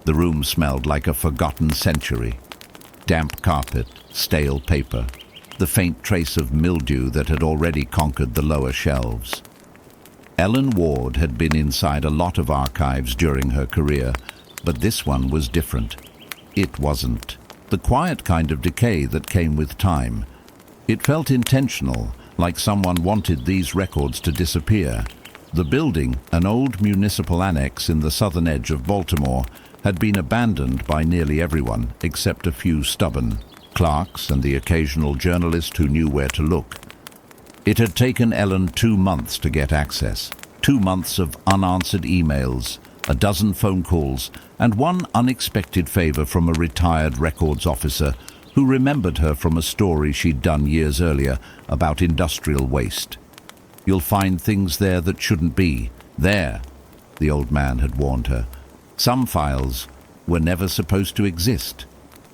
The room smelled like a forgotten century. Damp carpet, stale paper, the faint trace of mildew that had already conquered the lower shelves. Ellen Ward had been inside a lot of archives during her career, but this one was different. It wasn't the quiet kind of decay that came with time. It felt intentional, like someone wanted these records to disappear. The building, an old municipal annex in the southern edge of Baltimore, had been abandoned by nearly everyone, except a few stubborn clerks and the occasional journalist who knew where to look. It had taken Ellen 2 months to get access. 2 months of unanswered emails, a dozen phone calls, and one unexpected favor from a retired records officer who remembered her from a story she'd done years earlier about industrial waste. "You'll find things there that shouldn't be. There," the old man had warned her. Some files were never supposed to exist.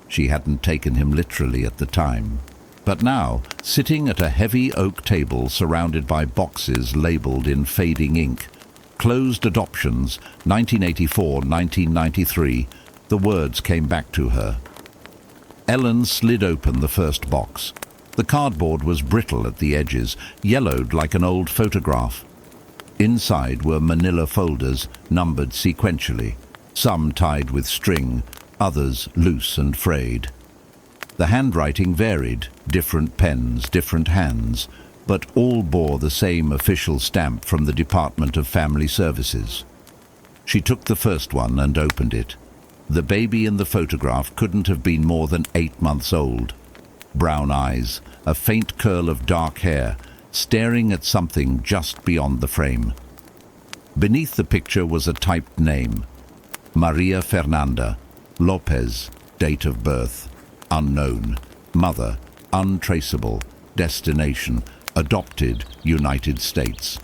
She hadn't taken him literally at the time. But now, sitting at a heavy oak table surrounded by boxes labeled in fading ink, "Closed Adoptions, 1984-1993, the words came back to her. Ellen slid open the first box. The cardboard was brittle at the edges, yellowed like an old photograph. Inside were manila folders, numbered sequentially, some tied with string, others loose and frayed. The handwriting varied, different pens, different hands, but all bore the same official stamp from the Department of Family Services. She took the first one and opened it. The baby in the photograph couldn't have been more than 8 months old. Brown eyes, a faint curl of dark hair, staring at something just beyond the frame. Beneath the picture was a typed name: Maria Fernanda, Lopez, date of birth, unknown, mother, untraceable, destination, adopted, United States.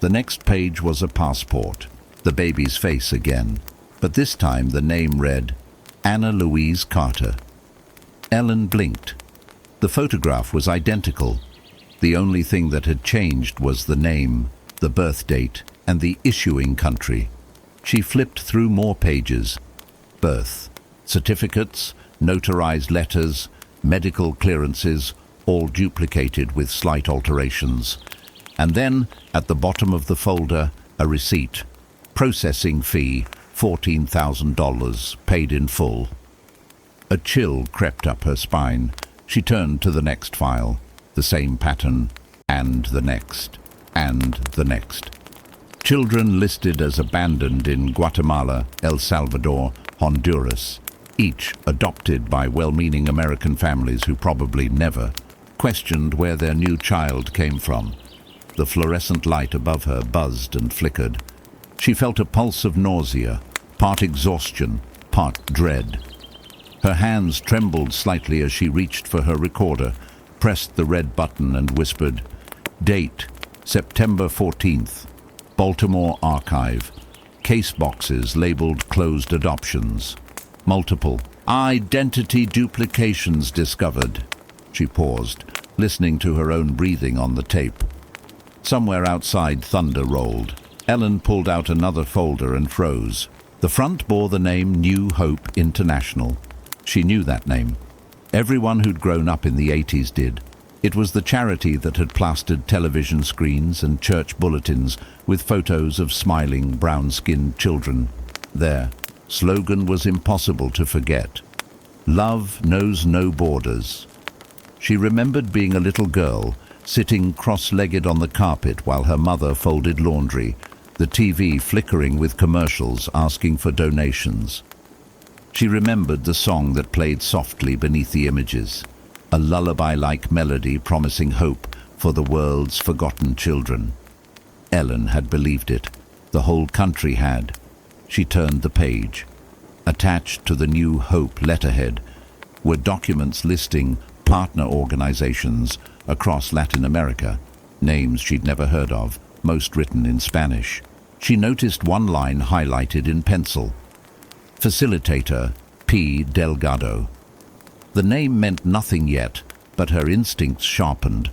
The next page was a passport, the baby's face again, but this time the name read Anna Louise Carter. Ellen blinked. The photograph was identical. The only thing that had changed was the name, the birth date, and the issuing country. She flipped through more pages. Birth, certificates, notarized letters, medical clearances, all duplicated with slight alterations. And then, at the bottom of the folder, a receipt. Processing fee, $14,000, paid in full. A chill crept up her spine. She turned to the next file. The same pattern, and the next, and the next. Children listed as abandoned in Guatemala, El Salvador, Honduras, each adopted by well-meaning American families who probably never questioned where their new child came from. The fluorescent light above her buzzed and flickered. She felt a pulse of nausea, part exhaustion, part dread. Her hands trembled slightly as she reached for her recorder, pressed the red button and whispered, "Date, September 14th, Baltimore Archive. Case boxes labeled closed adoptions. Multiple identity duplications discovered." She paused, listening to her own breathing on the tape. Somewhere outside, thunder rolled. Ellen pulled out another folder and froze. The front bore the name New Hope International. She knew that name. Everyone who'd grown up in the 80s did. It was the charity that had plastered television screens and church bulletins with photos of smiling, brown-skinned children. Their slogan was impossible to forget: "Love knows no borders." She remembered being a little girl, sitting cross-legged on the carpet while her mother folded laundry, the TV flickering with commercials asking for donations. She remembered the song that played softly beneath the images, a lullaby-like melody promising hope for the world's forgotten children. Ellen had believed it. The whole country had. She turned the page. Attached to the New Hope letterhead were documents listing partner organizations across Latin America, names she'd never heard of, most written in Spanish. She noticed one line highlighted in pencil: Facilitator P. Delgado. The name meant nothing yet, but her instincts sharpened.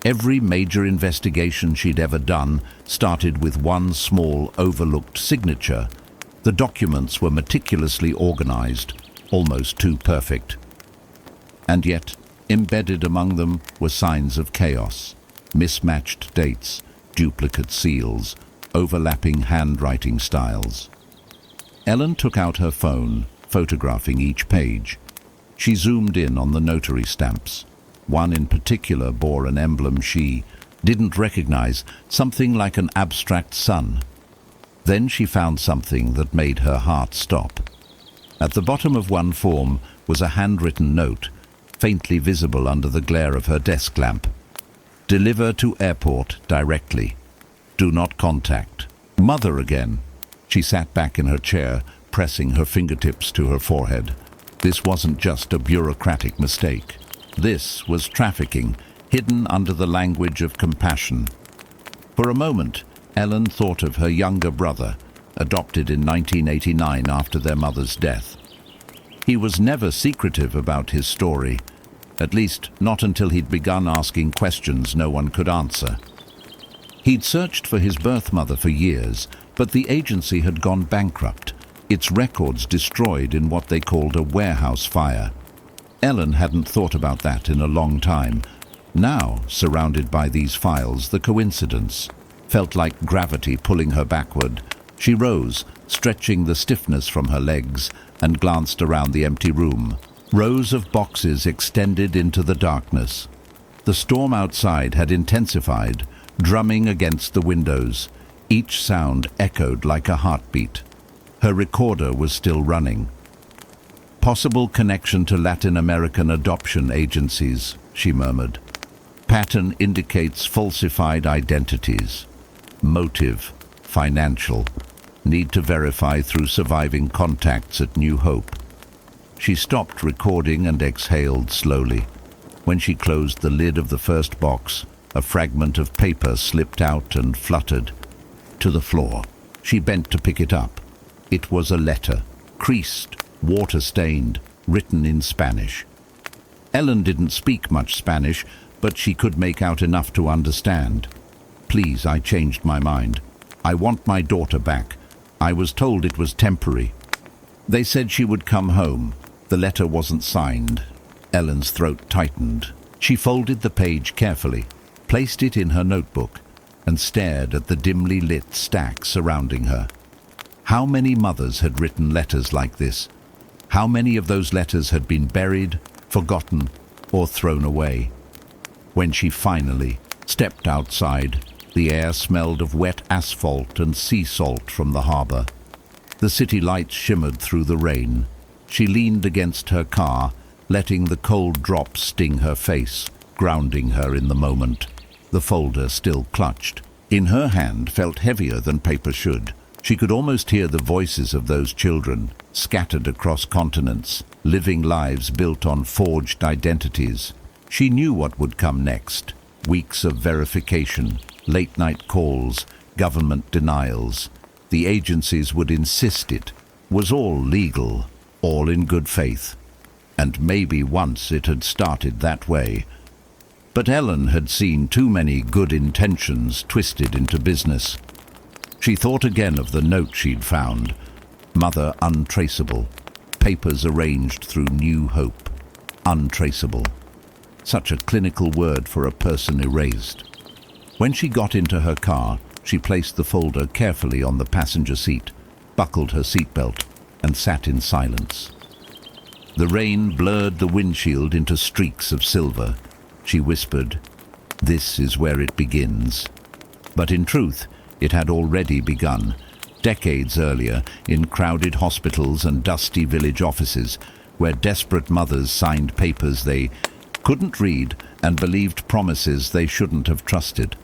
Every major investigation she'd ever done started with one small, overlooked signature: The documents were meticulously organized, almost too perfect. And yet, embedded among them were signs of chaos, mismatched dates, duplicate seals, overlapping handwriting styles. Ellen took out her phone, photographing each page. She zoomed in on the notary stamps. One in particular bore an emblem she didn't recognize, something like an abstract sun. Then she found something that made her heart stop. At the bottom of one form was a handwritten note, faintly visible under the glare of her desk lamp. Deliver to airport directly. Do not contact. Mother again. She sat back in her chair, pressing her fingertips to her forehead. This wasn't just a bureaucratic mistake. This was trafficking, hidden under the language of compassion. For a moment, Ellen thought of her younger brother, adopted in 1989 after their mother's death. He was never secretive about his story, at least not until he'd begun asking questions no one could answer. He'd searched for his birth mother for years, but the agency had gone bankrupt, its records destroyed in what they called a warehouse fire. Ellen hadn't thought about that in a long time. Now, surrounded by these files, the coincidence felt like gravity pulling her backward. She rose, stretching the stiffness from her legs, and glanced around the empty room. Rows of boxes extended into the darkness. The storm outside had intensified, drumming against the windows. Each sound echoed like a heartbeat. Her recorder was still running. Possible connection to Latin American adoption agencies, she murmured. Pattern indicates falsified identities. Motive, financial. Need to verify through surviving contacts at New Hope. She stopped recording and exhaled slowly. When she closed the lid of the first box, a fragment of paper slipped out and fluttered to the floor. She bent to pick it up. It was a letter, creased, water-stained, written in Spanish. Ellen didn't speak much Spanish, but she could make out enough to understand. Please, I changed my mind. I want my daughter back. I was told it was temporary. They said she would come home. The letter wasn't signed. Ellen's throat tightened. She folded the page carefully, placed it in her notebook, and stared at the dimly lit stack surrounding her. How many mothers had written letters like this? How many of those letters had been buried, forgotten, or thrown away? When she finally stepped outside, the air smelled of wet asphalt and sea salt from the harbor. The city lights shimmered through the rain. She leaned against her car, letting the cold drops sting her face, grounding her in the moment. The folder still clutched. In her hand felt heavier than paper should. She could almost hear the voices of those children, scattered across continents, living lives built on forged identities. She knew what would come next. Weeks of verification, late-night calls, government denials. The agencies would insist it was all legal, all in good faith. And maybe once it had started that way. But Ellen had seen too many good intentions twisted into business. She thought again of the note she'd found. Mother untraceable. Papers arranged through New Hope. Untraceable. Such a clinical word for a person erased. When she got into her car, she placed the folder carefully on the passenger seat, buckled her seatbelt, and sat in silence. The rain blurred the windshield into streaks of silver. She whispered, "This is where it begins." But in truth, it had already begun, decades earlier, in crowded hospitals and dusty village offices, where desperate mothers signed papers they couldn't read and believed promises they shouldn't have trusted.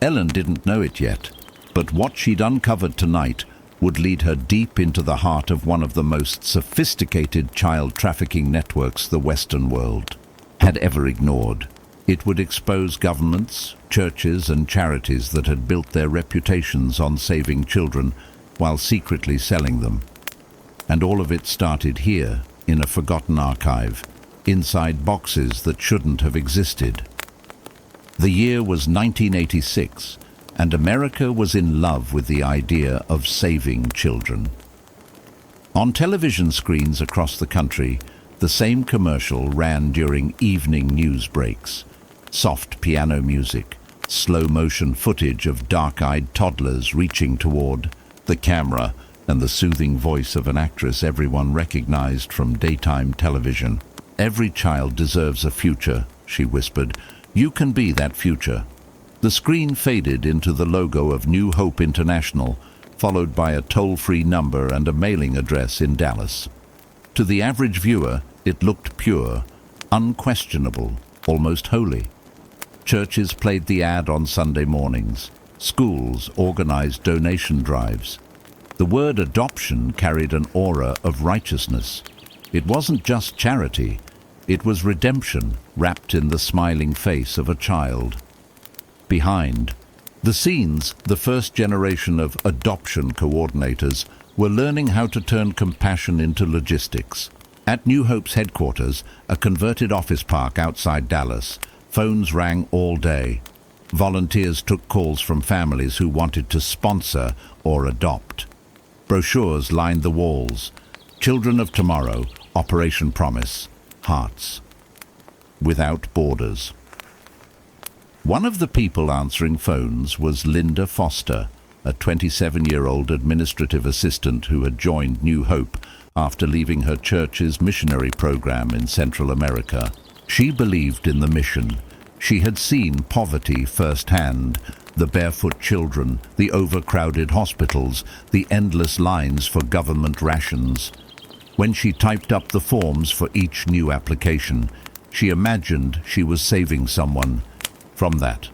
Ellen didn't know it yet, but what she'd uncovered tonight would lead her deep into the heart of one of the most sophisticated child trafficking networks the Western world had ever ignored. It would expose governments, churches, and charities that had built their reputations on saving children while secretly selling them. And all of it started here, in a forgotten archive, inside boxes that shouldn't have existed. The year was 1986, and America was in love with the idea of saving children. On television screens across the country, the same commercial ran during evening news breaks. Soft piano music, slow-motion footage of dark-eyed toddlers reaching toward the camera, and the soothing voice of an actress everyone recognized from daytime television. "Every child deserves a future," she whispered. "You can be that future." The screen faded into the logo of New Hope International, followed by a toll-free number and a mailing address in Dallas. To the average viewer, it looked pure, unquestionable, almost holy. Churches played the ad on Sunday mornings. Schools organized donation drives. The word adoption carried an aura of righteousness. It wasn't just charity, it was redemption wrapped in the smiling face of a child. Behind the scenes, the first generation of adoption coordinators were learning how to turn compassion into logistics. At New Hope's headquarters, a converted office park outside Dallas, phones rang all day. Volunteers took calls from families who wanted to sponsor or adopt. Brochures lined the walls. Children of Tomorrow, Operation Promise, Hearts. Without borders. One of the people answering phones was Linda Foster, a 27-year-old administrative assistant who had joined New Hope after leaving her church's missionary program in Central America. She believed in the mission. She had seen poverty firsthand, the barefoot children, the overcrowded hospitals, the endless lines for government rations. When she typed up the forms for each new application, she imagined she was saving someone from that.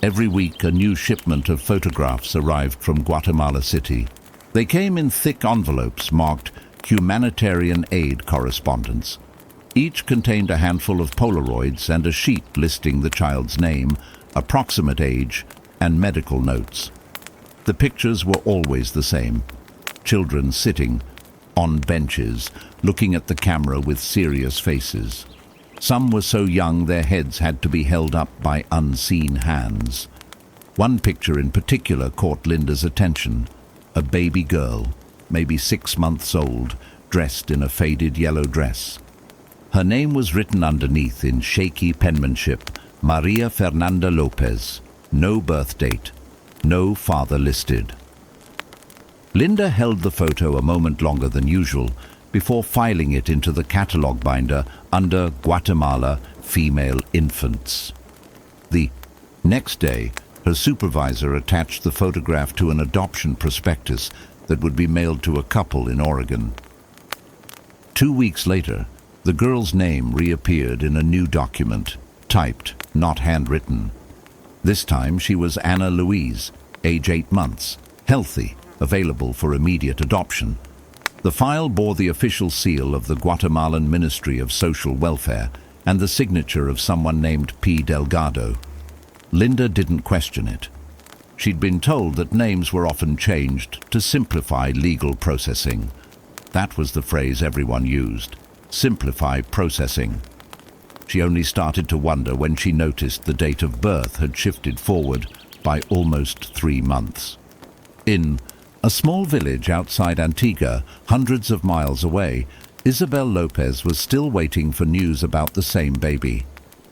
Every week, a new shipment of photographs arrived from Guatemala City. They came in thick envelopes marked Humanitarian Aid Correspondence. Each contained a handful of Polaroids and a sheet listing the child's name, approximate age, and medical notes. The pictures were always the same. Children sitting on benches, looking at the camera with serious faces. Some were so young their heads had to be held up by unseen hands. One picture in particular caught Linda's attention. A baby girl, maybe 6 months old, dressed in a faded yellow dress. Her name was written underneath in shaky penmanship, Maria Fernanda Lopez. No birth date, no father listed. Linda held the photo a moment longer than usual before filing it into the catalog binder under Guatemala Female Infants. The next day, her supervisor attached the photograph to an adoption prospectus that would be mailed to a couple in Oregon. 2 weeks later, the girl's name reappeared in a new document, typed, not handwritten. This time she was Anna Louise, age 8 months, healthy, available for immediate adoption. The file bore the official seal of the Guatemalan Ministry of Social Welfare and the signature of someone named P. Delgado. Linda didn't question it. She'd been told that names were often changed to simplify legal processing. That was the phrase everyone used. Simplify processing. She only started to wonder when she noticed the date of birth had shifted forward by almost 3 months. In a small village outside Antigua, hundreds of miles away, Isabel Lopez was still waiting for news about the same baby.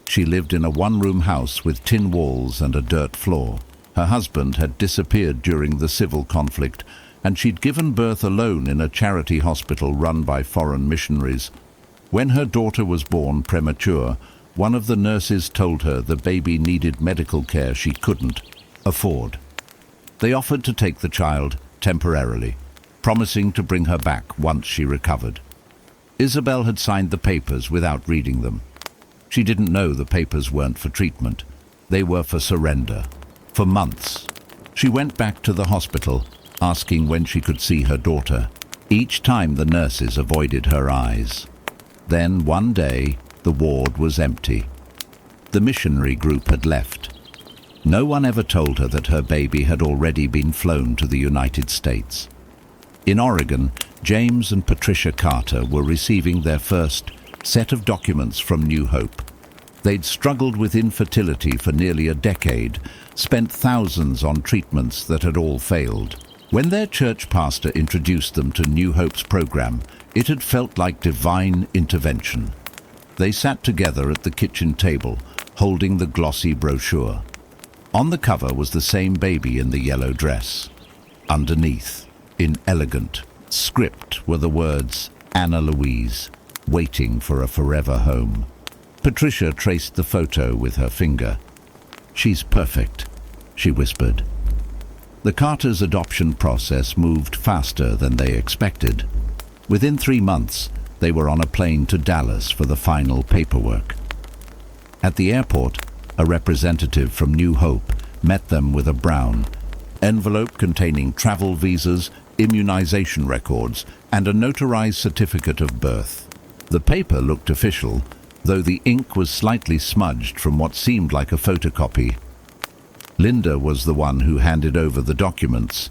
She lived in a one-room house with tin walls and a dirt floor. Her husband had disappeared during the civil conflict, and she'd given birth alone in a charity hospital run by foreign missionaries. When her daughter was born premature, one of the nurses told her the baby needed medical care she couldn't afford. They offered to take the child temporarily, promising to bring her back once she recovered. Isabel had signed the papers without reading them. She didn't know the papers weren't for treatment. They were for surrender. For months, she went back to the hospital, asking when she could see her daughter. Each time the nurses avoided her eyes. Then one day, the ward was empty. The missionary group had left. No one ever told her that her baby had already been flown to the United States. In Oregon, James and Patricia Carter were receiving their first set of documents from New Hope. They'd struggled with infertility for nearly a decade, spent thousands on treatments that had all failed. When their church pastor introduced them to New Hope's program, it had felt like divine intervention. They sat together at the kitchen table, holding the glossy brochure. On the cover was the same baby in the yellow dress. Underneath, in elegant script, were the words, Anna Louise, waiting for a forever home. Patricia traced the photo with her finger. "She's perfect," she whispered. The Carters' adoption process moved faster than they expected. Within 3 months, they were on a plane to Dallas for the final paperwork. At the airport, a representative from New Hope met them with a brown envelope containing travel visas, immunization records, and a notarized certificate of birth. The paper looked official, though the ink was slightly smudged from what seemed like a photocopy. Linda was the one who handed over the documents.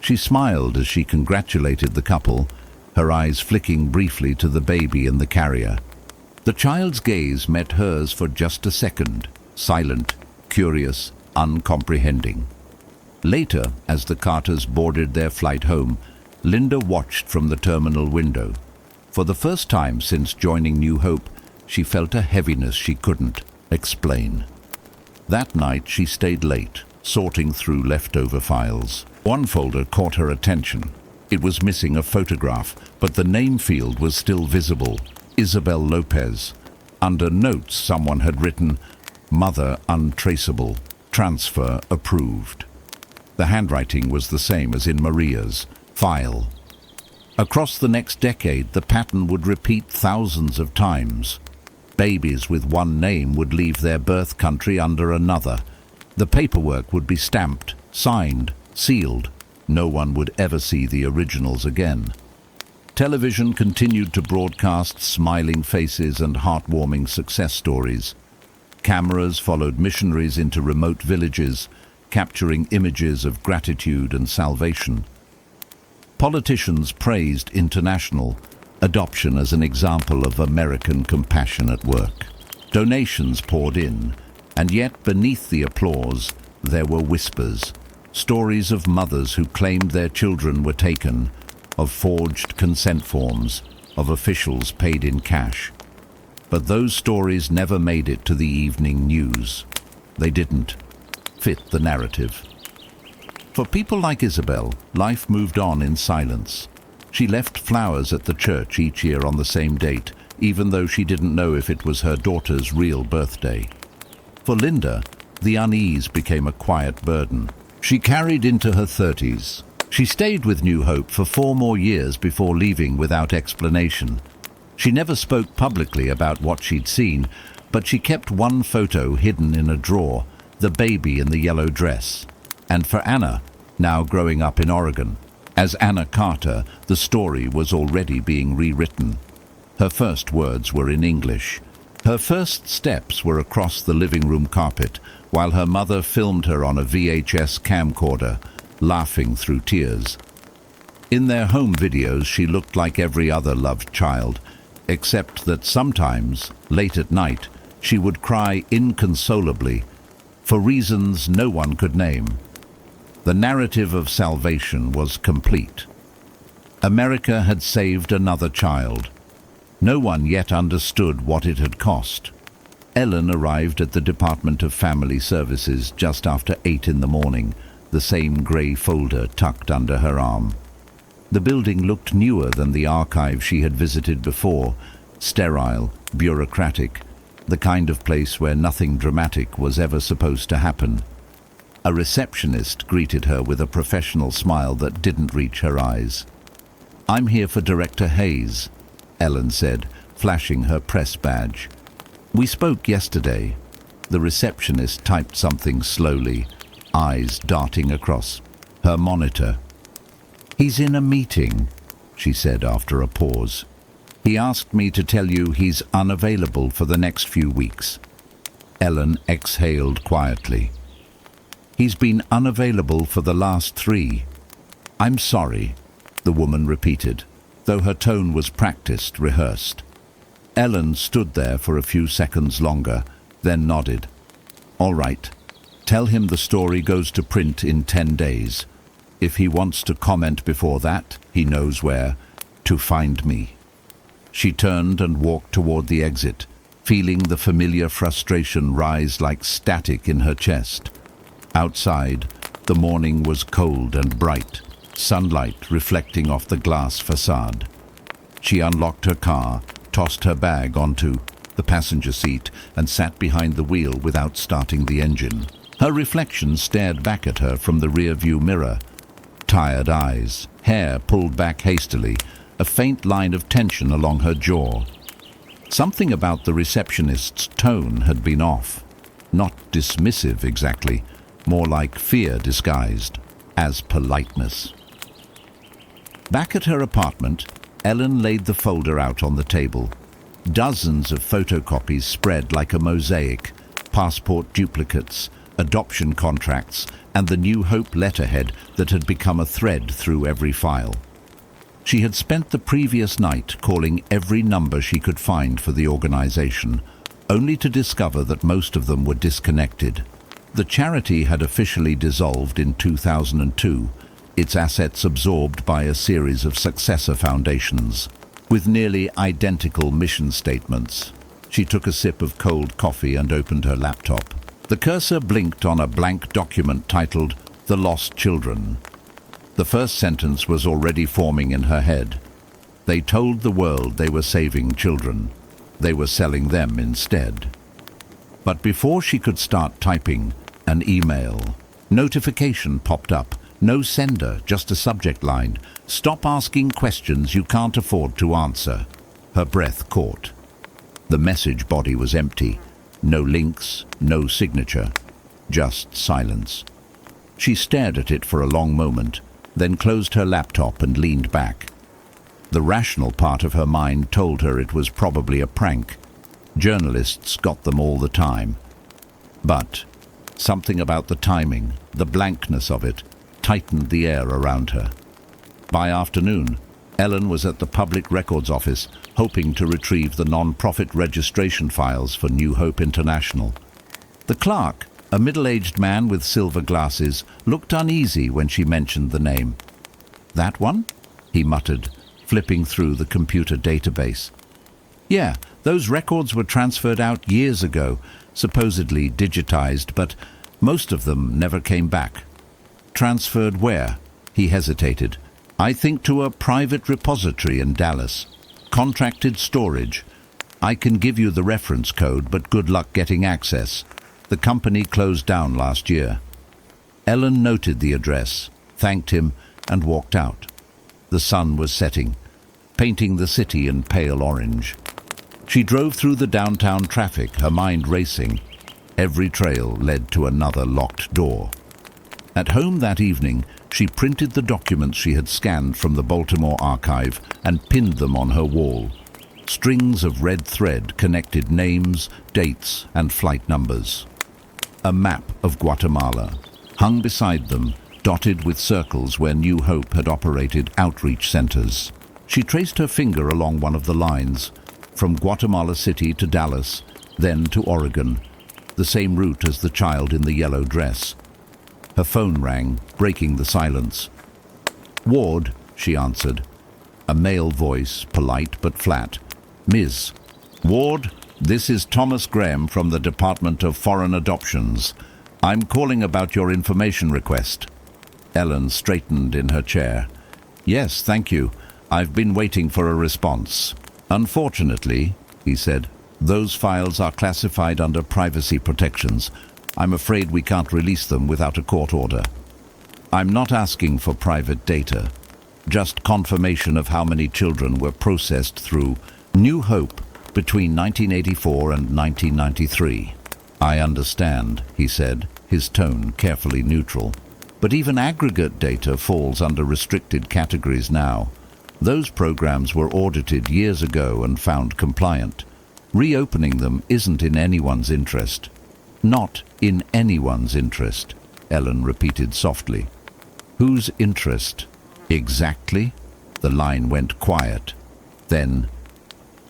She smiled as she congratulated the couple, her eyes flicking briefly to the baby in the carrier. The child's gaze met hers for just a second, silent, curious, uncomprehending. Later, as the Carters boarded their flight home, Linda watched from the terminal window. For the first time since joining New Hope, she felt a heaviness she couldn't explain. That night she stayed late, sorting through leftover files. One folder caught her attention. It was missing a photograph, but the name field was still visible, Isabel Lopez. Under notes, someone had written, "Mother untraceable, transfer approved." The handwriting was the same as in Maria's file. Across the next decade, the pattern would repeat thousands of times. Babies with one name would leave their birth country under another. The paperwork would be stamped, signed, sealed. No one would ever see the originals again. Television continued to broadcast smiling faces and heartwarming success stories. Cameras followed missionaries into remote villages, capturing images of gratitude and salvation. Politicians praised international adoption as an example of American compassion at work. Donations poured in, and yet beneath the applause there were whispers, stories of mothers who claimed their children were taken, of forged consent forms, of officials paid in cash. But those stories never made it to the evening news. They didn't fit the narrative. For people like Isabel, life moved on in silence. She left flowers at the church each year on the same date, even though she didn't know if it was her daughter's real birthday. For Linda, the unease became a quiet burden. She carried into her 30s. She stayed with New Hope for 4 more years before leaving without explanation. She never spoke publicly about what she'd seen, but she kept one photo hidden in a drawer, the baby in the yellow dress. And for Anna, now growing up in Oregon, as Anna Carter, the story was already being rewritten. Her first words were in English. Her first steps were across the living room carpet, while her mother filmed her on a VHS camcorder, laughing through tears. In their home videos, she looked like every other loved child, except that sometimes, late at night, she would cry inconsolably, for reasons no one could name. The narrative of salvation was complete. America had saved another child. No one yet understood what it had cost. Ellen arrived at the Department of Family Services just after 8 in the morning, the same grey folder tucked under her arm. The building looked newer than the archive she had visited before, sterile, bureaucratic, the kind of place where nothing dramatic was ever supposed to happen. A receptionist greeted her with a professional smile that didn't reach her eyes. "I'm here for Director Hayes," Ellen said, flashing her press badge. "We spoke yesterday." The receptionist typed something slowly, eyes darting across her monitor. "He's in a meeting," she said after a pause. "He asked me to tell you he's unavailable for the next few weeks." Ellen exhaled quietly. "He's been unavailable for the last 3. "I'm sorry," the woman repeated, though her tone was practiced, rehearsed. Ellen stood there for a few seconds longer, then nodded. "All right. Tell him the story goes to print in 10 days. If he wants to comment before that, he knows where to find me. She turned and walked toward the exit, feeling the familiar frustration rise like static in her chest. Outside, the morning was cold and bright, sunlight reflecting off the glass facade. She unlocked her car, tossed her bag onto the passenger seat, and sat behind the wheel without starting the engine. Her reflection stared back at her from the rear-view mirror. Tired eyes, hair pulled back hastily, a faint line of tension along her jaw. Something about the receptionist's tone had been off. Not dismissive exactly, more like fear disguised as politeness. Back at her apartment, Ellen laid the folder out on the table. Dozens of photocopies spread like a mosaic, passport duplicates, adoption contracts, and the New Hope letterhead that had become a thread through every file. She had spent the previous night calling every number she could find for the organization, only to discover that most of them were disconnected. The charity had officially dissolved in 2002, its assets absorbed by a series of successor foundations, with nearly identical mission statements. She took a sip of cold coffee and opened her laptop. The cursor blinked on a blank document titled "The Lost Children." The first sentence was already forming in her head. They told the world they were saving children. They were selling them instead. But before she could start typing, an email notification popped up. No sender, just a subject line. "Stop asking questions you can't afford to answer." Her breath caught. The message body was empty. No links, no signature, just silence. She stared at it for a long moment, then closed her laptop and leaned back. The rational part of her mind told her it was probably a prank. Journalists got them all the time. But something about the timing, the blankness of it, tightened the air around her. By afternoon, Ellen was at the Public Records Office, hoping to retrieve the non-profit registration files for New Hope International. The clerk, a middle-aged man with silver glasses, looked uneasy when she mentioned the name. "That one?" he muttered, flipping through the computer database. "Yeah, those records were transferred out years ago, supposedly digitized, but most of them never came back." "Transferred where?" He hesitated. "I think to a private repository in Dallas. Contracted storage. I can give you the reference code, but good luck getting access. The company closed down last year." Ellen noted the address, thanked him, and walked out. The sun was setting, painting the city in pale orange. She drove through the downtown traffic, her mind racing. Every trail led to another locked door. At home that evening, she printed the documents she had scanned from the Baltimore archive and pinned them on her wall. Strings of red thread connected names, dates, and flight numbers. A map of Guatemala hung beside them, dotted with circles where New Hope had operated outreach centers. She traced her finger along one of the lines, from Guatemala City to Dallas, then to Oregon, the same route as the child in the yellow dress. Her phone rang, breaking the silence. "Ward," she answered. A male voice, polite but flat. "Ms. Ward, this is Thomas Graham from the Department of Foreign Adoptions. I'm calling about your information request." Ellen straightened in her chair. "Yes, thank you. I've been waiting for a response." "Unfortunately," he said, "those files are classified under privacy protections. I'm afraid we can't release them without a court order." "I'm not asking for private data, just confirmation of how many children were processed through New Hope between 1984 and 1993. "I understand," he said, his tone carefully neutral. "But even aggregate data falls under restricted categories now. Those programs were audited years ago and found compliant. Reopening them isn't in anyone's interest." "Not in anyone's interest," Ellen repeated softly. "Whose interest exactly?" The line went quiet. Then,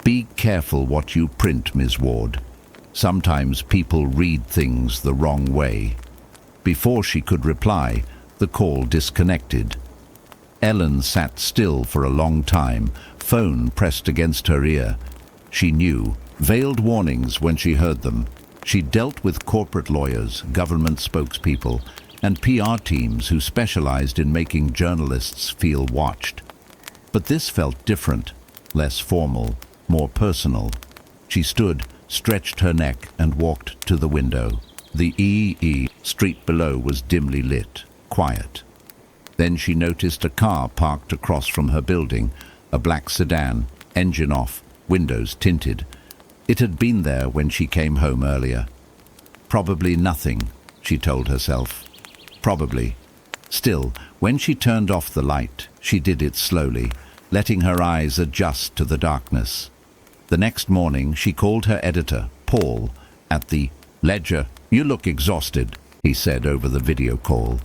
"Be careful what you print, Ms. Ward. Sometimes people read things the wrong way." Before she could reply, The call disconnected. Ellen sat still for a long time, phone pressed against her ear. She knew, veiled warnings when she heard them. She dealt with corporate lawyers, government spokespeople, and PR teams who specialized in making journalists feel watched. But this felt different, less formal, more personal. She stood, stretched her neck, and walked to the window. The E.E. street below was dimly lit, quiet. Then she noticed a car parked across from her building, a black sedan, engine off, windows tinted. It had been there when she came home earlier. Probably nothing, she told herself. Probably. Still, when she turned off the light, she did it slowly, letting her eyes adjust to the darkness. The next morning, she called her editor, Paul, at the Ledger. "You look exhausted," he said over the video call.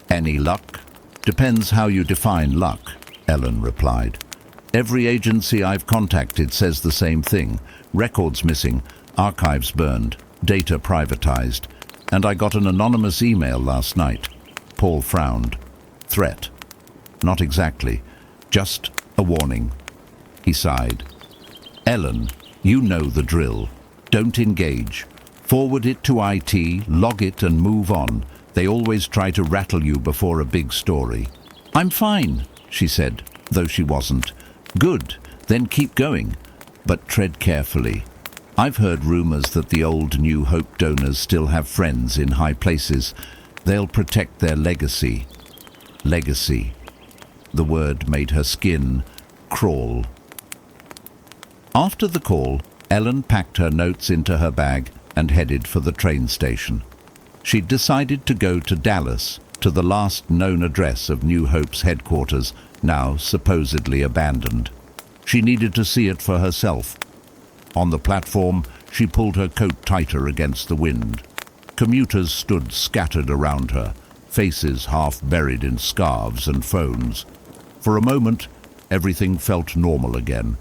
"Any luck?" "Depends how you define luck," Ellen replied. "Every agency I've contacted says the same thing. Records missing, archives burned, data privatized. And I got an anonymous email last night." Paul frowned. "Threat?" "Not exactly. Just a warning." He sighed. "Ellen, you know the drill. Don't engage. Forward it to IT, log it and move on. They always try to rattle you before a big story." "I'm fine," she said, though she wasn't. "Good, then keep going. But tread carefully. I've heard rumors that the old New Hope donors still have friends in high places. They'll protect their legacy." Legacy. The word made her skin crawl. After the call, Ellen packed her notes into her bag and headed for the train station. She'd decided to go to Dallas, to the last known address of New Hope's headquarters, now supposedly abandoned. She needed to see it for herself. On the platform, she pulled her coat tighter against the wind. Commuters stood scattered around her, faces half buried in scarves and phones. For a moment, everything felt normal again.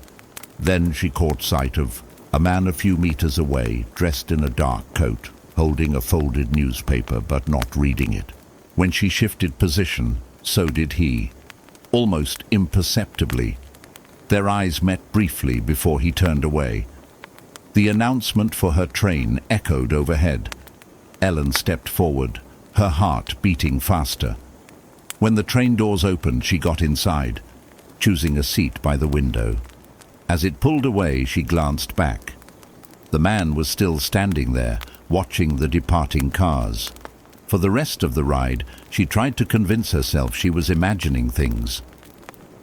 Then she caught sight of a man a few meters away, dressed in a dark coat, holding a folded newspaper but not reading it. When she shifted position, so did he, almost imperceptibly. Their eyes met briefly before he turned away. The announcement for her train echoed overhead. Ellen stepped forward, her heart beating faster. When the train doors opened, she got inside, choosing a seat by the window. As it pulled away, she glanced back. The man was still standing there, watching the departing cars. For the rest of the ride, she tried to convince herself she was imagining things.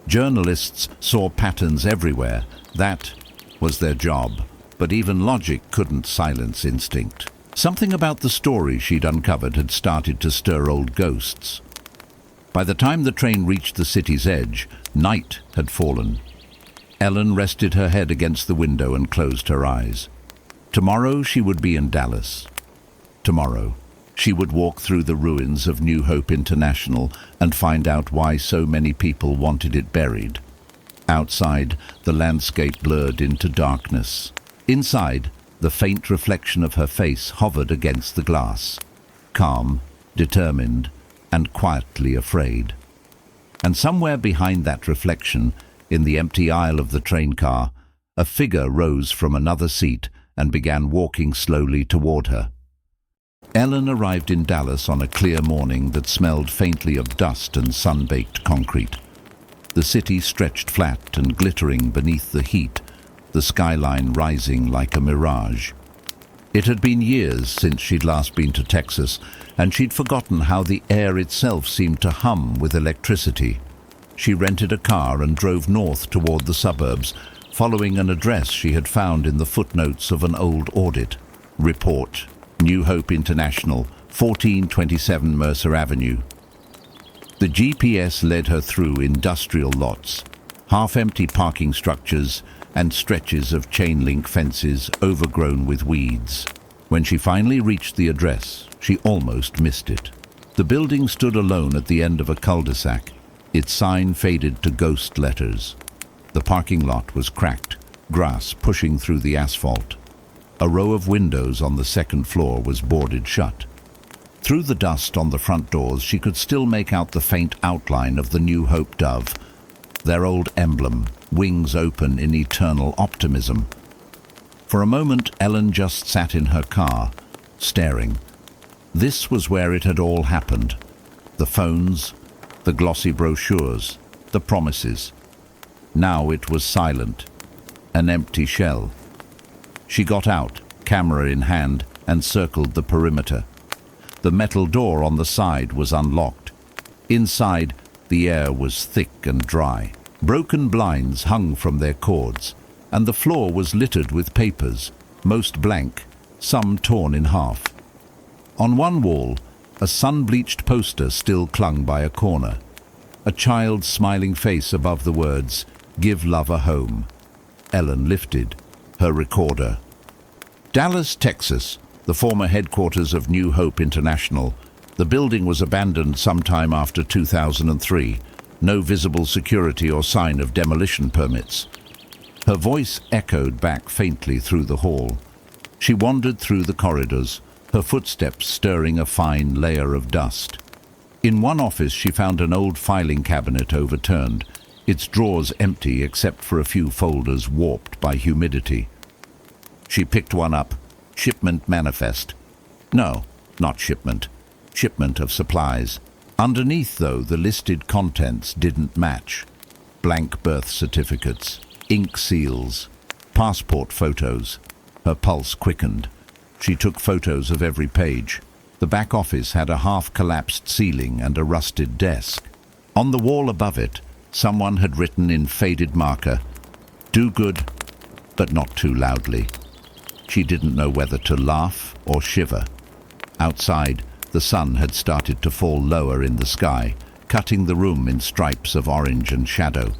Journalists saw patterns everywhere. That was their job. But even logic couldn't silence instinct. Something about the story she'd uncovered had started to stir old ghosts. By the time the train reached the city's edge, night had fallen. Ellen rested her head against the window and closed her eyes. Tomorrow she would be in Dallas. Tomorrow she would walk through the ruins of New Hope International and find out why so many people wanted it buried. Outside, the landscape blurred into darkness. Inside, the faint reflection of her face hovered against the glass, calm, determined, and quietly afraid. And somewhere behind that reflection, in the empty aisle of the train car, a figure rose from another seat and began walking slowly toward her. Ellen arrived in Dallas on a clear morning that smelled faintly of dust and sun-baked concrete. The city stretched flat and glittering beneath the heat, the skyline rising like a mirage. It had been years since she'd last been to Texas, and she'd forgotten how the air itself seemed to hum with electricity. She rented a car and drove north toward the suburbs, following an address she had found in the footnotes of an old audit. Report, New Hope International, 1427 Mercer Avenue. The GPS led her through industrial lots, half-empty parking structures, and stretches of chain-link fences overgrown with weeds. When she finally reached the address, she almost missed it. The building stood alone at the end of a cul-de-sac, its sign faded to ghost letters. The parking lot was cracked, grass pushing through the asphalt. A row of windows on the second floor was boarded shut. Through the dust on the front doors, she could still make out the faint outline of the New Hope dove, their old emblem, wings open in eternal optimism. For a moment, Ellen just sat in her car, staring. This was where it had all happened. The phones, the glossy brochures, the promises. Now it was silent, an empty shell. She got out, camera in hand, and circled the perimeter. The metal door on the side was unlocked. Inside, the air was thick and dry. Broken blinds hung from their cords, and the floor was littered with papers, most blank, some torn in half. On one wall, a sun-bleached poster still clung by a corner. A child's smiling face above the words, "Give love a home." Ellen lifted her recorder. Dallas, Texas, the former headquarters of New Hope International. The building was abandoned sometime after 2003. No visible security or sign of demolition permits. Her voice echoed back faintly through the hall. She wandered through the corridors, her footsteps stirring a fine layer of dust. In one office she found an old filing cabinet overturned, its drawers empty except for a few folders warped by humidity. She picked one up. Shipment manifest. No, not shipment. Shipment of supplies. Underneath, though, the listed contents didn't match. Blank birth certificates, ink seals, passport photos. Her pulse quickened. She took photos of every page. The back office had a half-collapsed ceiling and a rusted desk. On the wall above it, someone had written in faded marker, "Do good, but not too loudly." She didn't know whether to laugh or shiver. Outside, the sun had started to fall lower in the sky, cutting the room in stripes of orange and shadow.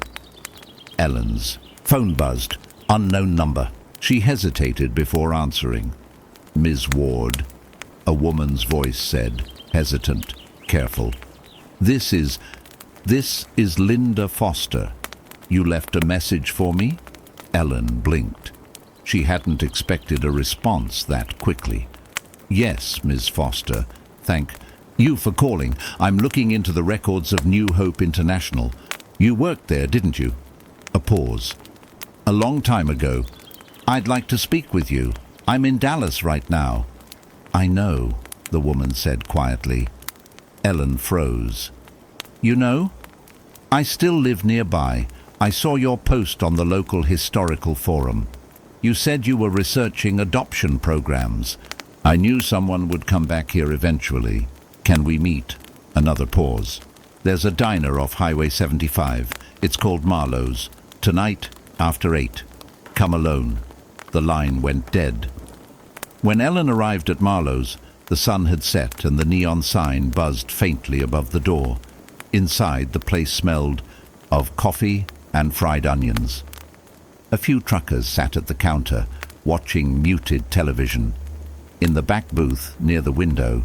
Ellen's phone buzzed. Unknown number. She hesitated before answering. "Ms. Ward," a woman's voice said, hesitant, careful. This is Linda Foster. You left a message for me?" Ellen blinked. She hadn't expected a response that quickly. "Yes, Ms. Foster. Thank you for calling. I'm looking into the records of New Hope International. You worked there, didn't you?" A pause. "A long time ago. I'd like to speak with you. I'm in Dallas right now." "I know," the woman said quietly. Ellen froze. "You know? I still live nearby. I saw your post on the local historical forum. You said you were researching adoption programs. I knew someone would come back here eventually. Can we meet?" Another pause. "There's a diner off Highway 75. It's called Marlowe's. Tonight, after 8. Come alone." The line went dead. When Ellen arrived at Marlowe's, the sun had set and the neon sign buzzed faintly above the door. Inside, the place smelled of coffee and fried onions. A few truckers sat at the counter, watching muted television. In the back booth, near the window,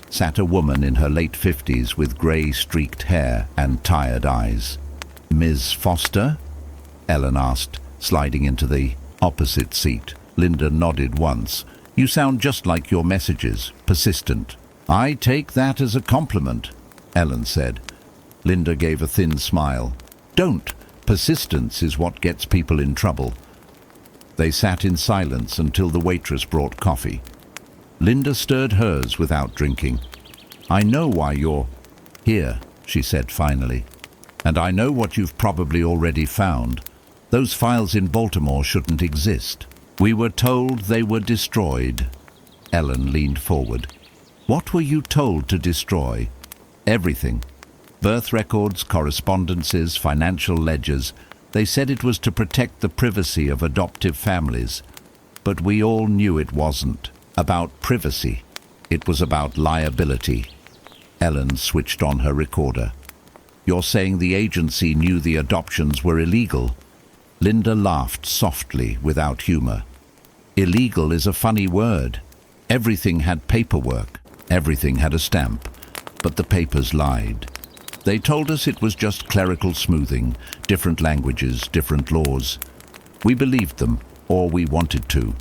sat a woman in her late 50s with grey-streaked hair and tired eyes. "Ms. Foster?" Ellen asked, sliding into the opposite seat. Linda nodded once. "You sound just like your messages, persistent." "I take that as a compliment," Ellen said. Linda gave a thin smile. "Don't. Persistence is what gets people in trouble." They sat in silence until the waitress brought coffee. Linda stirred hers without drinking. "I know why you're here," she said finally. "And I know what you've probably already found. Those files in Baltimore shouldn't exist. We were told they were destroyed." Ellen leaned forward. "What were you told to destroy?" "Everything. Birth records, correspondences, financial ledgers. They said it was to protect the privacy of adoptive families. But we all knew it wasn't about privacy. It was about liability." Ellen switched on her recorder. "You're saying the agency knew the adoptions were illegal?" Linda laughed softly, without humor. "Illegal is a funny word. Everything had paperwork. Everything had a stamp. But the papers lied. They told us it was just clerical smoothing, different languages, different laws. We believed them, or we wanted to,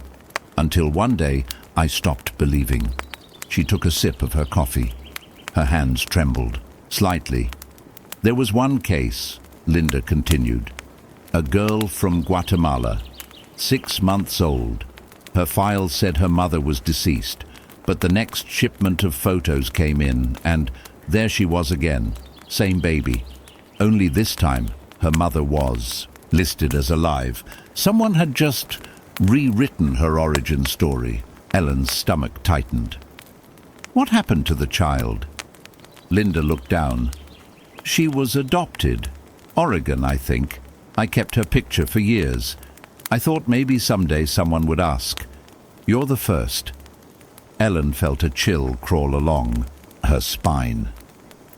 until one day I stopped believing." She took a sip of her coffee. Her hands trembled, slightly. There was one case, Linda continued. A girl from Guatemala, 6 months old. Her file said her mother was deceased, but the next shipment of photos came in, and there she was again, same baby. Only this time, her mother was listed as alive. Someone had just rewritten her origin story. Ellen's stomach tightened. What happened to the child? Linda looked down. She was adopted. Oregon, I think. I kept her picture for years. I thought maybe someday someone would ask. You're the first. Ellen felt a chill crawl along her spine.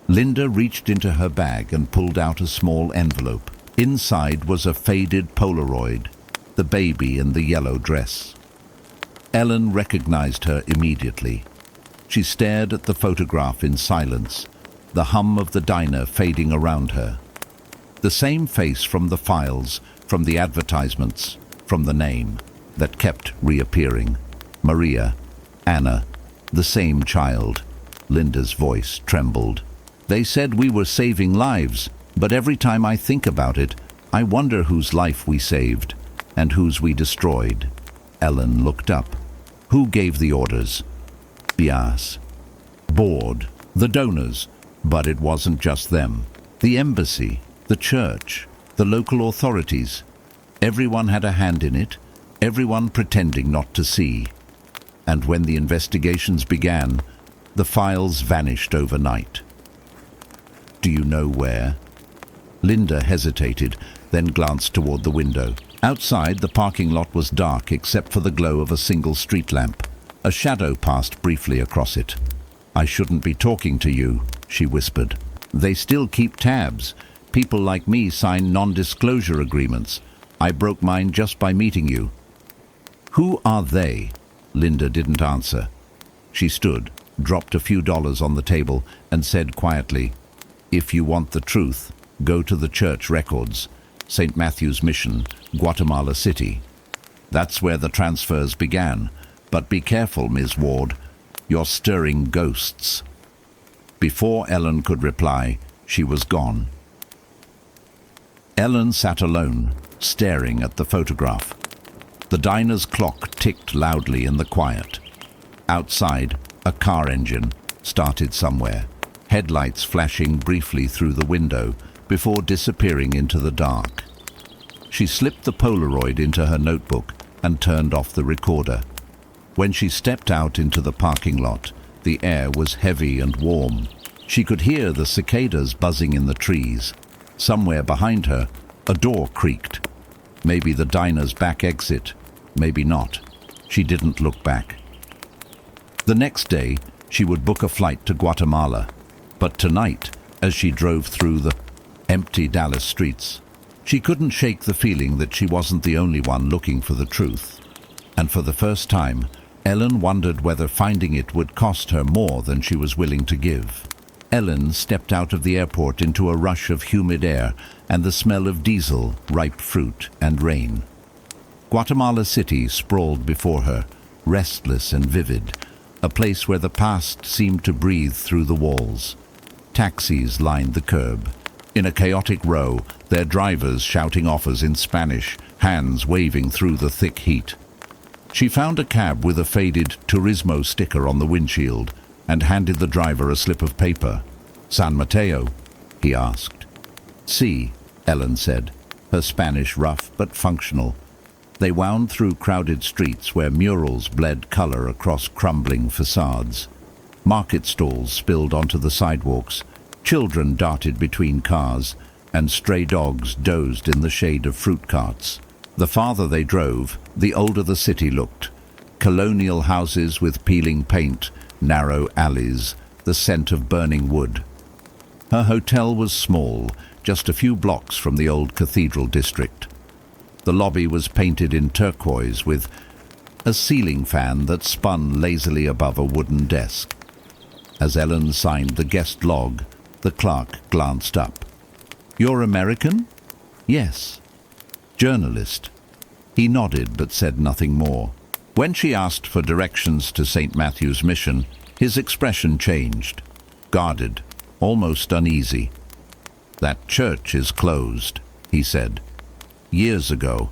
Linda reached into her bag and pulled out a small envelope. Inside was a faded Polaroid, the baby in the yellow dress. Ellen recognized her immediately. She stared at the photograph in silence, the hum of the diner fading around her. The same face from the files, from the advertisements, from the name that kept reappearing. Maria, Anna, the same child. Linda's voice trembled. They said we were saving lives, but every time I think about it, I wonder whose life we saved and whose we destroyed. Ellen looked up. Who gave the orders? Bias. Board. The donors. But it wasn't just them. The embassy, the church, the local authorities. Everyone had a hand in it, everyone pretending not to see. And when the investigations began, the files vanished overnight. Do you know where? Linda hesitated, then glanced toward the window. Outside, the parking lot was dark except for the glow of a single street lamp. A shadow passed briefly across it. I shouldn't be talking to you, she whispered. They still keep tabs. People like me sign non-disclosure agreements. I broke mine just by meeting you. Who are they? Linda didn't answer. She stood, dropped a few dollars on the table, and said quietly, If you want the truth, go to the church records. St. Matthew's Mission, Guatemala City. That's where the transfers began. But be careful, Ms. Ward. You're stirring ghosts. Before Ellen could reply, she was gone. Ellen sat alone, staring at the photograph. The diner's clock ticked loudly in the quiet. Outside, a car engine started somewhere, headlights flashing briefly through the window before disappearing into the dark. She slipped the Polaroid into her notebook and turned off the recorder. When she stepped out into the parking lot, the air was heavy and warm. She could hear the cicadas buzzing in the trees. Somewhere behind her, a door creaked. Maybe the diner's back exit, maybe not. She didn't look back. The next day, she would book a flight to Guatemala. But tonight, as she drove through the empty Dallas streets, she couldn't shake the feeling that she wasn't the only one looking for the truth. And for the first time, Ellen wondered whether finding it would cost her more than she was willing to give. Ellen stepped out of the airport into a rush of humid air and the smell of diesel, ripe fruit, and rain. Guatemala City sprawled before her, restless and vivid, a place where the past seemed to breathe through the walls. Taxis lined the curb. In a chaotic row, their drivers shouting offers in Spanish, hands waving through the thick heat. She found a cab with a faded Turismo sticker on the windshield and handed the driver a slip of paper. San Mateo? He asked. Si, Ellen said, her Spanish rough but functional. They wound through crowded streets where murals bled color across crumbling facades. Market stalls spilled onto the sidewalks, children darted between cars, and stray dogs dozed in the shade of fruit carts. The farther they drove, the older the city looked. Colonial houses with peeling paint, narrow alleys, the scent of burning wood. Her hotel was small, just a few blocks from the old cathedral district. The lobby was painted in turquoise with a ceiling fan that spun lazily above a wooden desk. As Ellen signed the guest log, the clerk glanced up. "You're American?" "Yes." "Journalist?" He nodded but said nothing more. When she asked for directions to St. Matthew's Mission, his expression changed. guarded, almost uneasy. "That church is closed," he said. "Years ago,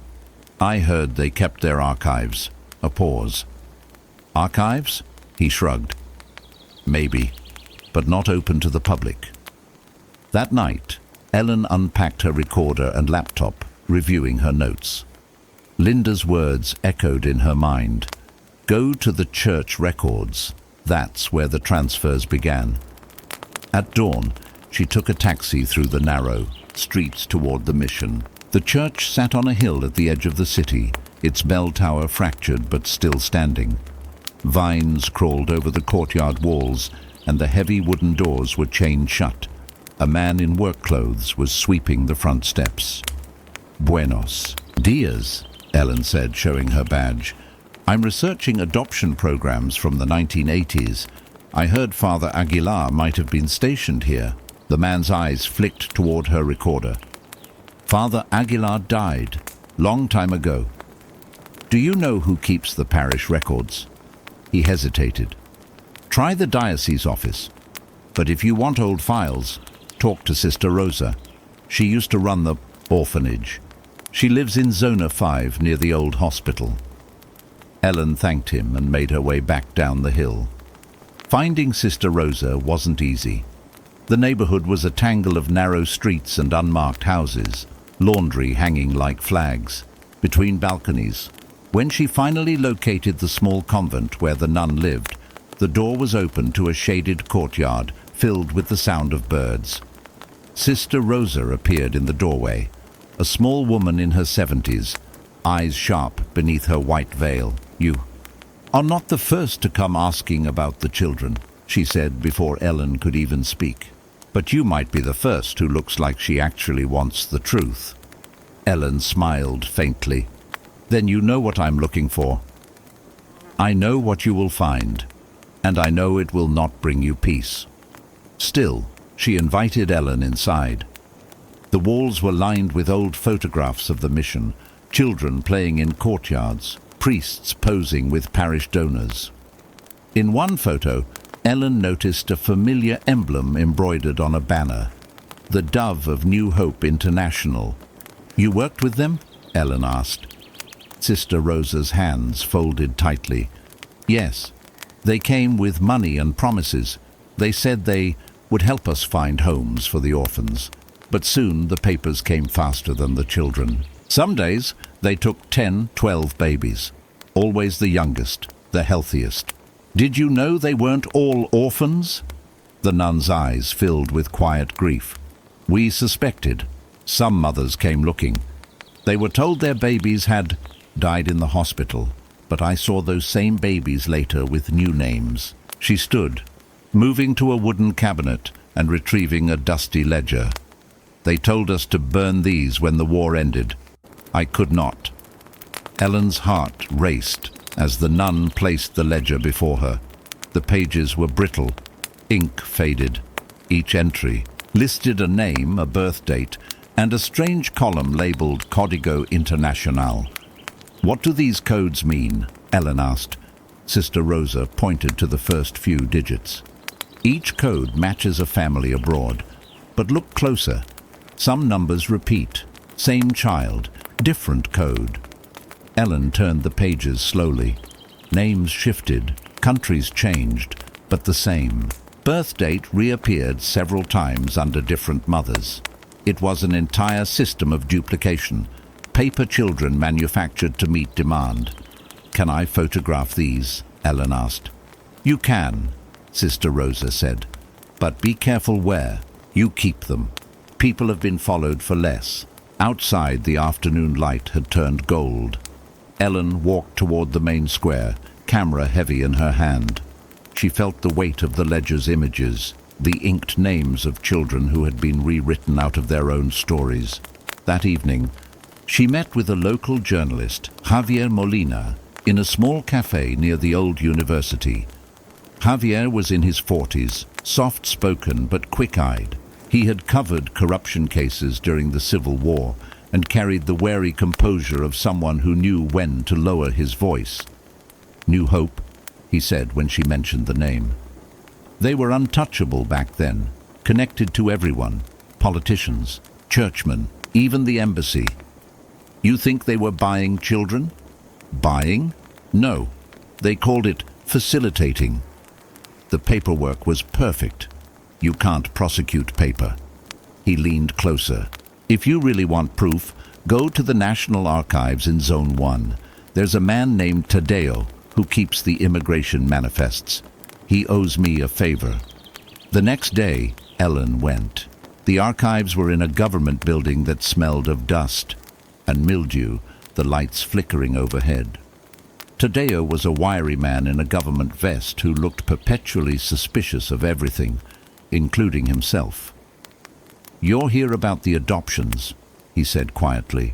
I heard they kept their archives." A pause. "Archives?" He shrugged. "Maybe, but not open to the public." That night, Ellen unpacked her recorder and laptop, reviewing her notes. Linda's words echoed in her mind. Go to the church records. That's where the transfers began. At dawn, she took a taxi through the narrow streets toward the mission. The church sat on a hill at the edge of the city, its bell tower fractured but still standing. Vines crawled over the courtyard walls, and the heavy wooden doors were chained shut. A man in work clothes was sweeping the front steps. "Buenos dias," Ellen said, showing her badge. "I'm researching adoption programs from the 1980s. I heard Father Aguilar might have been stationed here." The man's eyes flicked toward her recorder. "Father Aguilar died, long time ago. Do you know who keeps the parish records?" He hesitated. "Try the diocese office. But if you want old files, talk to Sister Rosa. She used to run the orphanage. She lives in Zona 5 near the old hospital." Ellen thanked him and made her way back down the hill. Finding Sister Rosa wasn't easy. The neighborhood was a tangle of narrow streets and unmarked houses, laundry hanging like flags between balconies. When she finally located the small convent where the nun lived, the door was open to a shaded courtyard filled with the sound of birds. Sister Rosa appeared in the doorway, a small woman in her 70s, eyes sharp beneath her white veil. "You are not the first to come asking about the children," she said before Ellen could even speak. "But you might be the first who looks like she actually wants the truth." Ellen smiled faintly. "Then you know what I'm looking for." "I know what you will find, and I know it will not bring you peace." Still, she invited Ellen inside. The walls were lined with old photographs of the mission, children playing in courtyards, priests posing with parish donors. In one photo, Ellen noticed a familiar emblem embroidered on a banner, the dove of New Hope International. "You worked with them?" Ellen asked. Sister Rosa's hands folded tightly. "Yes, they came with money and promises. They said they would help us find homes for the orphans. But soon the papers came faster than the children. Some days they took 10, 12 babies, always the youngest, the healthiest. Did you know they weren't all orphans?" The nun's eyes filled with quiet grief. "We suspected. Some mothers came looking. They were told their babies had died in the hospital, but I saw those same babies later with new names." She stood, moving to a wooden cabinet and retrieving a dusty ledger. "They told us to burn these when the war ended. I could not." Ellen's heart raced as the nun placed the ledger before her. The pages were brittle, ink faded. Each entry listed a name, a birth date, and a strange column labeled Código Internacional. "What do these codes mean?" Ellen asked. Sister Rosa pointed to the first few digits. "Each code matches a family abroad, but look closer. Some numbers repeat. Same child, different code." Ellen turned the pages slowly. Names shifted, countries changed, but the same. Birth date reappeared several times under different mothers. It was an entire system of duplication, paper children manufactured to meet demand. "Can I photograph these?" Ellen asked. "You can," Sister Rosa said, "but be careful where. You keep them. People have been followed for less." Outside, the afternoon light had turned gold. Ellen walked toward the main square, camera heavy in her hand. She felt the weight of the ledger's images, the inked names of children who had been rewritten out of their own stories. That evening, she met with a local journalist, Javier Molina, in a small cafe near the old university. Javier was in his 40s, soft-spoken but quick-eyed. He had covered corruption cases during the Civil War and carried the wary composure of someone who knew when to lower his voice. "New Hope," he said when she mentioned the name. They were untouchable back then, connected to everyone, politicians, churchmen, even the embassy. You think they were buying children? Buying? No. They called it facilitating. The paperwork was perfect. You can't prosecute paper. He leaned closer. If you really want proof, go to the National Archives in Zone 1. There's a man named Tadeo who keeps the immigration manifests. He owes me a favor. The next day, Ellen went. The archives were in a government building that smelled of dust and mildew, the lights flickering overhead. Tadeo was a wiry man in a government vest who looked perpetually suspicious of everything, including himself. "You're here about the adoptions," he said quietly,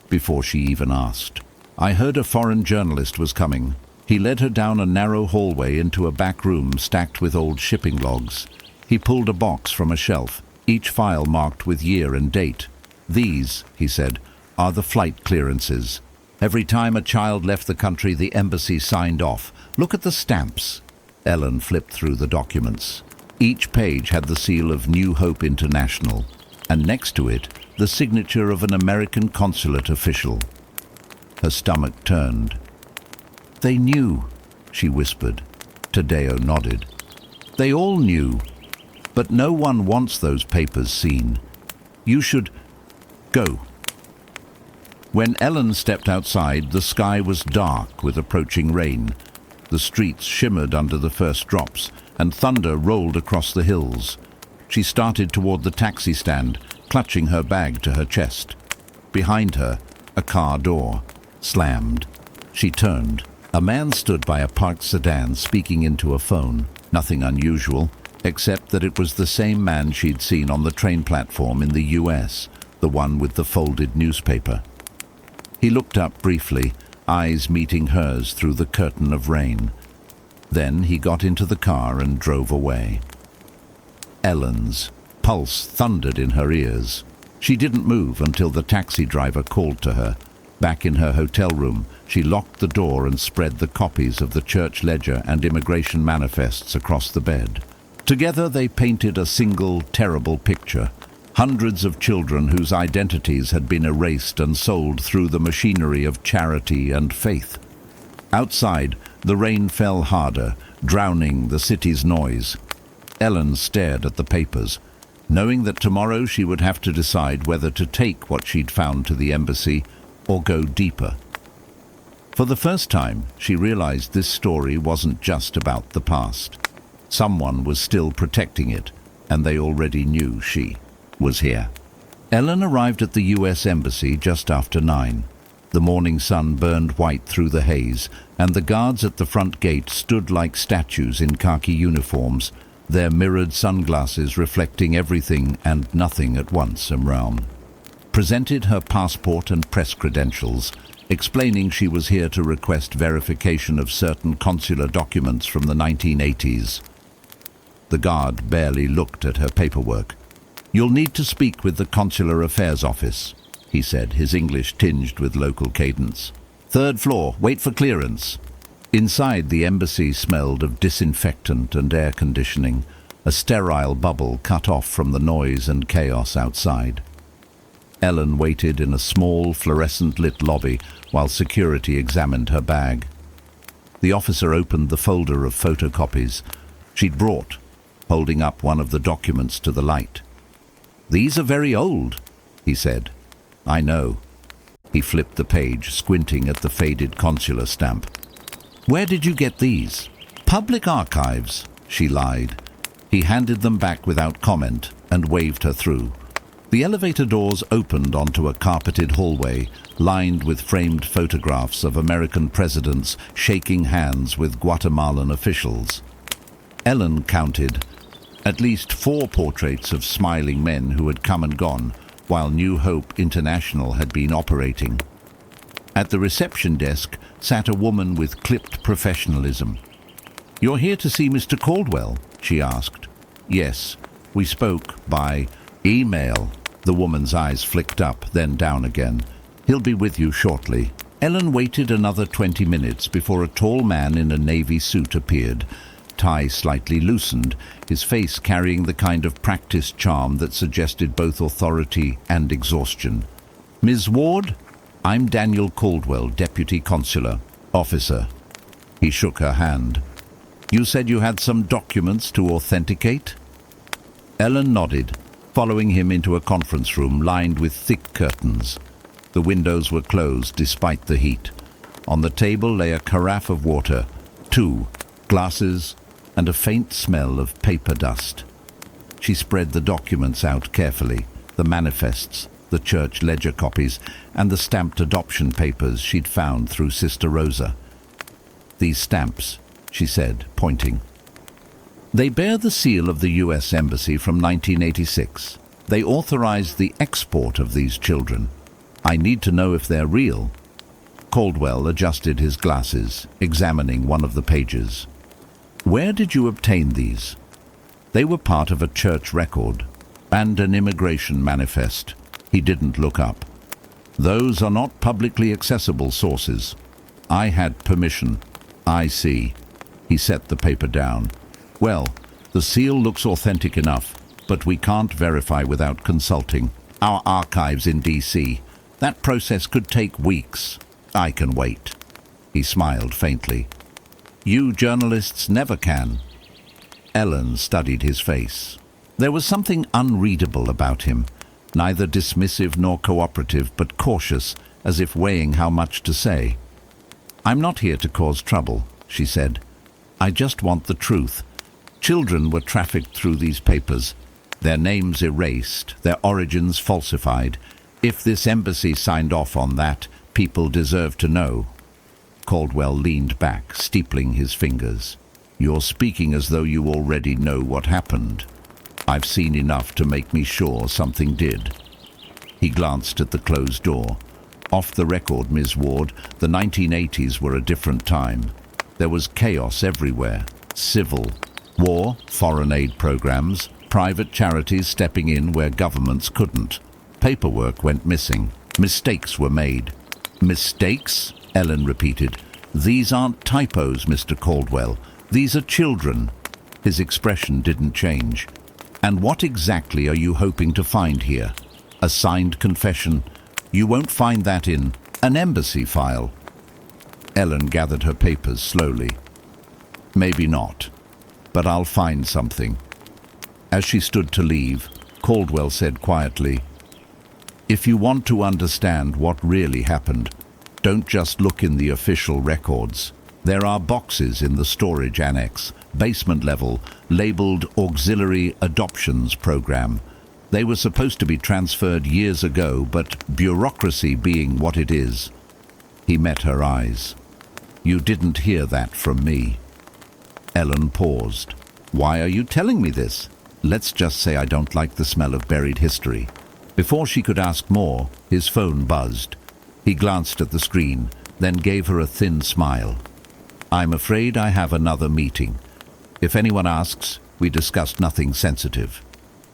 before she even asked. "I heard a foreign journalist was coming." He led her down a narrow hallway into a back room stacked with old shipping logs. He pulled a box from a shelf, each file marked with year and date. "These," he said, "are the flight clearances. Every time a child left the country, the embassy signed off. Look at the stamps." Ellen flipped through the documents. Each page had the seal of New Hope International, and next to it, the signature of an American consulate official. Her stomach turned. "They knew," she whispered. Tadeo nodded. "They all knew. But no one wants those papers seen. You should go." When Ellen stepped outside, the sky was dark with approaching rain. The streets shimmered under the first drops, and thunder rolled across the hills. She started toward the taxi stand, clutching her bag to her chest. Behind her, a car door slammed. She turned. A man stood by a parked sedan speaking into a phone. Nothing unusual, except that it was the same man she'd seen on the train platform in the US, the one with the folded newspaper. He looked up briefly, eyes meeting hers through the curtain of rain. Then he got into the car and drove away. Ellen's pulse thundered in her ears. She didn't move until the taxi driver called to her. Back in her hotel room, she locked the door and spread the copies of the church ledger and immigration manifests across the bed. Together they painted a single, terrible picture. Hundreds of children whose identities had been erased and sold through the machinery of charity and faith. Outside, the rain fell harder, drowning the city's noise. Ellen stared at the papers, knowing that tomorrow she would have to decide whether to take what she'd found to the embassy or go deeper. For the first time, she realized this story wasn't just about the past. Someone was still protecting it, and they already knew she was here. Ellen arrived at the US Embassy just after 9. The morning sun burned white through the haze, and the guards at the front gate stood like statues in khaki uniforms, their mirrored sunglasses reflecting everything and nothing at once around. Presented her passport and press credentials, explaining she was here to request verification of certain consular documents from the 1980s. The guard barely looked at her paperwork. "You'll need to speak with the Consular Affairs Office," he said, his English tinged with local cadence. "Third floor, wait for clearance." Inside, the embassy smelled of disinfectant and air conditioning, a sterile bubble cut off from the noise and chaos outside. Ellen waited in a small, fluorescent-lit lobby while security examined her bag. The officer opened the folder of photocopies she'd brought, holding up one of the documents to the light. "These are very old," he said. "I know." He flipped the page, squinting at the faded consular stamp. "Where did you get these?" "Public archives," she lied. He handed them back without comment and waved her through. The elevator doors opened onto a carpeted hallway, lined with framed photographs of American presidents shaking hands with Guatemalan officials. Ellen counted at least 4 portraits of smiling men who had come and gone while New Hope International had been operating. At the reception desk sat a woman with clipped professionalism. "You're here to see Mr. Caldwell?" she asked. "Yes, we spoke by email." The woman's eyes flicked up, then down again. "He'll be with you shortly." Ellen waited another 20 minutes before a tall man in a navy suit appeared. tie slightly loosened, his face carrying the kind of practiced charm that suggested both authority and exhaustion. "Ms. Ward, I'm Daniel Caldwell, Deputy Consular Officer." He shook her hand. "You said you had some documents to authenticate?" Ellen nodded, following him into a conference room lined with thick curtains. The windows were closed despite the heat. On the table lay a carafe of water, 2 glasses, and a faint smell of paper dust. She spread the documents out carefully, the manifests, the church ledger copies, and the stamped adoption papers she'd found through Sister Rosa. "These stamps," she said, pointing. "They bear the seal of the U.S. Embassy from 1986. They authorized the export of these children. I need to know if they're real." Caldwell adjusted his glasses, examining one of the pages. "Where did you obtain these?" "They were part of a church record and an immigration manifest." He didn't look up. "Those are not publicly accessible sources. I had permission." "I see." He set the paper down. "Well, the seal looks authentic enough, but we can't verify without consulting our archives in D.C. That process could take weeks. I can wait." He smiled faintly. "You journalists never can." Ellen studied his face. There was something unreadable about him, neither dismissive nor cooperative, but cautious, as if weighing how much to say. "I'm not here to cause trouble," she said. "I just want the truth. Children were trafficked through these papers, their names erased, their origins falsified. If this embassy signed off on that, people deserve to know." Caldwell leaned back, steepling his fingers. "You're speaking as though you already know what happened. I've seen enough to make me sure something did." He glanced at the closed door. "Off the record, Ms. Ward, the 1980s were a different time. There was chaos everywhere. Civil war, foreign aid programs, private charities stepping in where governments couldn't. Paperwork went missing. Mistakes were made." "Mistakes?" Ellen repeated. "These aren't typos, Mr. Caldwell. These are children." His expression didn't change. "And what exactly are you hoping to find here? A signed confession? You won't find that in an embassy file." Ellen gathered her papers slowly. "Maybe not, but I'll find something." As she stood to leave, Caldwell said quietly, "If you want to understand what really happened, don't just look in the official records. There are boxes in the storage annex, basement level, labeled Auxiliary Adoptions Program. They were supposed to be transferred years ago, but bureaucracy being what it is." He met her eyes. "You didn't hear that from me." Ellen paused. "Why are you telling me this?" "Let's just say I don't like the smell of buried history." Before she could ask more, his phone buzzed. He glanced at the screen, then gave her a thin smile. "I'm afraid I have another meeting. If anyone asks, we discussed nothing sensitive."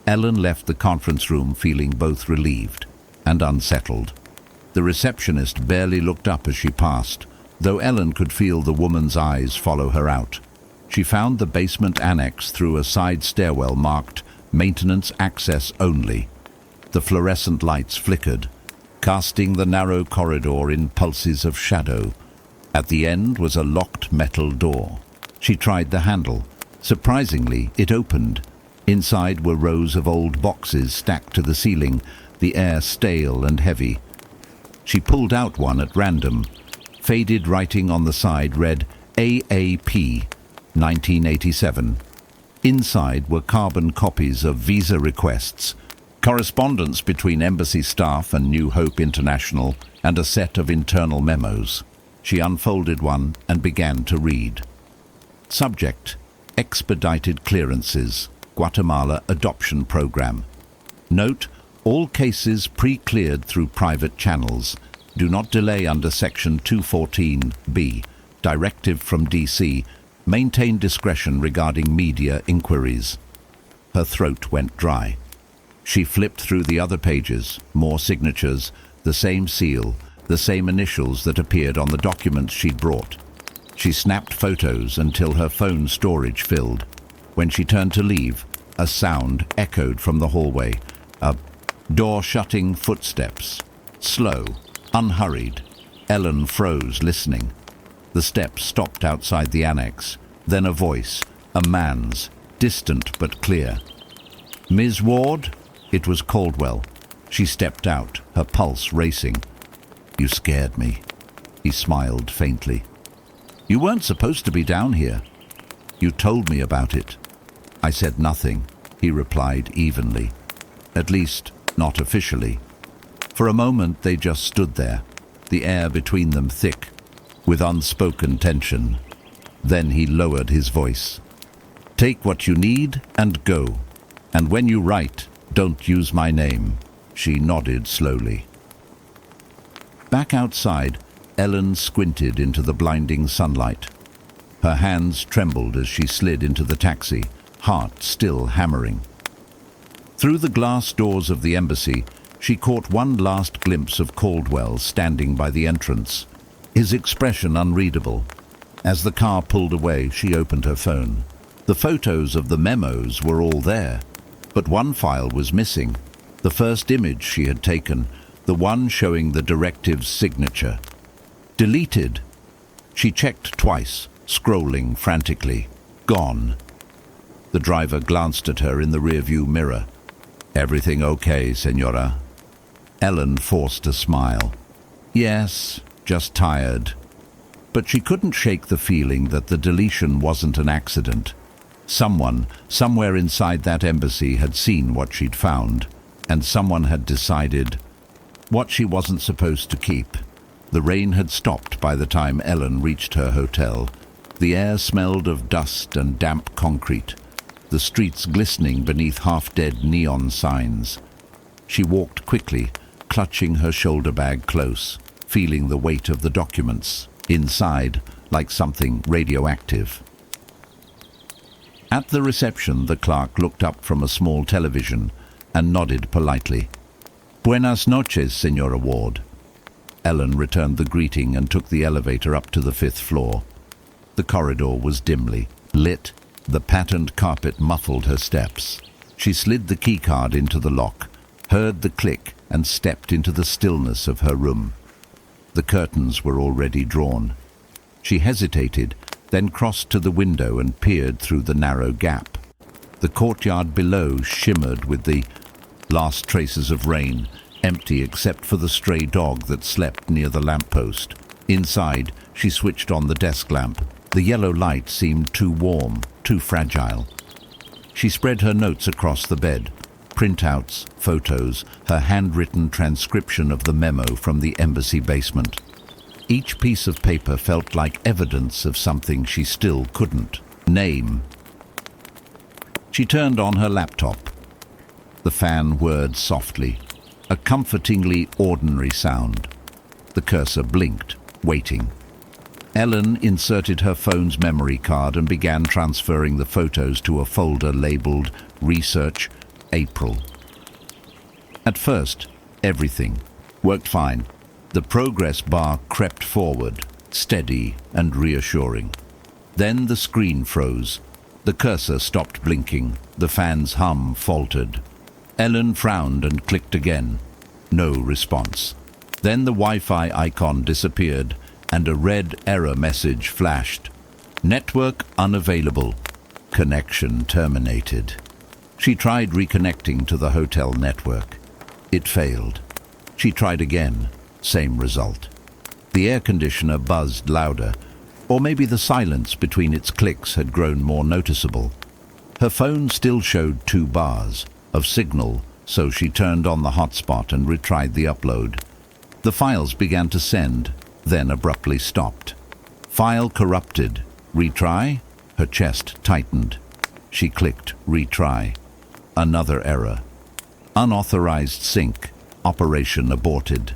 Ellen left the conference room feeling both relieved and unsettled. The receptionist barely looked up as she passed, though Ellen could feel the woman's eyes follow her out. She found the basement annex through a side stairwell marked "Maintenance Access Only." The fluorescent lights flickered, casting the narrow corridor in pulses of shadow. At the end was a locked metal door. She tried the handle. Surprisingly, it opened. Inside were rows of old boxes stacked to the ceiling, the air stale and heavy. She pulled out one at random. Faded writing on the side read AAP 1987. Inside were carbon copies of visa requests, correspondence between embassy staff and New Hope International, and a set of internal memos. She unfolded one and began to read. Subject: Expedited Clearances, Guatemala Adoption Program. Note: all cases pre-cleared through private channels. Do not delay under Section 214B, Directive from DC. Maintain discretion regarding media inquiries. Her throat went dry. She flipped through the other pages, more signatures, the same seal, the same initials that appeared on the documents she'd brought. She snapped photos until her phone storage filled. When she turned to leave, a sound echoed from the hallway. A door-shutting footsteps. Slow, unhurried. Ellen froze, listening. The steps stopped outside the annex. Then a voice, a man's, distant but clear. "Ms. Ward?" It was Caldwell. She stepped out, her pulse racing. "You scared me." He smiled faintly. "You weren't supposed to be down here. You told me about it." "I said nothing," he replied evenly. "At least, not officially." For a moment they just stood there, the air between them thick, with unspoken tension. Then he lowered his voice. "Take what you need and go. And when you write, don't use my name." She nodded slowly. Back outside, Ellen squinted into the blinding sunlight. Her hands trembled as she slid into the taxi, heart still hammering. Through the glass doors of the embassy, she caught one last glimpse of Caldwell standing by the entrance, his expression unreadable. As the car pulled away, she opened her phone. The photos of the memos were all there, but one file was missing, the first image she had taken, the one showing the directive's signature. Deleted. She checked twice, scrolling frantically. Gone. The driver glanced at her in the rearview mirror. "Everything okay, Senora?" Ellen forced a smile. "Yes, just tired." But she couldn't shake the feeling that the deletion wasn't an accident. Someone, somewhere inside that embassy, had seen what she'd found, and someone had decided what she wasn't supposed to keep. The rain had stopped by the time Ellen reached her hotel. The air smelled of dust and damp concrete, the streets glistening beneath half-dead neon signs. She walked quickly, clutching her shoulder bag close, feeling the weight of the documents inside like something radioactive. At the reception, the clerk looked up from a small television and nodded politely. "Buenas noches, Senora Ward." Ellen returned the greeting and took the elevator up to the 5th floor. The corridor was dimly lit. The patterned carpet muffled her steps. She slid the keycard into the lock, heard the click, and stepped into the stillness of her room. The curtains were already drawn. She hesitated, then crossed to the window and peered through the narrow gap. The courtyard below shimmered with the last traces of rain, empty except for the stray dog that slept near the lamppost. Inside, she switched on the desk lamp. The yellow light seemed too warm, too fragile. She spread her notes across the bed, printouts, photos, her handwritten transcription of the memo from the embassy basement. Each piece of paper felt like evidence of something she still couldn't name. She turned on her laptop. The fan whirred softly, a comfortingly ordinary sound. The cursor blinked, waiting. Ellen inserted her phone's memory card and began transferring the photos to a folder labeled Research April. At first, everything worked fine. The progress bar crept forward, steady and reassuring. Then the screen froze. The cursor stopped blinking. The fan's hum faltered. Ellen frowned and clicked again. No response. Then the Wi-Fi icon disappeared and a red error message flashed. Network unavailable. Connection terminated. She tried reconnecting to the hotel network. It failed. She tried again. Same result. The air conditioner buzzed louder, or maybe the silence between its clicks had grown more noticeable. Her phone still showed 2 bars of signal, so she turned on the hotspot and retried the upload. The files began to send, then abruptly stopped. File corrupted. Retry? Her chest tightened. She clicked retry. Another error. Unauthorized sync. Operation aborted.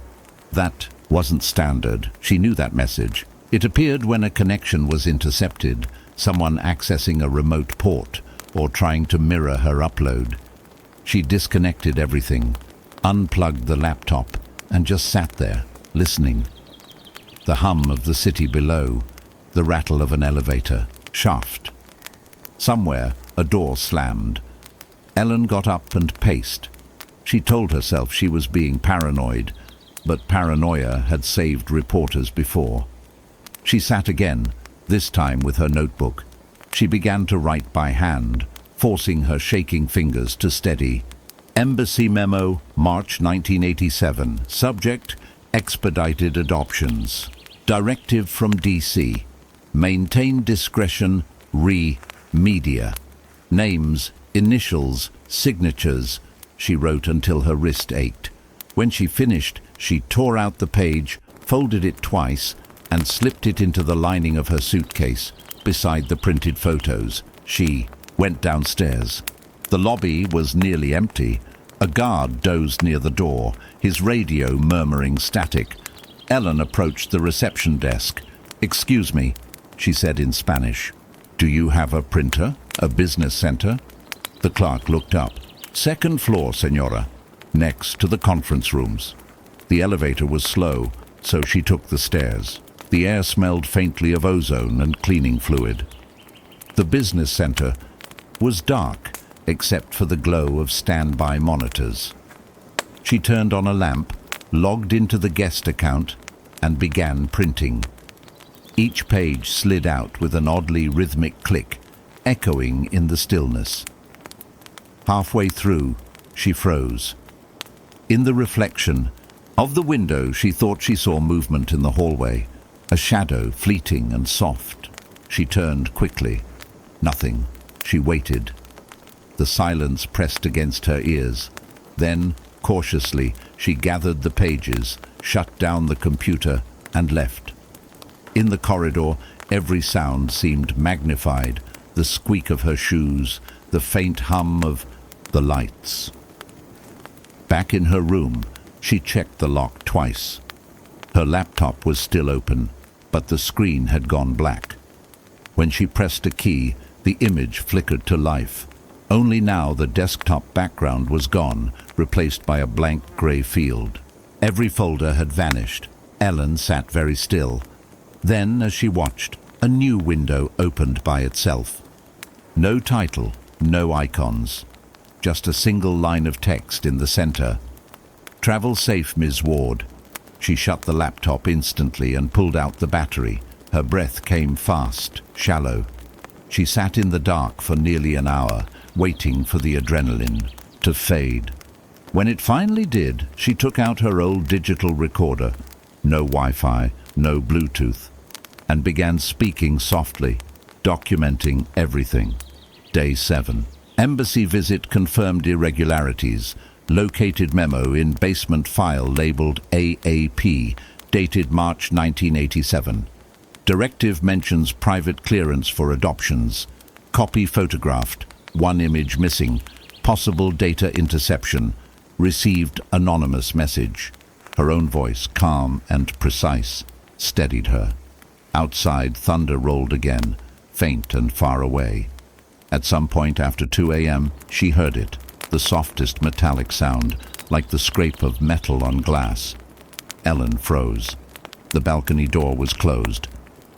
That wasn't standard. She knew that message. It appeared when a connection was intercepted, someone accessing a remote port or trying to mirror her upload. She disconnected everything, unplugged the laptop, and just sat there, listening. The hum of the city below, The rattle of an elevator. Shaft. Somewhere, a door slammed. Ellen got up and paced. She told herself she was being paranoid, but paranoia had saved reporters before. She sat again, this time with her notebook. She began to write by hand, forcing her shaking fingers to steady. Embassy memo, March 1987. Subject, expedited adoptions. Directive from DC. Maintain discretion, media. Names, initials, signatures. She wrote until her wrist ached. When she finished, she tore out the page, folded it twice, and slipped it into the lining of her suitcase, beside the printed photos. She went downstairs. The lobby was nearly empty. A guard dozed near the door, his radio murmuring static. Ellen approached the reception desk. "Excuse me," she said in Spanish. "Do you have a printer? A business center?" The clerk looked up. "Second floor, senora. Next to the conference rooms." The elevator was slow, so she took the stairs. The air smelled faintly of ozone and cleaning fluid. The business center was dark, except for the glow of standby monitors. She turned on a lamp, logged into the guest account, and began printing. Each page slid out with an oddly rhythmic click, echoing in the stillness. Halfway through, she froze. In the reflection of the window, she thought she saw movement in the hallway, a shadow, fleeting and soft. She turned quickly. Nothing. She waited. The silence pressed against her ears. Then, cautiously, she gathered the pages, shut down the computer, and left. In the corridor, every sound seemed magnified, the squeak of her shoes, the faint hum of the lights. Back in her room, she checked the lock twice. Her laptop was still open, but the screen had gone black. When she pressed a key, the image flickered to life. Only now the desktop background was gone, replaced by a blank grey field. Every folder had vanished. Ellen sat very still. Then, as she watched, a new window opened by itself. No title, no icons. Just a single line of text in the center. "Travel safe, Ms. Ward." She shut the laptop instantly and pulled out the battery. Her breath came fast, shallow. She sat in the dark for nearly an hour, waiting for the adrenaline to fade. When it finally did, she took out her old digital recorder, no Wi-Fi, no Bluetooth, and began speaking softly, documenting everything. Day 7. Embassy visit confirmed irregularities. Located memo in basement file labeled AAP, dated March 1987. Directive mentions private clearance for adoptions. Copy photographed, one image missing. Possible data interception. Received anonymous message. Her own voice, calm and precise, steadied her. Outside, thunder rolled again, faint and far away. At some point after 2 a.m., she heard it, the softest metallic sound, like the scrape of metal on glass. Ellen froze. The balcony door was closed.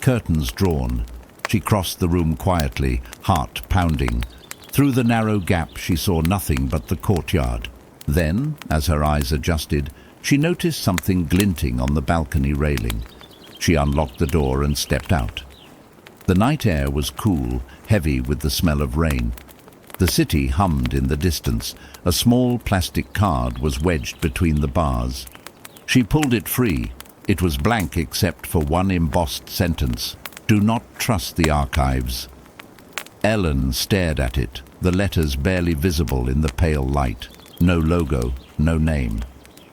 Curtains drawn. She crossed the room quietly, heart pounding. Through the narrow gap she saw nothing but the courtyard. Then, as her eyes adjusted, she noticed something glinting on the balcony railing. She unlocked the door and stepped out. The night air was cool, heavy with the smell of rain. The city hummed in the distance. A small plastic card was wedged between the bars. She pulled it free. It was blank except for one embossed sentence. "Do not trust the archives." Ellen stared at it, the letters barely visible in the pale light. No logo, no name.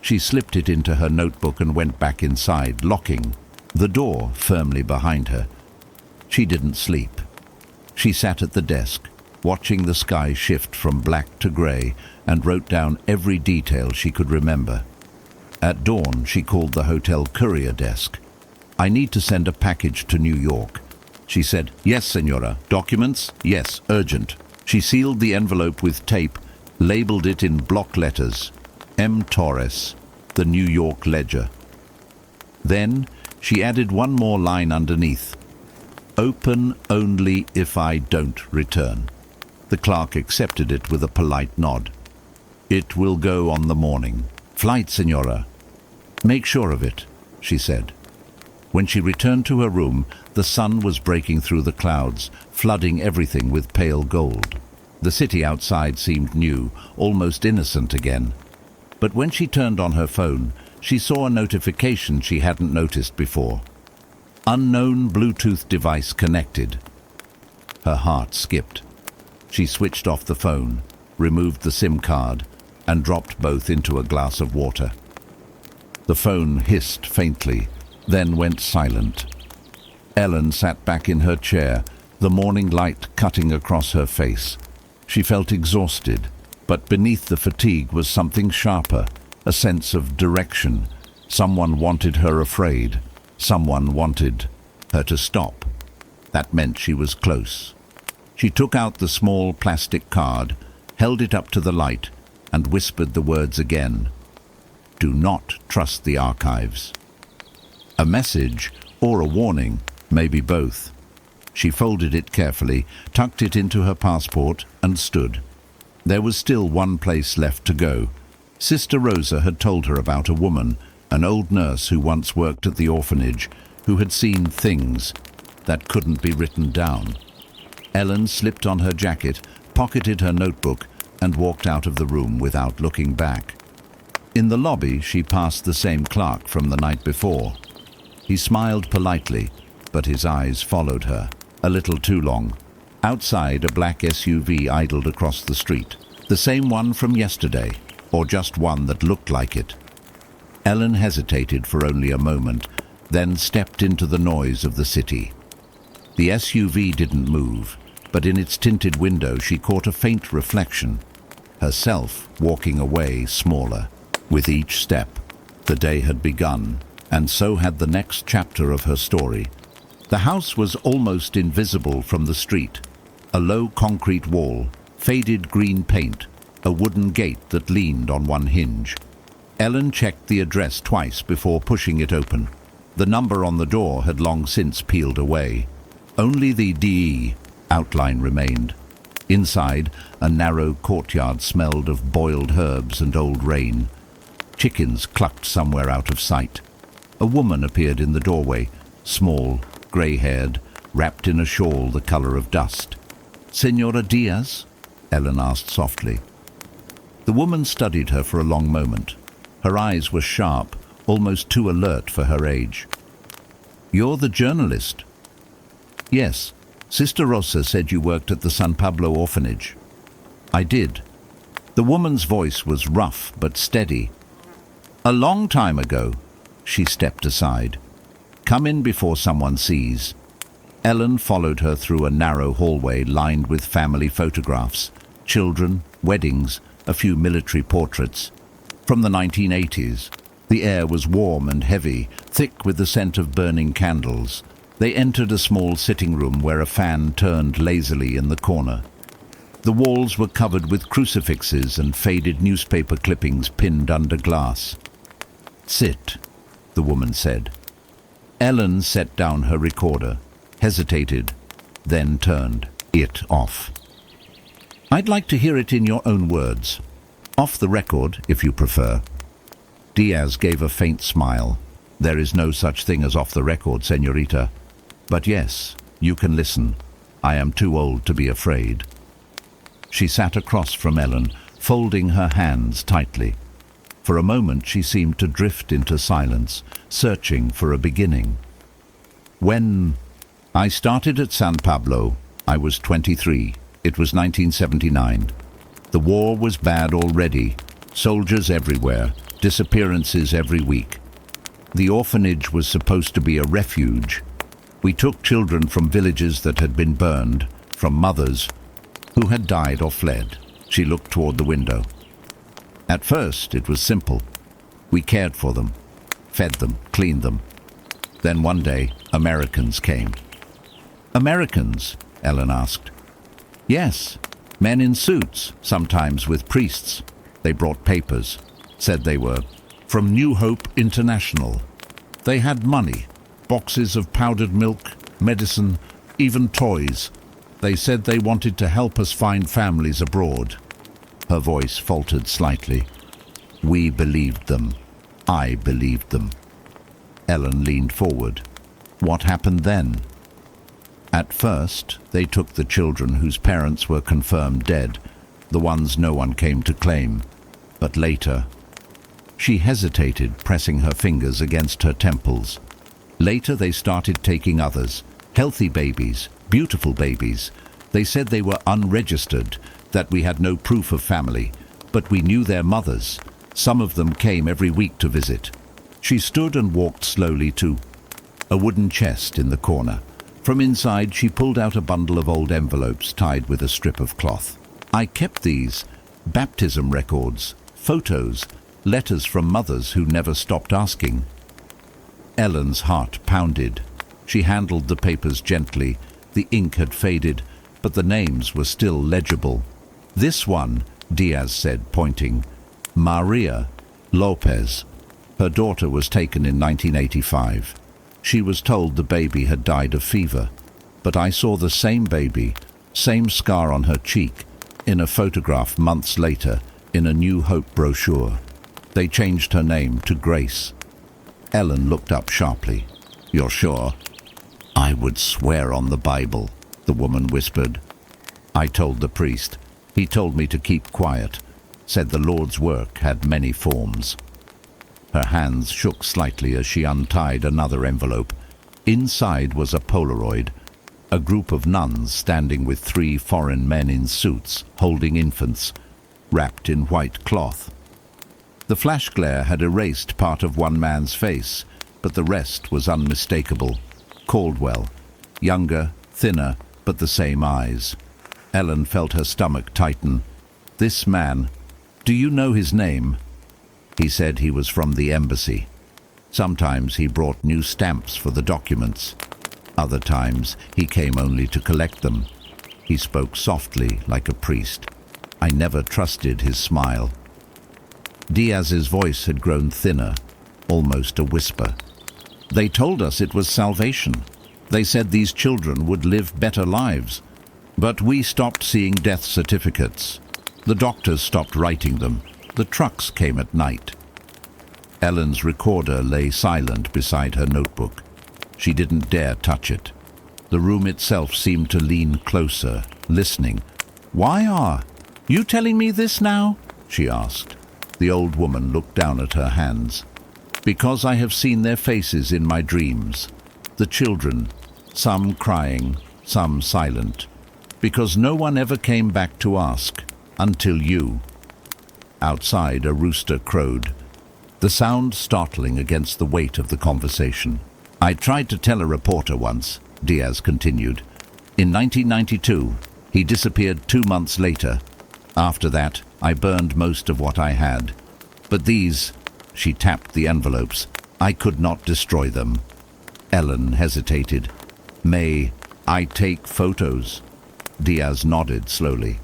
She slipped it into her notebook and went back inside, locking the door firmly behind her. She didn't sleep. She sat at the desk, watching the sky shift from black to grey, and wrote down every detail she could remember. At dawn, she called the hotel courier desk. "I need to send a package to New York." She said, "Yes, senora. Documents? Yes, urgent." She sealed the envelope with tape, labeled it in block letters, M. Torres, the New York Ledger. Then she added one more line underneath. Open only if I don't return. The clerk accepted it with a polite nod. It will go on the morning flight, Senora. Make sure of it, she said. When she returned to her room, the sun was breaking through the clouds, flooding everything with pale gold. The city outside seemed new, almost innocent again. But when she turned on her phone, she saw a notification she hadn't noticed before. Unknown Bluetooth device connected. Her heart skipped. She switched off the phone, removed the SIM card, and dropped both into a glass of water. The phone hissed faintly, then went silent. Ellen sat back in her chair, the morning light cutting across her face. She felt exhausted, but beneath the fatigue was something sharper, a sense of direction. Someone wanted her afraid. Someone wanted her to stop. That meant she was close. She took out the small plastic card, held it up to the light, and whispered the words again. Do not trust the archives. A message or a warning, maybe both. She folded it carefully, tucked it into her passport, and stood. There was still one place left to go. Sister Rosa had told her about a woman, an old nurse who once worked at the orphanage, who had seen things that couldn't be written down. Ellen slipped on her jacket, pocketed her notebook, and walked out of the room without looking back. In the lobby, she passed the same clerk from the night before. He smiled politely, but his eyes followed her, a little too long. Outside, a black SUV idled across the street. The same one from yesterday, or just one that looked like it. Ellen hesitated for only a moment, then stepped into the noise of the city. The SUV didn't move, but in its tinted window she caught a faint reflection. Herself walking away smaller. With each step, the day had begun, and so had the next chapter of her story. The house was almost invisible from the street. A low concrete wall, faded green paint, a wooden gate that leaned on one hinge. Ellen checked the address twice before pushing it open. The number on the door had long since peeled away. Only the DE outline remained. Inside, a narrow courtyard smelled of boiled herbs and old rain. Chickens clucked somewhere out of sight. A woman appeared in the doorway, small, grey-haired, wrapped in a shawl the color of dust. "Senora Diaz?" Ellen asked softly. The woman studied her for a long moment. Her eyes were sharp, almost too alert for her age. "You're the journalist?" "Yes. Sister Rosa said you worked at the San Pablo orphanage." "I did." The woman's voice was rough but steady. "A long time ago." She stepped aside. "Come in before someone sees." Ellen followed her through a narrow hallway lined with family photographs, children, weddings, a few military portraits. From the 1980s, the air was warm and heavy, thick with the scent of burning candles. They entered a small sitting room where a fan turned lazily in the corner. The walls were covered with crucifixes and faded newspaper clippings pinned under glass. "Sit," the woman said. Ellen set down her recorder, hesitated, then turned it off. "I'd like to hear it in your own words. Off the record, if you prefer." Diaz gave a faint smile. "There is no such thing as off the record, señorita. But yes, you can listen. I am too old to be afraid." She sat across from Ellen, folding her hands tightly. For a moment she seemed to drift into silence, searching for a beginning. "When I started at San Pablo, I was 23. It was 1979. The war was bad already. Soldiers everywhere, disappearances every week. The orphanage was supposed to be a refuge. We took children from villages that had been burned, from mothers who had died or fled." She looked toward the window. "At first, it was simple. We cared for them, fed them, cleaned them. Then one day, Americans came." "Americans?" Ellen asked. "Yes, men in suits, sometimes with priests. They brought papers, said they were from New Hope International. They had money, boxes of powdered milk, medicine, even toys. They said they wanted to help us find families abroad." Her voice faltered slightly. "We believed them. I believed them." Ellen leaned forward. "What happened then?" "At first, they took the children whose parents were confirmed dead, the ones no one came to claim. But later—" She hesitated, pressing her fingers against her temples. "Later they started taking others, healthy babies, beautiful babies. They said they were unregistered, that we had no proof of family, but we knew their mothers. Some of them came every week to visit." She stood and walked slowly to a wooden chest in the corner. From inside she pulled out a bundle of old envelopes tied with a strip of cloth. "I kept these, baptism records, photos, letters from mothers who never stopped asking." Ellen's heart pounded. She handled the papers gently. The ink had faded, but the names were still legible. "This one," Diaz said, pointing. "Maria Lopez. Her daughter was taken in 1985. She was told the baby had died of fever. But I saw the same baby, same scar on her cheek, in a photograph months later, in a New Hope brochure. They changed her name to Grace." Ellen looked up sharply. "You're sure?" "I would swear on the Bible," the woman whispered. "I told the priest. He told me to keep quiet, said the Lord's work had many forms." Her hands shook slightly as she untied another envelope. Inside was a Polaroid, a group of nuns standing with 3 foreign men in suits, holding infants, wrapped in white cloth. The flash glare had erased part of one man's face, but the rest was unmistakable. Caldwell, younger, thinner, but the same eyes. Ellen felt her stomach tighten. "This man, do you know his name?" He said he was from the embassy. Sometimes he brought new stamps for the documents. Other times he came only to collect them. He spoke softly, like a priest. I never trusted his smile. Diaz's voice had grown thinner, almost a whisper. "They told us it was salvation. They said these children would live better lives. But we stopped seeing death certificates. The doctors stopped writing them. The trucks came at night." Ellen's recorder lay silent beside her notebook. She didn't dare touch it. The room itself seemed to lean closer, listening. "Why are you telling me this now?" she asked. The old woman looked down at her hands. "Because I have seen their faces in my dreams. The children, some crying, some silent. Because no one ever came back to ask, until you." Outside, a rooster crowed, the sound startling against the weight of the conversation. "I tried to tell a reporter once," Diaz continued. "In 1992, he disappeared 2 months later. After that, I burned most of what I had. But these," she tapped the envelopes, "I could not destroy them." Ellen hesitated. "May I take photos?" Diaz nodded slowly.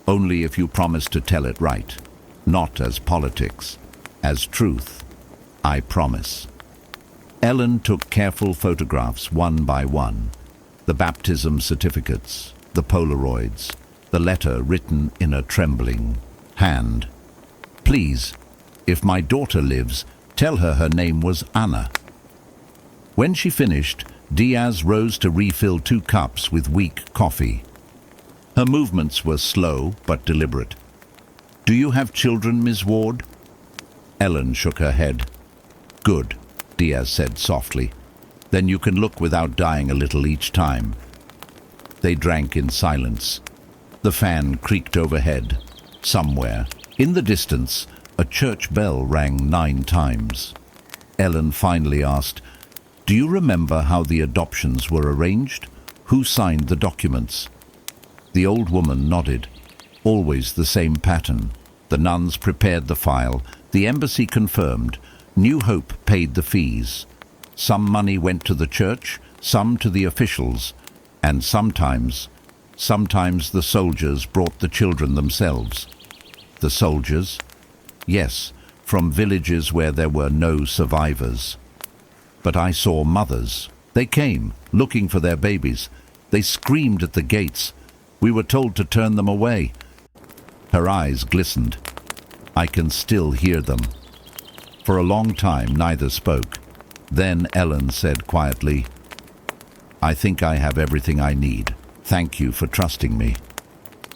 "Only if you promise to tell it right. Not as politics, as truth. I promise." Ellen took careful photographs one by one. The baptism certificates, the Polaroids, the letter written in a trembling hand. "Please, if my daughter lives, tell her her name was Anna." When she finished, Diaz rose to refill 2 cups with weak coffee. Her movements were slow but deliberate. "Do you have children, Miss Ward?" Ellen shook her head. "Good," Diaz said softly. "Then you can look without dying a little each time." They drank in silence. The fan creaked overhead. Somewhere, in the distance, a church bell rang 9 times. Ellen finally asked, "Do you remember how the adoptions were arranged? Who signed the documents?" The old woman nodded. Always the same pattern. The nuns prepared the file. The embassy confirmed. New Hope paid the fees. Some money went to the church, some to the officials, and sometimes the soldiers brought the children themselves. The soldiers? Yes, from villages where there were no survivors. But I saw mothers. They came, looking for their babies. They screamed at the gates. We were told to turn them away." Her eyes glistened. "I can still hear them." For a long time neither spoke. Then Ellen said quietly, "I think I have everything I need. Thank you for trusting me."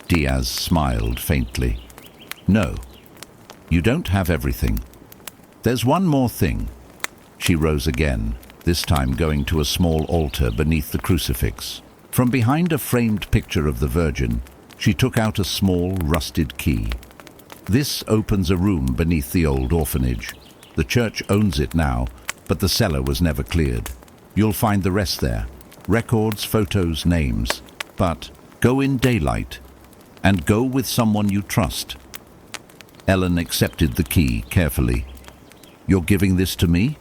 Diaz smiled faintly. "No, you don't have everything. There's one more thing." She rose again, this time going to a small altar beneath the crucifix. From behind a framed picture of the Virgin, she took out a small, rusted key. "This opens a room beneath the old orphanage. The church owns it now, but the cellar was never cleared. You'll find the rest there. Records, photos, names. But go in daylight, and go with someone you trust." Ellen accepted the key carefully. "You're giving this to me?"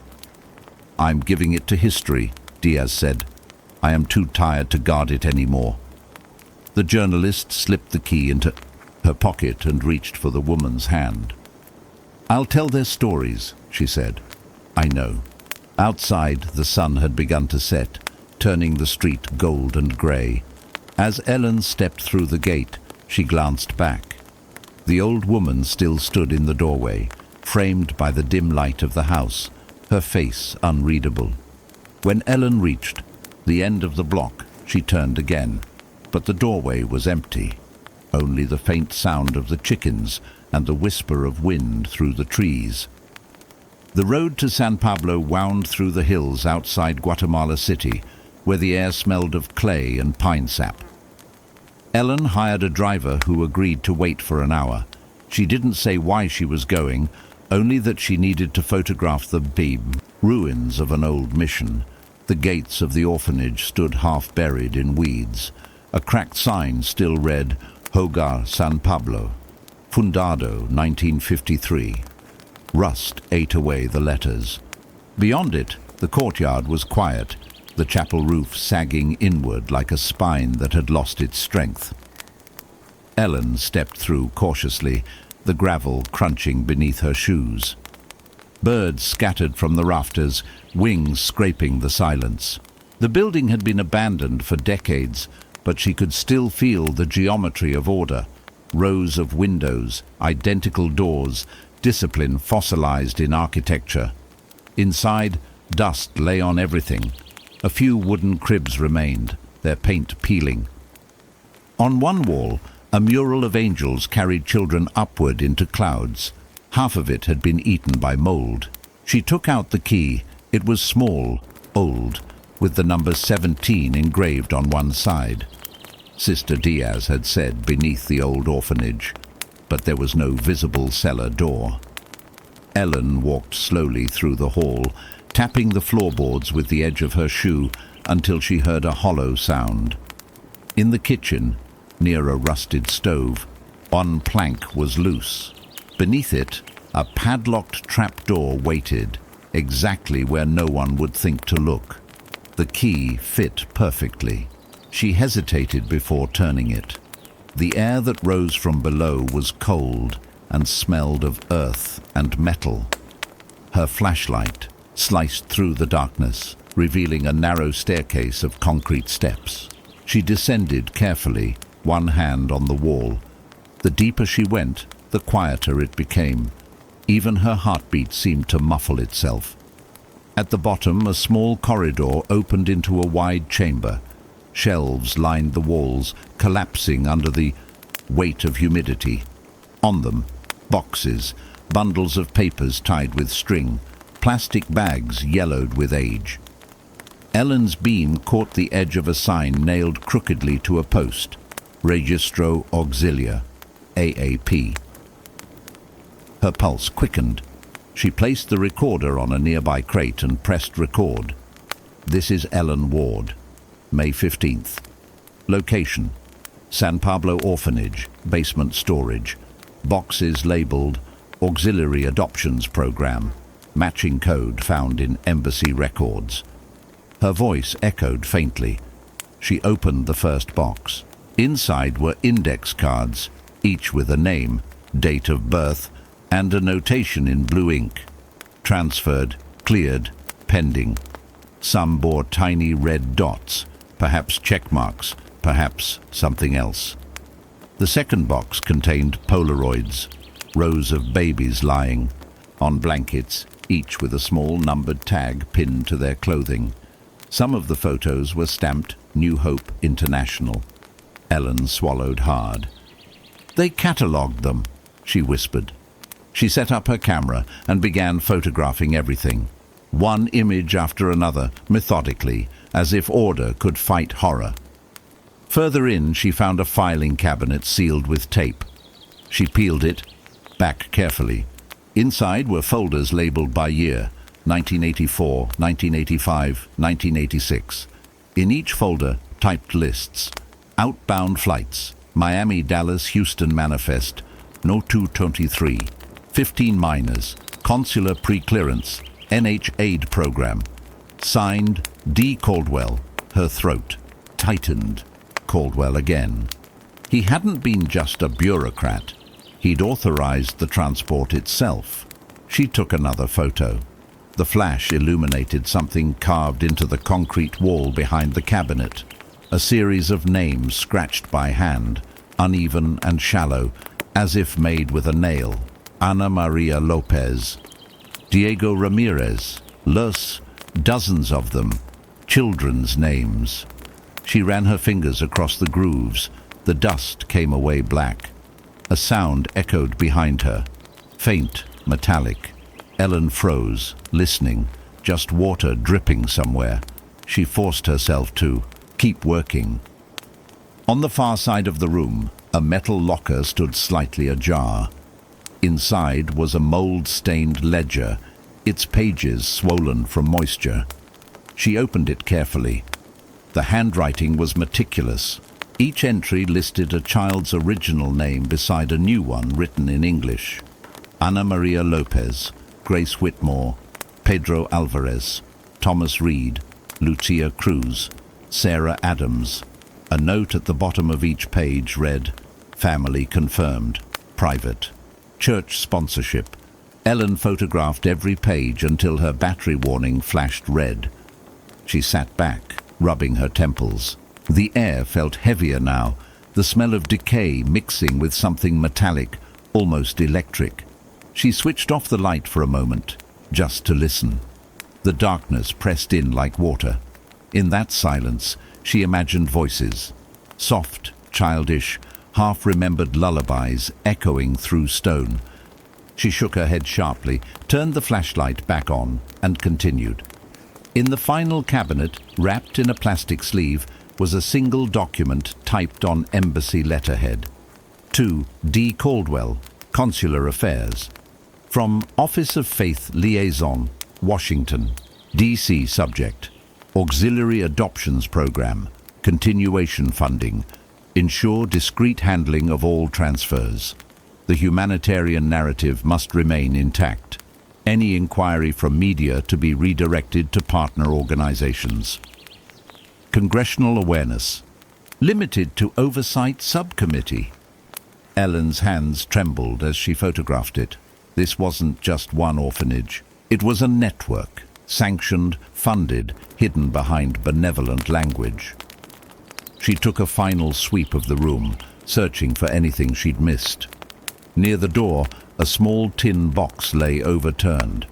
"I'm giving it to history," Diaz said. "I am too tired to guard it anymore." The journalist slipped the key into her pocket and reached for the woman's hand. "I'll tell their stories," she said. "I know." Outside, the sun had begun to set, turning the street gold and grey. As Ellen stepped through the gate, she glanced back. The old woman still stood in the doorway, framed by the dim light of the house, her face unreadable. When Ellen reached the end of the block, she turned again, but the doorway was empty. Only the faint sound of the chickens and the whisper of wind through the trees. The road to San Pablo wound through the hills outside Guatemala City, where the air smelled of clay and pine sap. Ellen hired a driver who agreed to wait for an hour. She didn't say why she was going, only that she needed to photograph the ruins of an old mission. The gates of the orphanage stood half buried in weeds. A cracked sign still read, "Hogar San Pablo, Fundado 1953. Rust ate away the letters. Beyond it, the courtyard was quiet, the chapel roof sagging inward like a spine that had lost its strength. Ellen stepped through cautiously, the gravel crunching beneath her shoes. Birds scattered from the rafters, wings scraping the silence. The building had been abandoned for decades, but she could still feel the geometry of order. Rows of windows, identical doors, discipline fossilized in architecture. Inside, dust lay on everything. A few wooden cribs remained, their paint peeling. On one wall, a mural of angels carried children upward into clouds. Half of it had been eaten by mold. She took out the key. It was small, old, with the number 17 engraved on one side. Sister Diaz had said beneath the old orphanage, but there was no visible cellar door. Ellen walked slowly through the hall, tapping the floorboards with the edge of her shoe until she heard a hollow sound. In the kitchen, near a rusted stove, one plank was loose. Beneath it, a padlocked trapdoor waited, exactly where no one would think to look. The key fit perfectly. She hesitated before turning it. The air that rose from below was cold and smelled of earth and metal. Her flashlight sliced through the darkness, revealing a narrow staircase of concrete steps. She descended carefully, one hand on the wall. The deeper she went, the quieter it became. Even her heartbeat seemed to muffle itself. At the bottom, a small corridor opened into a wide chamber. Shelves lined the walls, collapsing under the weight of humidity. On them, boxes, bundles of papers tied with string, plastic bags yellowed with age. Ellen's beam caught the edge of a sign nailed crookedly to a post. Registro Auxilia, AAP. Her pulse quickened. She placed the recorder on a nearby crate and pressed record. This is Ellen Ward. May 15th. Location: San Pablo Orphanage, basement storage. Boxes labeled Auxiliary Adoptions Program. Matching code found in embassy records. Her voice echoed faintly. She opened the first box. Inside were index cards, each with a name, date of birth, and a notation in blue ink. Transferred, cleared, pending. Some bore tiny red dots. perhaps check marks, perhaps something else. The second box contained Polaroids, rows of babies lying on blankets, each with a small numbered tag pinned to their clothing. Some of the photos were stamped New Hope International. Ellen swallowed hard. "They catalogued them," she whispered. She set up her camera and began photographing everything, one image after another, methodically, as if order could fight horror. Further in, she found a filing cabinet sealed with tape. She peeled it back carefully. Inside were folders labeled by year: 1984, 1985, 1986. In each folder, typed lists: outbound flights, Miami, Dallas, Houston manifest, No 223, 15 minors, consular pre-clearance, NH aid program. Signed, D. Caldwell. Her throat tightened. Caldwell again. He hadn't been just a bureaucrat. He'd authorized the transport itself. She took another photo. The flash illuminated something carved into the concrete wall behind the cabinet. A series of names scratched by hand, uneven and shallow, as if made with a nail. Ana Maria Lopez, Diego Ramirez, Los, dozens of them, children's names. She ran her fingers across the grooves. The dust came away black. A sound echoed behind her, faint, metallic. Ellen froze, listening, just water dripping somewhere. She forced herself to keep working. On the far side of the room, a metal locker stood slightly ajar. Inside was a mold-stained ledger, its pages swollen from moisture. She opened it carefully. The handwriting was meticulous. Each entry listed a child's original name beside a new one written in English. Ana Maria Lopez, Grace Whitmore, Pedro Alvarez, Thomas Reed, Lucia Cruz, Sarah Adams. A note at the bottom of each page read, "Family confirmed, private, church sponsorship." Ellen photographed every page until her battery warning flashed red. She sat back, rubbing her temples. The air felt heavier now, the smell of decay mixing with something metallic, almost electric. She switched off the light for a moment, just to listen. The darkness pressed in like water. In that silence, she imagined voices, soft, childish, half-remembered lullabies echoing through stone. She shook her head sharply, turned the flashlight back on, and continued. In the final cabinet, wrapped in a plastic sleeve, was a single document typed on embassy letterhead. To D. Caldwell, Consular Affairs. From Office of Faith Liaison, Washington. D.C. subject: Auxiliary Adoptions Program, Continuation Funding. Ensure discreet handling of all transfers. The humanitarian narrative must remain intact. Any inquiry from media to be redirected to partner organizations. Congressional awareness. Limited to Oversight Subcommittee. Ellen's hands trembled as she photographed it. This wasn't just one orphanage. It was a network, sanctioned, funded, hidden behind benevolent language. She took a final sweep of the room, searching for anything she'd missed. Near the door, a small tin box lay overturned.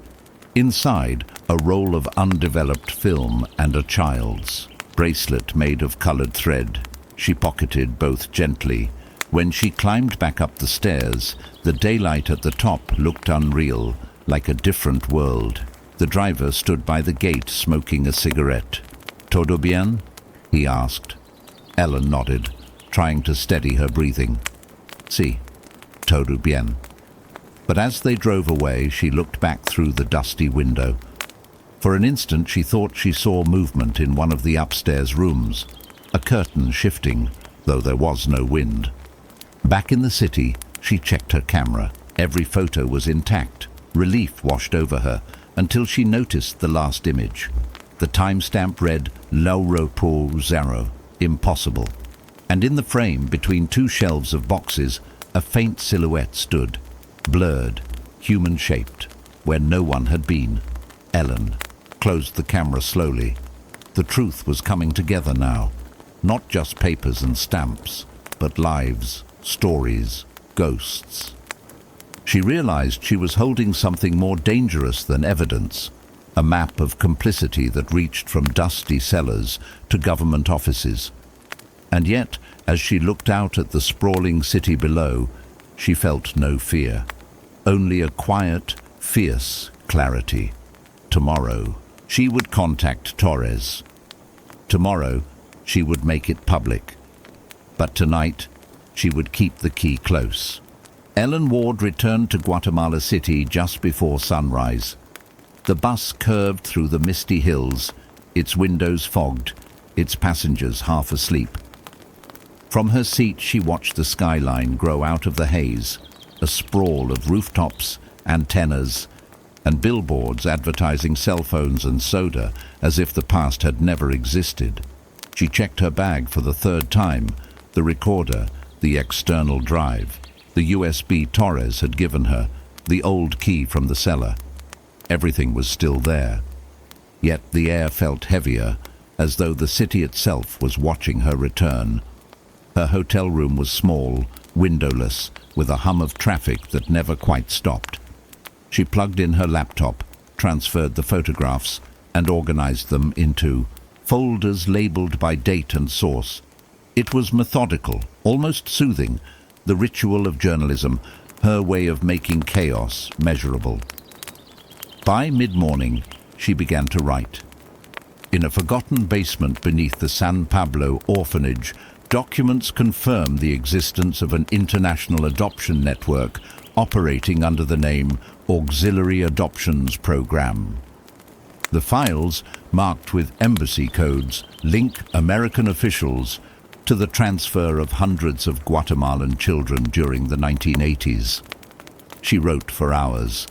Inside, a roll of undeveloped film and a child's bracelet made of colored thread. She pocketed both gently. When she climbed back up the stairs, the daylight at the top looked unreal, like a different world. The driver stood by the gate smoking a cigarette. "Todo bien?" he asked. Ellen nodded, trying to steady her breathing. "Si, todo bien." But as they drove away, she looked back through the dusty window. For an instant she thought she saw movement in one of the upstairs rooms, a curtain shifting, though there was no wind. Back in the city, she checked her camera. Every photo was intact. Relief washed over her, until she noticed the last image. The timestamp read "L'aéroport Zero," impossible. And in the frame, between two shelves of boxes, a faint silhouette stood, blurred, human-shaped, where no one had been. Ellen closed the camera slowly. The truth was coming together now. Not just papers and stamps, but lives, stories, ghosts. She realized she was holding something more dangerous than evidence, a map of complicity that reached from dusty cellars to government offices. And yet, as she looked out at the sprawling city below, she felt no fear, only a quiet, fierce clarity. Tomorrow, she would contact Torres. Tomorrow, she would make it public. But tonight, she would keep the key close. Ellen Ward returned to Guatemala City just before sunrise. The bus curved through the misty hills, its windows fogged, its passengers half asleep. From her seat, she watched the skyline grow out of the haze, a sprawl of rooftops, antennas, and billboards advertising cell phones and soda as if the past had never existed. She checked her bag for the third time, the recorder, the external drive, the USB Torres had given her, the old key from the cellar. Everything was still there. Yet the air felt heavier, as though the city itself was watching her return. Her hotel room was small, windowless, with a hum of traffic that never quite stopped. She plugged in her laptop, transferred the photographs, and organized them into folders labeled by date and source. It was methodical, almost soothing, the ritual of journalism, her way of making chaos measurable. By mid-morning, she began to write. In a forgotten basement beneath the San Pablo orphanage, documents confirm the existence of an international adoption network operating under the name Auxiliary Adoptions Program. The files, marked with embassy codes, link American officials to the transfer of hundreds of Guatemalan children during the 1980s. She wrote for hours,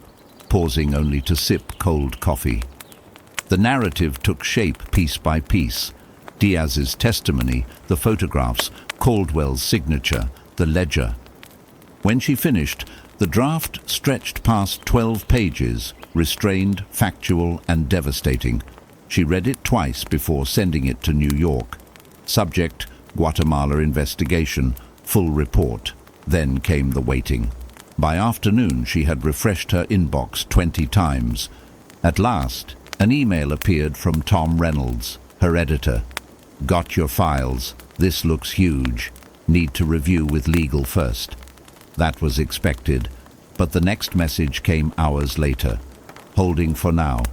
pausing only to sip cold coffee. The narrative took shape piece by piece. Diaz's testimony, the photographs, Caldwell's signature, the ledger. When she finished, the draft stretched past 12 pages, restrained, factual, and devastating. She read it twice before sending it to New York. Subject, Guatemala investigation, full report. Then came the waiting. By afternoon, she had refreshed her inbox 20 times. At last, an email appeared from Tom Reynolds, her editor. Got your files. This looks huge. Need to review with legal first. That was expected, but the next message came hours later. Holding for now.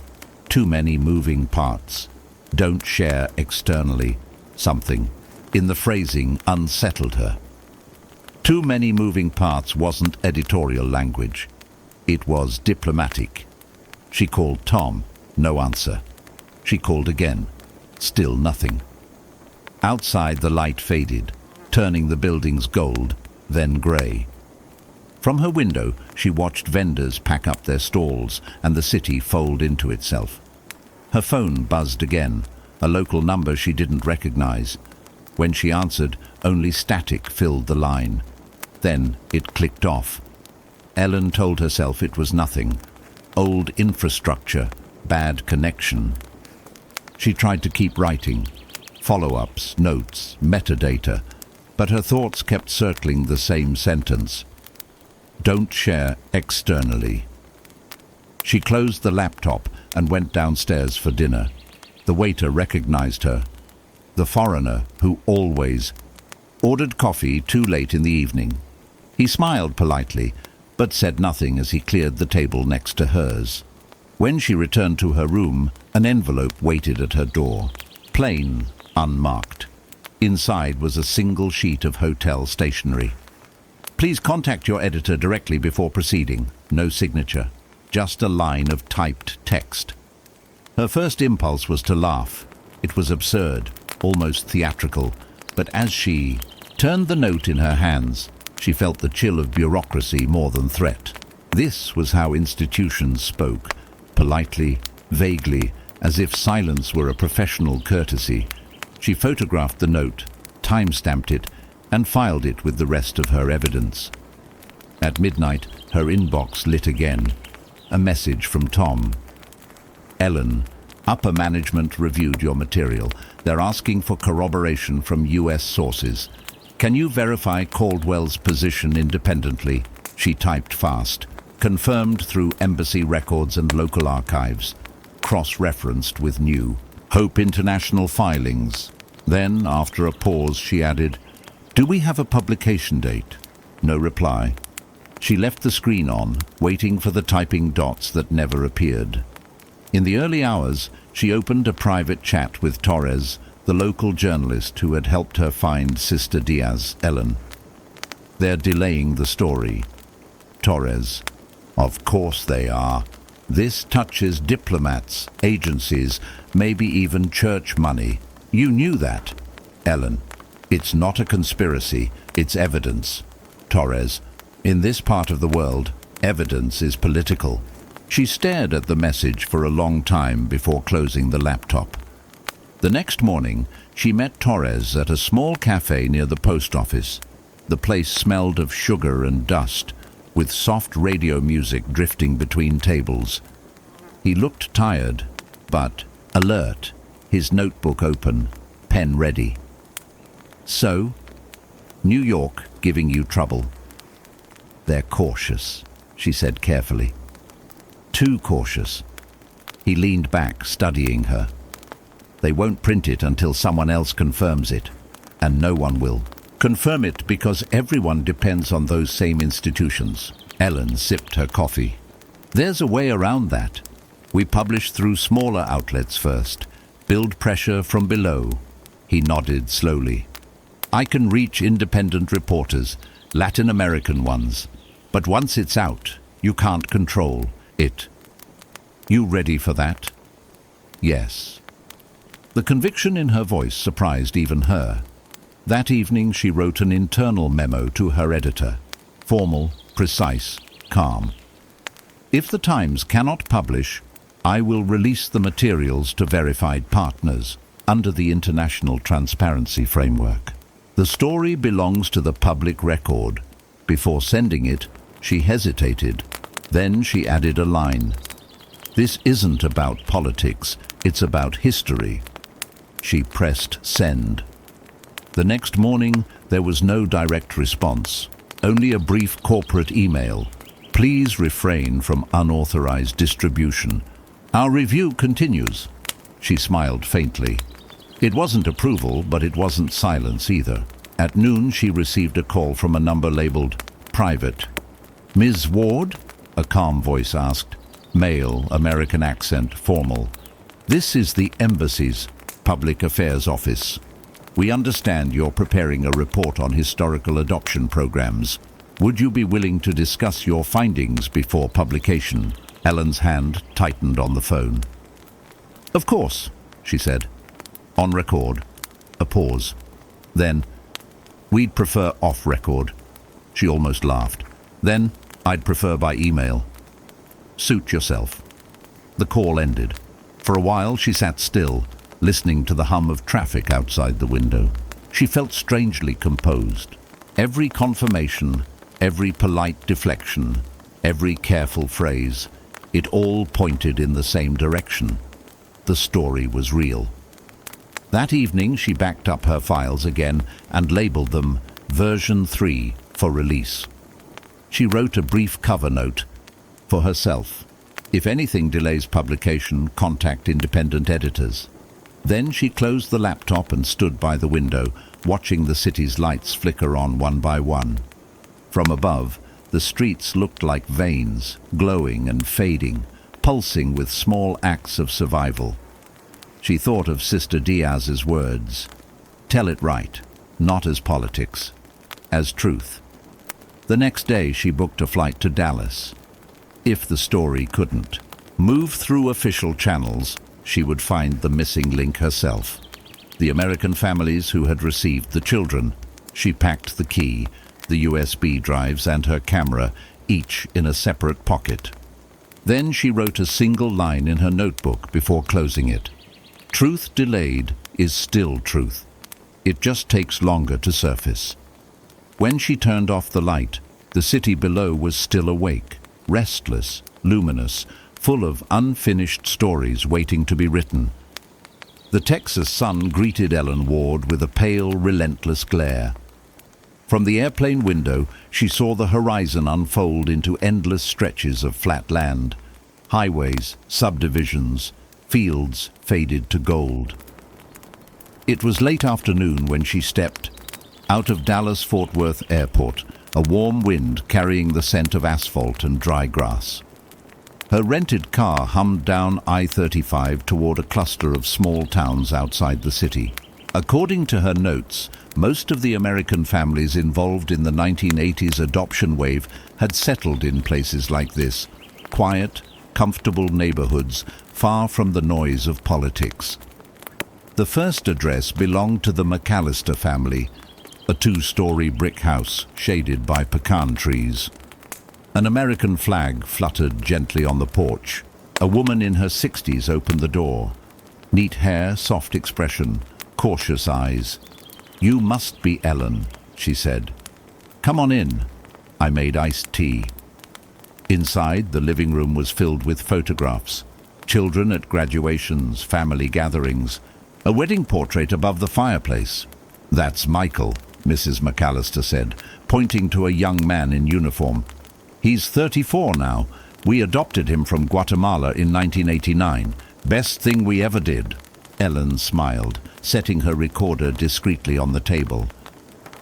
Too many moving parts. Don't share externally. Something in the phrasing unsettled her. Too many moving parts wasn't editorial language. It was diplomatic. She called Tom. No answer. She called again. Still nothing. Outside, the light faded, turning the buildings gold, then grey. From her window, she watched vendors pack up their stalls and the city fold into itself. Her phone buzzed again, a local number she didn't recognize. When she answered, only static filled the line. Then it clicked off. Ellen told herself it was nothing. Old infrastructure, bad connection. She tried to keep writing. Follow-ups, notes, metadata, but her thoughts kept circling the same sentence. Don't share externally. She closed the laptop and went downstairs for dinner. The waiter recognized her. The foreigner who always ordered coffee too late in the evening. He smiled politely, but said nothing as he cleared the table next to hers. When she returned to her room, an envelope waited at her door. Plain, unmarked. Inside was a single sheet of hotel stationery. Please contact your editor directly before proceeding. No signature. Just a line of typed text. Her first impulse was to laugh. It was absurd, almost theatrical, but as she turned the note in her hands, she felt the chill of bureaucracy more than threat. This was how institutions spoke, politely, vaguely, as if silence were a professional courtesy. She photographed the note, time-stamped it, and filed it with the rest of her evidence. At midnight, her inbox lit again. A message from Tom. Ellen, upper management reviewed your material. They're asking for corroboration from US sources. Can you verify Caldwell's position independently? She typed fast. Confirmed through embassy records and local archives. Cross-referenced with new Hope International filings. Then, after a pause, she added, "Do we have a publication date?" No reply. She left the screen on, waiting for the typing dots that never appeared. In the early hours, she opened a private chat with Torres, the local journalist who had helped her find Sister Diaz, Ellen. They're delaying the story. Torres: Of course they are. This touches diplomats, agencies, maybe even church money. You knew that. Ellen: It's not a conspiracy, it's evidence. Torres: In this part of the world, evidence is political. She stared at the message for a long time before closing the laptop. The next morning, she met Torres at a small cafe near the post office. The place smelled of sugar and dust, with soft radio music drifting between tables. He looked tired, but alert, his notebook open, pen ready. So, New York giving you trouble? They're cautious, she said carefully. Too cautious. He leaned back, studying her. They won't print it until someone else confirms it, and no one will. Confirm it because everyone depends on those same institutions. Ellen sipped her coffee. There's a way around that. We publish through smaller outlets first, build pressure from below. He nodded slowly. I can reach independent reporters, Latin American ones, but once it's out, you can't control it. You ready for that? Yes. The conviction in her voice surprised even her. That evening she wrote an internal memo to her editor. Formal, precise, calm. If the Times cannot publish, I will release the materials to verified partners under the International Transparency Framework. The story belongs to the public record. Before sending it, she hesitated. Then she added a line. This isn't about politics, it's about history. She pressed send. The next morning, there was no direct response, only a brief corporate email. Please refrain from unauthorized distribution. Our review continues. She smiled faintly. It wasn't approval, but it wasn't silence either. At noon, she received a call from a number labeled private. Ms. Ward? A calm voice asked. Male, American accent, formal. This is the embassy's public affairs office. We understand you're preparing a report on historical adoption programs. Would you be willing to discuss your findings before publication? Ellen's hand tightened on the phone. Of course, she said. On record. A pause. Then, we'd prefer off record. She almost laughed. Then, I'd prefer by email. Suit yourself. The call ended. For a while she sat still, listening to the hum of traffic outside the window. She felt strangely composed. Every confirmation, every polite deflection, every careful phrase, it all pointed in the same direction. The story was real. That evening she backed up her files again and labeled them Version 3 for release. She wrote a brief cover note for herself. If anything delays publication, contact independent editors. Then she closed the laptop and stood by the window, watching the city's lights flicker on one by one. From above, the streets looked like veins, glowing and fading, pulsing with small acts of survival. She thought of Sister Diaz's words. Tell it right, not as politics, as truth. The next day she booked a flight to Dallas. If the story couldn't move through official channels, she would find the missing link herself. The American families who had received the children. She packed the key, the USB drives and her camera, each in a separate pocket. Then she wrote a single line in her notebook before closing it. Truth delayed is still truth. It just takes longer to surface. When she turned off the light, the city below was still awake, restless, luminous, full of unfinished stories waiting to be written. The Texas sun greeted Ellen Ward with a pale, relentless glare. From the airplane window, she saw the horizon unfold into endless stretches of flat land. Highways, subdivisions, fields faded to gold. It was late afternoon when she stepped out of Dallas-Fort Worth Airport, a warm wind carrying the scent of asphalt and dry grass. Her rented car hummed down I-35 toward a cluster of small towns outside the city. According to her notes, most of the American families involved in the 1980s adoption wave had settled in places like this, quiet, comfortable neighborhoods far from the noise of politics. The first address belonged to the McAllister family, a two-story brick house shaded by pecan trees. An American flag fluttered gently on the porch. A woman in her 60s opened the door. Neat hair, soft expression, cautious eyes. "You must be Ellen," she said. "Come on in." I made iced tea. Inside, the living room was filled with photographs. Children at graduations, family gatherings. A wedding portrait above the fireplace. "That's Michael," Mrs. McAllister said, pointing to a young man in uniform. "He's 34 now. We adopted him from Guatemala in 1989. Best thing we ever did." Ellen smiled, setting her recorder discreetly on the table.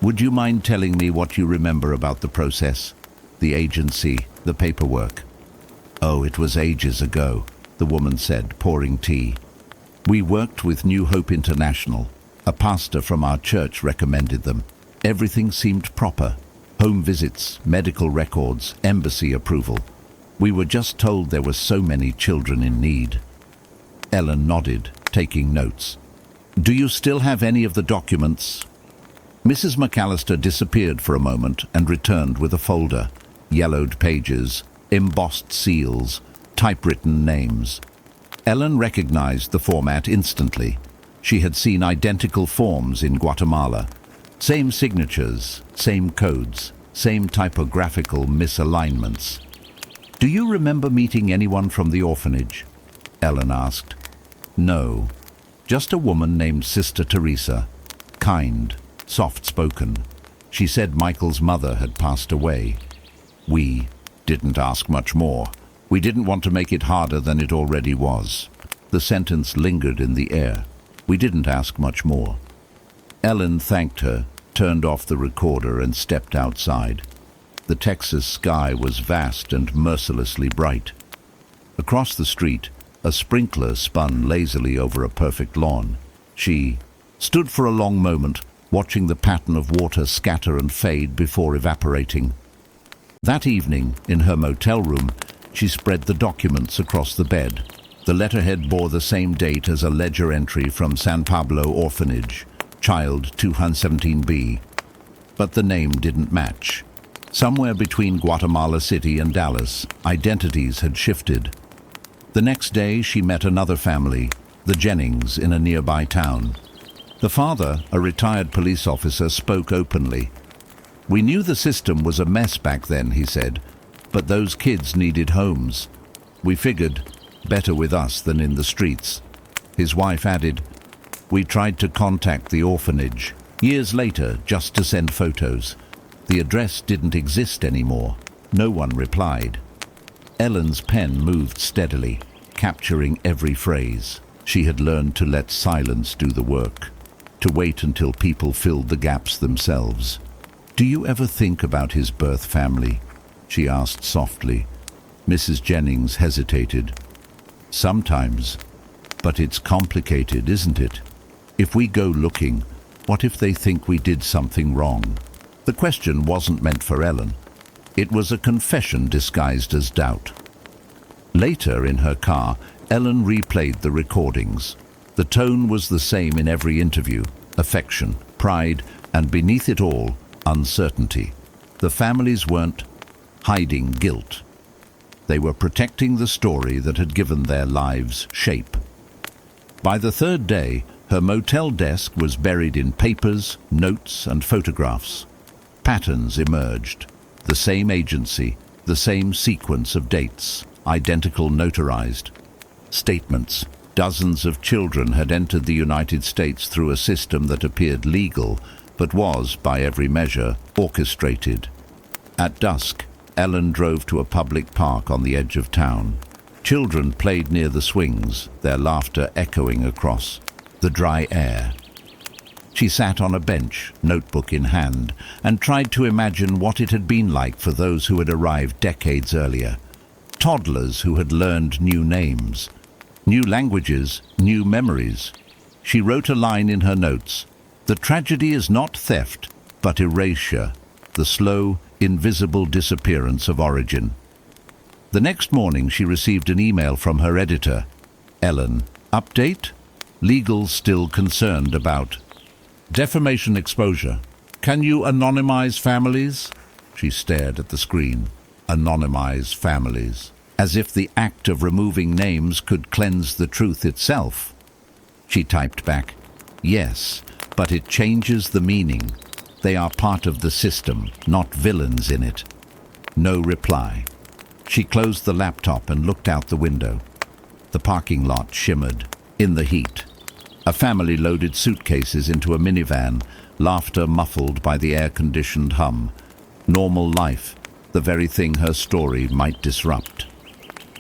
"Would you mind telling me what you remember about the process? The agency, the paperwork?" "Oh, it was ages ago," the woman said, pouring tea. "We worked with New Hope International. A pastor from our church recommended them. Everything seemed proper. Home visits, medical records, embassy approval. We were just told there were so many children in need." Ellen nodded, taking notes. "Do you still have any of the documents?" Mrs. McAllister disappeared for a moment and returned with a folder. Yellowed pages, embossed seals, typewritten names. Ellen recognized the format instantly. She had seen identical forms in Guatemala. Same signatures, same codes, same typographical misalignments. "Do you remember meeting anyone from the orphanage?" Ellen asked. "No, just a woman named Sister Teresa. Kind, soft-spoken. She said Michael's mother had passed away. We didn't ask much more. We didn't want to make it harder than it already was." The sentence lingered in the air. We didn't ask much more. Ellen thanked her, turned off the recorder and stepped outside. The Texas sky was vast and mercilessly bright. Across the street, a sprinkler spun lazily over a perfect lawn. She stood for a long moment, watching the pattern of water scatter and fade before evaporating. That evening, in her motel room, she spread the documents across the bed. The letterhead bore the same date as a ledger entry from San Pablo Orphanage, Child 217B. But the name didn't match. Somewhere between Guatemala City and Dallas, identities had shifted. The next day, she met another family, the Jennings, in a nearby town. The father, a retired police officer, spoke openly. "We knew the system was a mess back then," he said, "but those kids needed homes. We figured better with us than in the streets." His wife added, "We tried to contact the orphanage years later just to send photos. The address didn't exist anymore. No one replied." Ellen's pen moved steadily, capturing every phrase. She had learned to let silence do the work, to wait until people filled the gaps themselves. "Do you ever think about his birth family?" she asked softly. Mrs. Jennings hesitated. "Sometimes, but it's complicated, isn't it? If we go looking, what if they think we did something wrong?" The question wasn't meant for Ellen. It was a confession disguised as doubt. Later, in her car, Ellen replayed the recordings. The tone was the same in every interview: affection, pride, and beneath it all, uncertainty. The families weren't hiding guilt. They were protecting the story that had given their lives shape. By the third day, her motel desk was buried in papers, notes, and photographs. Patterns emerged. The same agency, the same sequence of dates, identical notarized. Statements, Dozens of children had entered the United States through a system that appeared legal, but was, by every measure, orchestrated. At dusk, Ellen drove to a public park on the edge of town. Children played near the swings, their laughter echoing across the dry air. She sat on a bench, notebook in hand, and tried to imagine what it had been like for those who had arrived decades earlier. Toddlers who had learned new names, new languages, new memories. She wrote a line in her notes: "The tragedy is not theft, but erasure, the slow, invisible disappearance of origin." The next morning she received an email from her editor. "Ellen, update? Legal still concerned about defamation exposure. Can you anonymize families?" She stared at the screen. Anonymize families. As if the act of removing names could cleanse the truth itself. She typed back, "Yes, but it changes the meaning. They are part of the system, not villains in it." No reply. She closed the laptop and looked out the window. The parking lot shimmered in the heat. A family loaded suitcases into a minivan, laughter muffled by the air-conditioned hum. Normal life, the very thing her story might disrupt.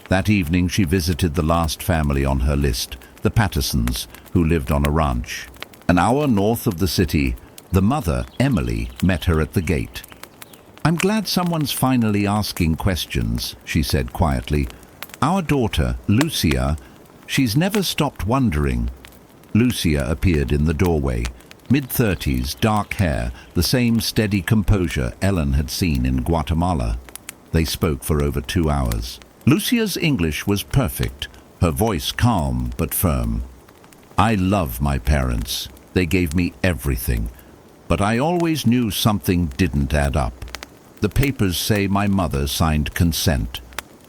That evening she visited the last family on her list, the Pattersons, who lived on a ranch. An hour north of the city, the mother, Emily, met her at the gate. "I'm glad someone's finally asking questions," she said quietly. "Our daughter, Lucia, she's never stopped wondering." Lucia appeared in the doorway, mid-30s, dark hair, the same steady composure Ellen had seen in Guatemala. They spoke for over 2 hours. Lucia's English was perfect, her voice calm but firm. "I love my parents. They gave me everything. But I always knew something didn't add up. The papers say my mother signed consent.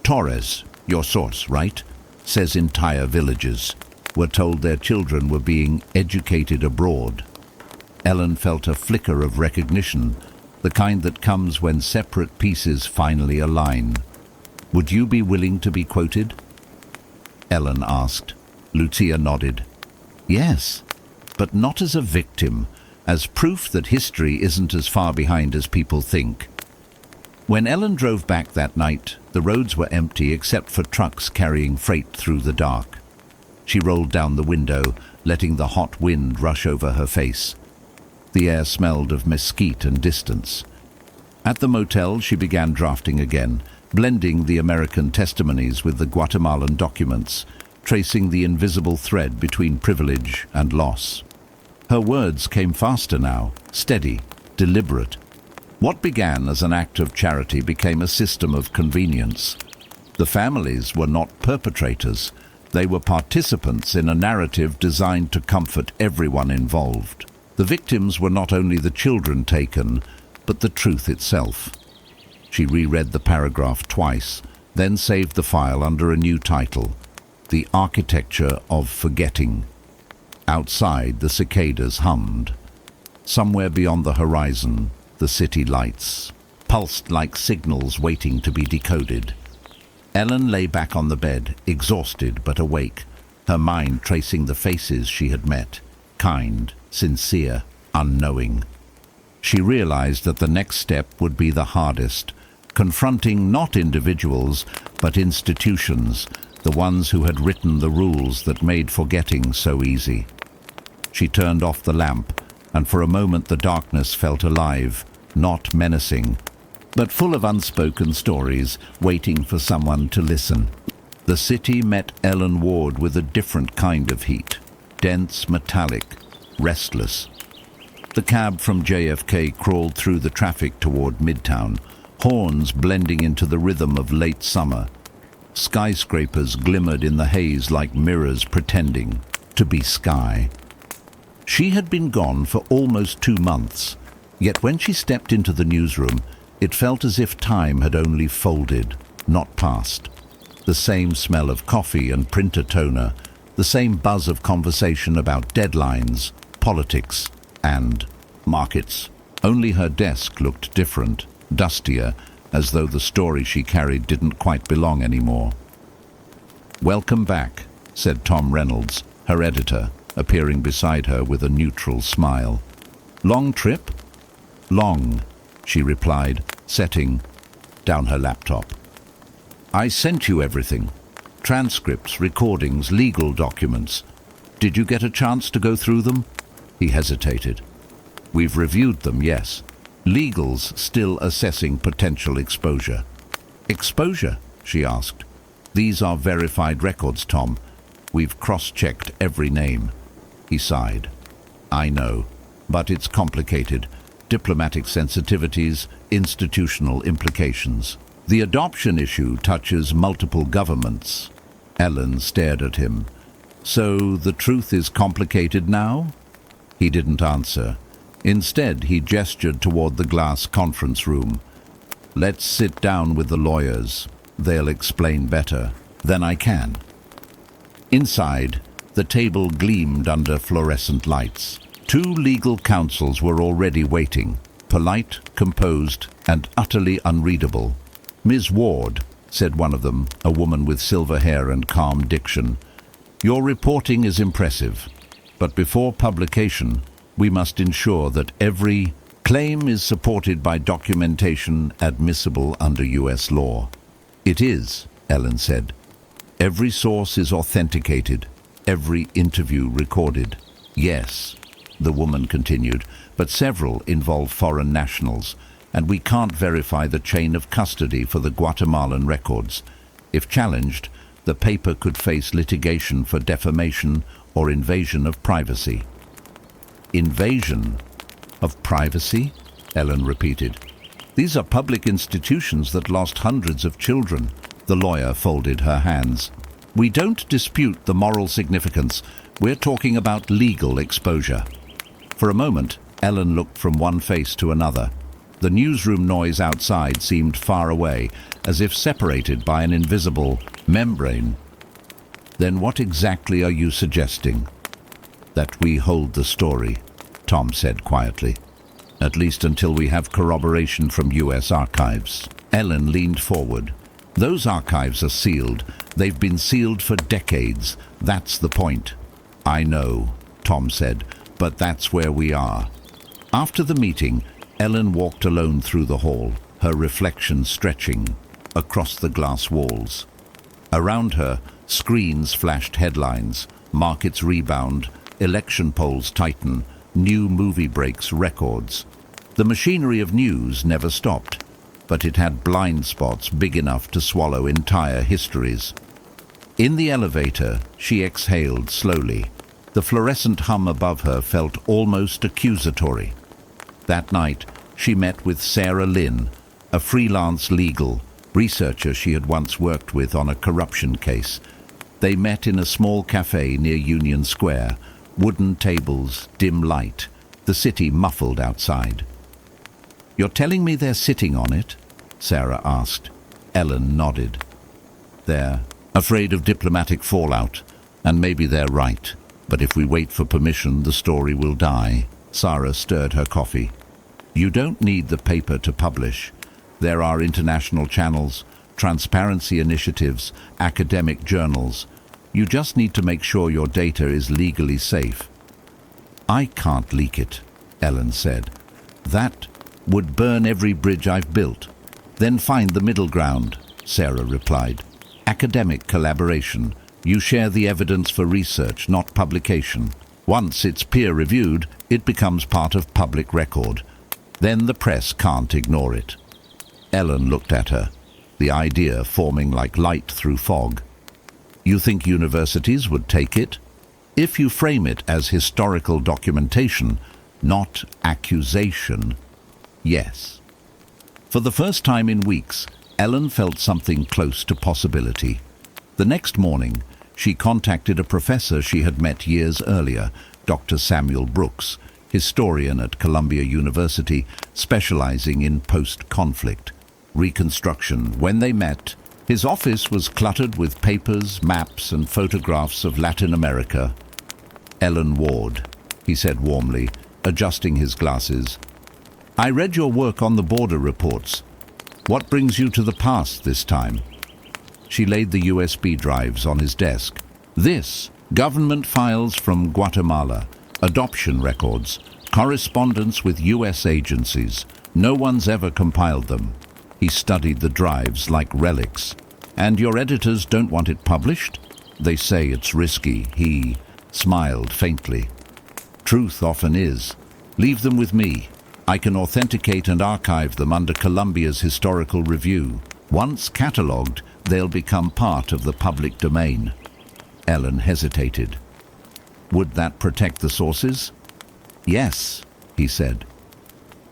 Torres, your source, right? Says entire villages were told their children were being educated abroad." Ellen felt a flicker of recognition, the kind that comes when separate pieces finally align. "Would you be willing to be quoted?" Ellen asked. Lucia nodded. "Yes, but not as a victim, as proof that history isn't as far behind as people think." When Ellen drove back that night, the roads were empty except for trucks carrying freight through the dark. She rolled down the window, letting the hot wind rush over her face. The air smelled of mesquite and distance. At the motel, she began drafting again, blending the American testimonies with the Guatemalan documents, tracing the invisible thread between privilege and loss. Her words came faster now, steady, deliberate. What began as an act of charity became a system of convenience. The families were not perpetrators. They were participants in a narrative designed to comfort everyone involved. The victims were not only the children taken, but the truth itself. She reread the paragraph twice, then saved the file under a new title, "The Architecture of Forgetting." Outside, the cicadas hummed. Somewhere beyond the horizon, the city lights pulsed like signals waiting to be decoded. Ellen lay back on the bed, exhausted but awake, her mind tracing the faces she had met, kind, sincere, unknowing. She realized that the next step would be the hardest, confronting not individuals, but institutions, the ones who had written the rules that made forgetting so easy. She turned off the lamp, and for a moment the darkness felt alive, not menacing, but full of unspoken stories, waiting for someone to listen. The city met Ellen Ward with a different kind of heat, dense, metallic, restless. The cab from JFK crawled through the traffic toward Midtown, horns blending into the rhythm of late summer. Skyscrapers glimmered in the haze like mirrors pretending to be sky. She had been gone for almost 2 months, yet when she stepped into the newsroom, it felt as if time had only folded, not passed. The same smell of coffee and printer toner, the same buzz of conversation about deadlines, politics, and markets. Only her desk looked different, dustier, as though the story she carried didn't quite belong anymore. "Welcome back," said Tom Reynolds, her editor, appearing beside her with a neutral smile. Long trip? Long, she replied, setting down her laptop. I sent you everything. Transcripts, recordings, legal documents. Did you get a chance to go through them? He hesitated. We've reviewed them, yes. Legal's still assessing potential exposure. Exposure? She asked. These are verified records, Tom. We've cross-checked every name. He sighed. I know, but it's complicated. Diplomatic sensitivities, institutional implications. The adoption issue touches multiple governments. Ellen stared at him. So the truth is complicated now? He didn't answer. Instead, he gestured toward the glass conference room. Let's sit down with the lawyers. They'll explain better than I can. Inside, the table gleamed under fluorescent lights. 2 legal counsels were already waiting, polite, composed, and utterly unreadable. Ms. Ward, said one of them, a woman with silver hair and calm diction, your reporting is impressive, but before publication, we must ensure that every claim is supported by documentation admissible under U.S. law. It is, Ellen said. Every source is authenticated, every interview recorded. Yes, the woman continued, but several involve foreign nationals, and we can't verify the chain of custody for the Guatemalan records. If challenged, the paper could face litigation for defamation or invasion of privacy. Invasion of privacy? Ellen repeated. These are public institutions that lost hundreds of children. The lawyer folded her hands. We don't dispute the moral significance. We're talking about legal exposure. For a moment, Ellen looked from one face to another. The newsroom noise outside seemed far away, as if separated by an invisible membrane. Then what exactly are you suggesting? That we hold the story, Tom said quietly. At least until we have corroboration from U.S. archives. Ellen leaned forward. Those archives are sealed. They've been sealed for decades. That's the point. I know, Tom said, but that's where we are. After the meeting, Ellen walked alone through the hall, her reflection stretching across the glass walls. Around her, screens flashed headlines, markets rebound, election polls tighten, new movie breaks records. The machinery of news never stopped, but it had blind spots big enough to swallow entire histories. In the elevator, she exhaled slowly. The fluorescent hum above her felt almost accusatory. That night, she met with Sarah Lynn, a freelance legal researcher she had once worked with on a corruption case. They met in a small cafe near Union Square, wooden tables, dim light, the city muffled outside. You're telling me they're sitting on it? Sarah asked. Ellen nodded. They're afraid of diplomatic fallout, and maybe they're right. But if we wait for permission, the story will die. Sarah stirred her coffee. You don't need the paper to publish. There are international channels, transparency initiatives, academic journals. You just need to make sure your data is legally safe. I can't leak it, Ellen said. That would burn every bridge I've built. Then find the middle ground, Sarah replied. Academic collaboration. You share the evidence for research, not publication. Once it's peer-reviewed, it becomes part of public record. Then the press can't ignore it. Ellen looked at her, the idea forming like light through fog. You think universities would take it? If you frame it as historical documentation, not accusation, yes. For the first time in weeks, Ellen felt something close to possibility. The next morning, she contacted a professor she had met years earlier, Dr. Samuel Brooks, historian at Columbia University, specializing in post-conflict reconstruction. When they met, his office was cluttered with papers, maps, and photographs of Latin America. Ellen Ward, he said warmly, adjusting his glasses. I read your work on the border reports. What brings you to the past this time? She laid the USB drives on his desk. This, government files from Guatemala, adoption records, correspondence with US agencies. No one's ever compiled them. He studied the drives like relics. And your editors don't want it published? They say it's risky. He smiled faintly. Truth often is. Leave them with me. I can authenticate and archive them under Colombia's historical review. Once catalogued, they'll become part of the public domain. Ellen hesitated. Would that protect the sources? Yes, he said.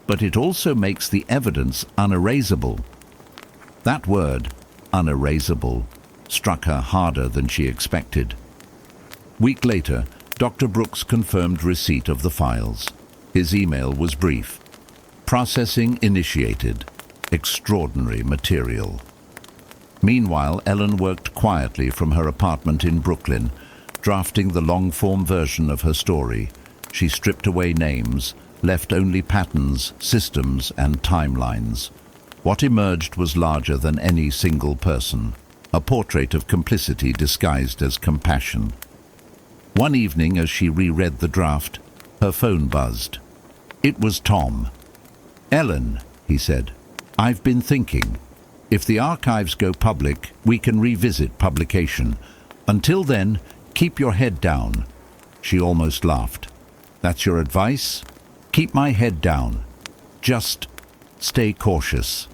But it also makes the evidence unerasable. That word, unerasable, struck her harder than she expected. Week later, Dr. Brooks confirmed receipt of the files. His email was brief. Processing initiated. Extraordinary material. Meanwhile, Ellen worked quietly from her apartment in Brooklyn, drafting the long-form version of her story. She stripped away names, left only patterns, systems, and timelines. What emerged was larger than any single person, a portrait of complicity disguised as compassion. One evening, as she reread the draft, her phone buzzed. It was Tom. "Ellen," he said, "I've been thinking. If the archives go public, we can revisit publication. Until then, keep your head down." She almost laughed. "That's your advice? Keep my head down. Just stay cautious.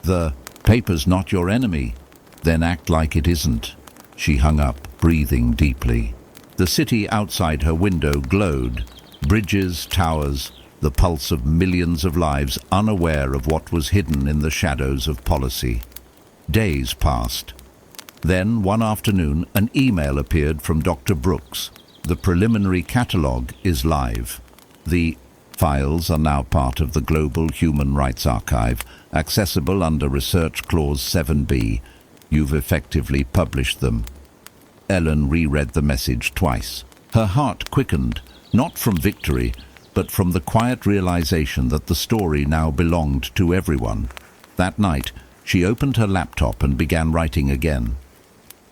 The paper's not your enemy. Then act like it isn't." She hung up, breathing deeply. The city outside her window glowed. Bridges, towers, the pulse of millions of lives unaware of what was hidden in the shadows of policy. Days passed. Then, one afternoon, an email appeared from Dr. Brooks. The preliminary catalogue is live. The files are now part of the Global Human Rights Archive, accessible under Research Clause 7b. You've effectively published them. Ellen reread the message twice. Her heart quickened, not from victory, but from the quiet realization that the story now belonged to everyone. That night, she opened her laptop and began writing again.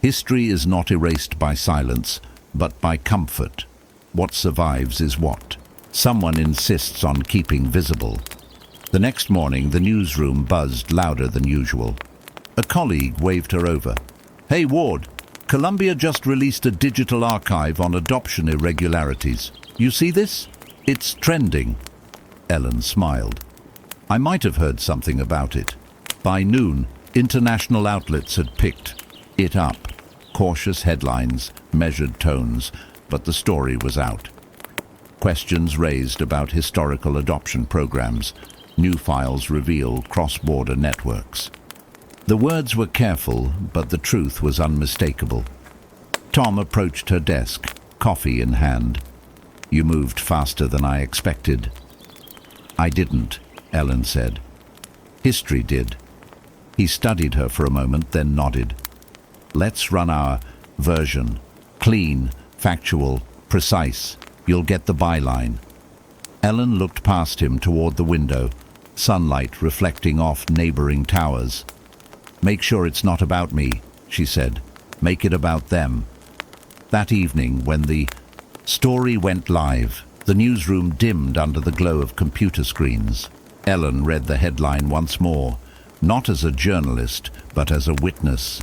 History is not erased by silence, but by comfort. What survives is what someone insists on keeping visible. The next morning, the newsroom buzzed louder than usual. A colleague waved her over. "Hey, Ward, Colombia just released a digital archive on adoption irregularities. You see this? It's trending." Ellen smiled. "I might have heard something about it." By noon, international outlets had picked it up. Cautious headlines, measured tones, but the story was out. Questions raised about historical adoption programs. New files reveal cross-border networks. The words were careful, but the truth was unmistakable. Tom approached her desk, coffee in hand. "You moved faster than I expected." "I didn't," Ellen said. "History did." He studied her for a moment, then nodded. "Let's run our version. Clean, factual, precise. You'll get the byline." Ellen looked past him toward the window, sunlight reflecting off neighboring towers. "Make sure it's not about me," she said. "Make it about them." That evening, when the story went live, the newsroom dimmed under the glow of computer screens. Ellen read the headline once more, not as a journalist, but as a witness.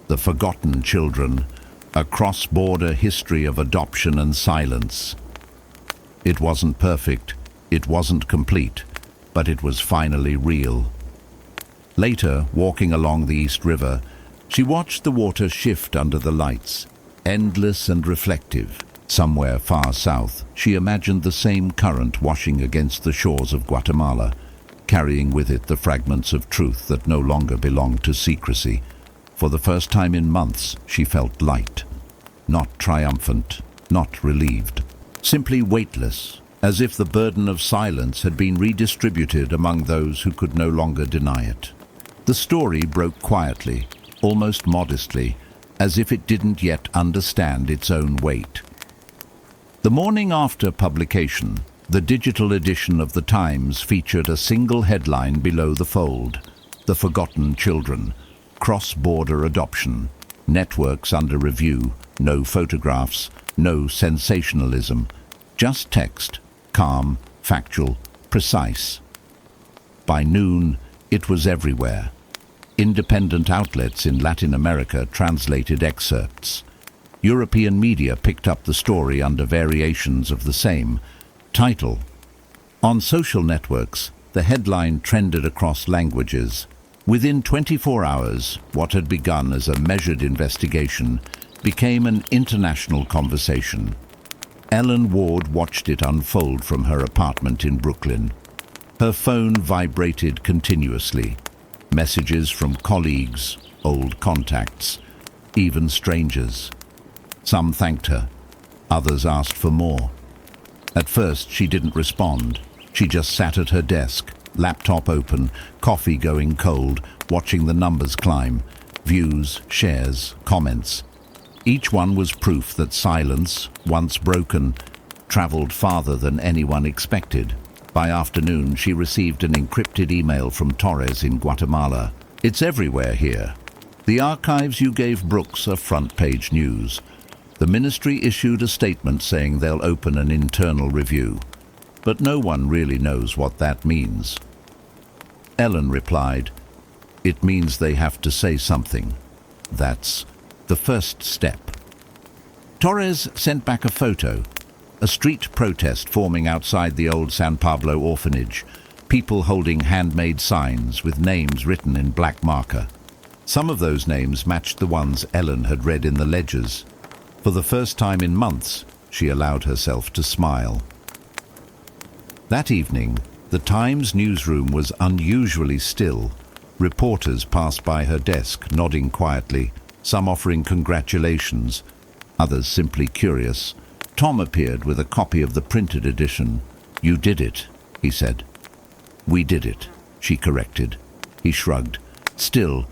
"The Forgotten Children, a cross-border history of adoption and silence." It wasn't perfect, it wasn't complete, but it was finally real. Later, walking along the East River, she watched the water shift under the lights, endless and reflective. Somewhere far south, she imagined the same current washing against the shores of Guatemala, carrying with it the fragments of truth that no longer belonged to secrecy. For the first time in months, she felt light. Not triumphant, not relieved. Simply weightless, as if the burden of silence had been redistributed among those who could no longer deny it. The story broke quietly, almost modestly, as if it didn't yet understand its own weight. The morning after publication, the digital edition of the Times featured a single headline below the fold: "The Forgotten Children, Cross-Border Adoption." Networks under review, no photographs, no sensationalism, just text, calm, factual, precise. By noon, it was everywhere. Independent outlets in Latin America translated excerpts. European media picked up the story under variations of the same title. On social networks, the headline trended across languages. Within 24 hours, what had begun as a measured investigation became an international conversation. Ellen Ward watched it unfold from her apartment in Brooklyn. Her phone vibrated continuously. Messages from colleagues, old contacts, even strangers. Some thanked her. Others asked for more. At first, she didn't respond. She just sat at her desk, laptop open, coffee going cold, watching the numbers climb. Views, shares, comments. Each one was proof that silence, once broken, traveled farther than anyone expected. By afternoon, she received an encrypted email from Torres in Guatemala. "It's everywhere here. The archives you gave Brooks are front-page news. The ministry issued a statement saying they'll open an internal review. But no one really knows what that means." Ellen replied, "It means they have to say something. That's the first step." Torres sent back a photo, a street protest forming outside the old San Pablo orphanage, people holding handmade signs with names written in black marker. Some of those names matched the ones Ellen had read in the ledgers. For the first time in months, she allowed herself to smile. That evening, the Times newsroom was unusually still. Reporters passed by her desk, nodding quietly, some offering congratulations, others simply curious. Tom appeared with a copy of the printed edition. "You did it," he said. "We did it," she corrected. He shrugged. "Still,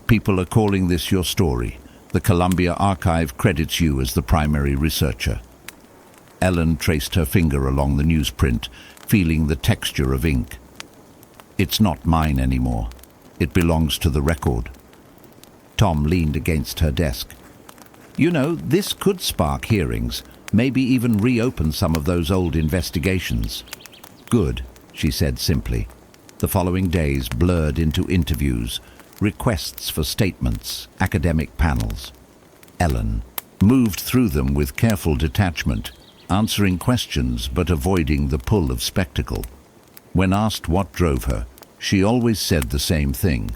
people are calling this your story. The Columbia Archive credits you as the primary researcher." Ellen traced her finger along the newsprint, feeling the texture of ink. "It's not mine anymore. It belongs to the record." Tom leaned against her desk. "You know, this could spark hearings, maybe even reopen some of those old investigations." "Good," she said simply. The following days blurred into interviews, requests for statements, academic panels. Ellen moved through them with careful detachment, answering questions but avoiding the pull of spectacle. When asked what drove her, she always said the same thing: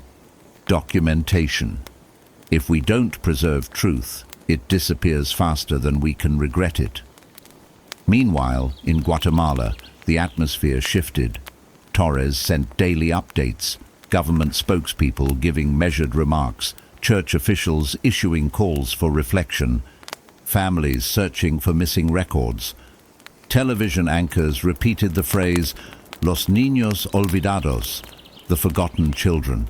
documentation. If we don't preserve truth, it disappears faster than we can regret it. Meanwhile, in Guatemala, the atmosphere shifted. Torres sent daily updates, government spokespeople giving measured remarks, church officials issuing calls for reflection, families searching for missing records. Television anchors repeated the phrase, "Los niños olvidados," the forgotten children.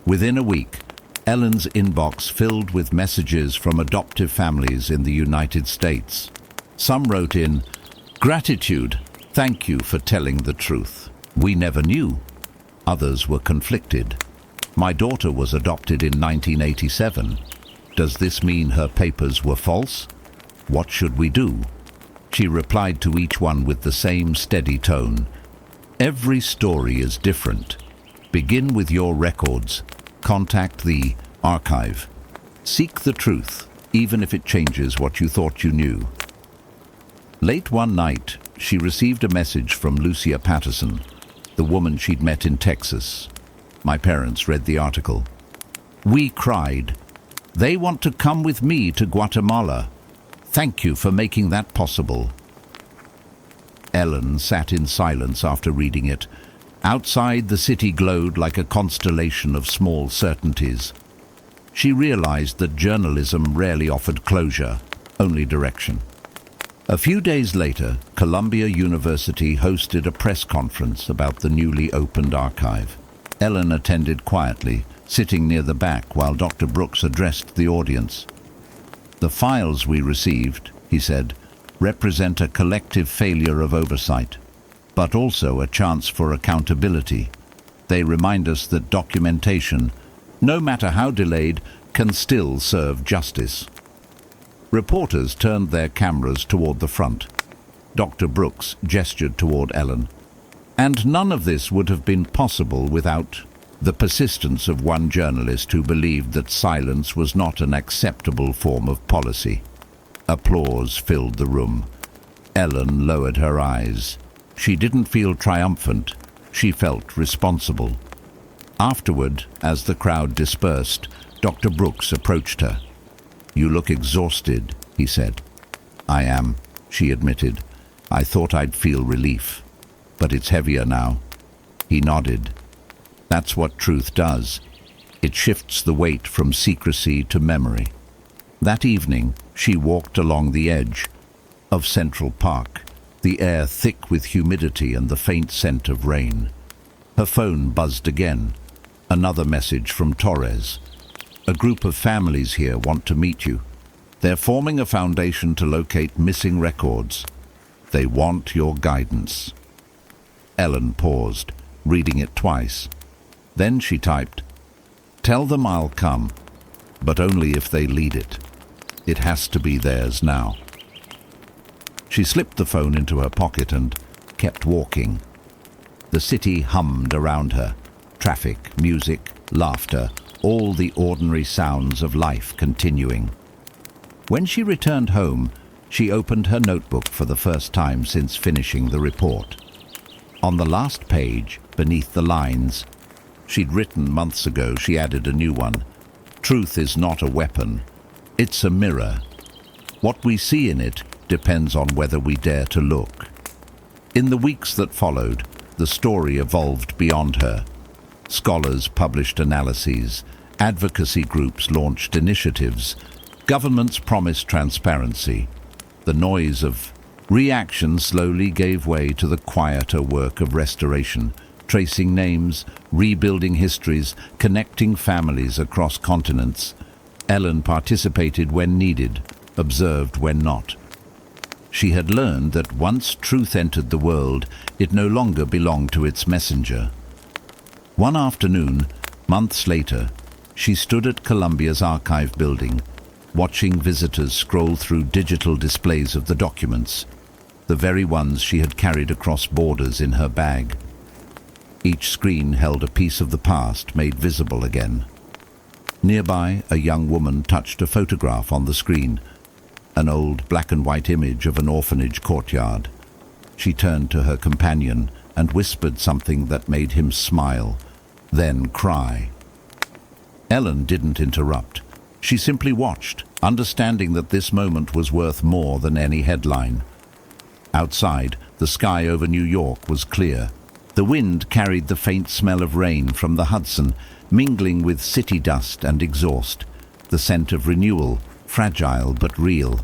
Within a week, Ellen's inbox filled with messages from adoptive families in the United States. Some wrote in, "Gratitude, thank you for telling the truth. We never knew." Others were conflicted. "My daughter was adopted in 1987. Does this mean her papers were false? What should we do?" She replied to each one with the same steady tone. "Every story is different. Begin with your records. Contact the archive. Seek the truth, even if it changes what you thought you knew." Late one night, she received a message from Lucia Patterson, the woman she'd met in Texas. My parents read the article. "We cried. They want to come with me to Guatemala. Thank you for making that possible." Ellen sat in silence after reading it. Outside, the city glowed like a constellation of small certainties. She realized that journalism rarely offered closure, only direction. A few days later, Columbia University hosted a press conference about the newly opened archive. Ellen attended quietly, sitting near the back while Dr. Brooks addressed the audience. "The files we received," he said, "represent a collective failure of oversight, but also a chance for accountability. They remind us that documentation, no matter how delayed, can still serve justice. Reporters turned their cameras toward the front. Dr. Brooks gestured toward Ellen. And none of this would have been possible without the persistence of one journalist who believed that silence was not an acceptable form of policy. Applause filled the room. Ellen lowered her eyes. She didn't feel triumphant. She felt responsible. Afterward, as the crowd dispersed, Dr. Brooks approached her. "You look exhausted," he said. "I am," she admitted. "I thought I'd feel relief, but it's heavier now." He nodded. That's what truth does. It shifts the weight from secrecy to memory. That evening, she walked along the edge of Central Park, the air thick with humidity and the faint scent of rain. Her phone buzzed again. Another message from Torres. "A group of families here want to meet you. They're forming a foundation to locate missing records. They want your guidance." Ellen paused, reading it twice. Then she typed, "Tell them I'll come, but only if they lead it. It has to be theirs now." She slipped the phone into her pocket and kept walking. The city hummed around her. Traffic, music, laughter, all the ordinary sounds of life continuing. When she returned home, she opened her notebook for the first time since finishing the report. On the last page, beneath the lines she'd written months ago, she added a new one. "Truth is not a weapon. It's a mirror. What we see in it depends on whether we dare to look." In the weeks that followed, the story evolved beyond her. Scholars published analyses, advocacy groups launched initiatives, governments promised transparency. The noise of reaction slowly gave way to the quieter work of restoration, tracing names, rebuilding histories, connecting families across continents. Ellen participated when needed, observed when not. She had learned that once truth entered the world, it no longer belonged to its messenger. One afternoon, months later, she stood at Columbia's archive building, watching visitors scroll through digital displays of the documents, the very ones she had carried across borders in her bag. Each screen held a piece of the past made visible again. Nearby, a young woman touched a photograph on the screen, an old black-and-white image of an orphanage courtyard. She turned to her companion and whispered something that made him smile, then cry. Ellen didn't interrupt. She simply watched, understanding that this moment was worth more than any headline. Outside, the sky over New York was clear. The wind carried the faint smell of rain from the Hudson, mingling with city dust and exhaust, the scent of renewal, fragile but real.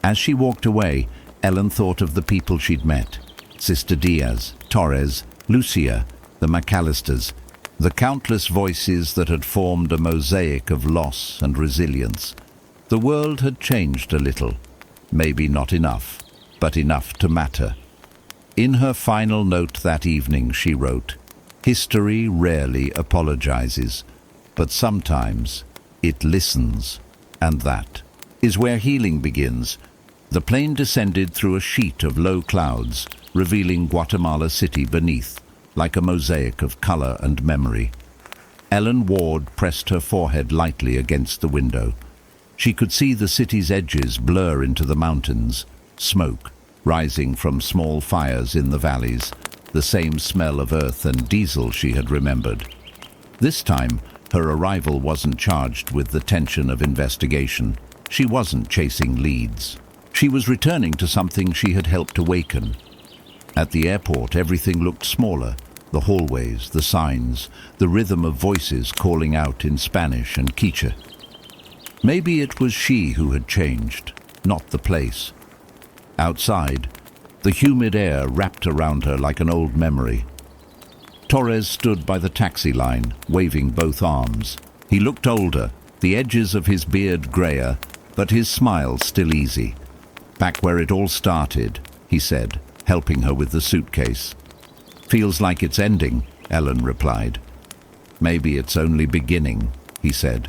As she walked away, Ellen thought of the people she'd met. Sister Diaz, Torres, Lucia, the McAllisters, the countless voices that had formed a mosaic of loss and resilience. The world had changed a little, maybe not enough, but enough to matter. In her final note that evening, she wrote, "History rarely apologizes, but sometimes it listens, and that is where healing begins." The plane descended through a sheet of low clouds, revealing Guatemala City beneath, like a mosaic of color and memory. Ellen Ward pressed her forehead lightly against the window. She could see the city's edges blur into the mountains, smoke rising from small fires in the valleys, the same smell of earth and diesel she had remembered. This time, her arrival wasn't charged with the tension of investigation. She wasn't chasing leads. She was returning to something she had helped awaken. At the airport, everything looked smaller. The hallways, the signs, the rhythm of voices calling out in Spanish and Quiche. Maybe it was she who had changed, not the place. Outside, the humid air wrapped around her like an old memory. Torres stood by the taxi line, waving both arms. He looked older, the edges of his beard grayer, but his smile still easy. "Back where it all started," he said, helping her with the suitcase. "Feels like it's ending," Ellen replied. "Maybe it's only beginning," he said.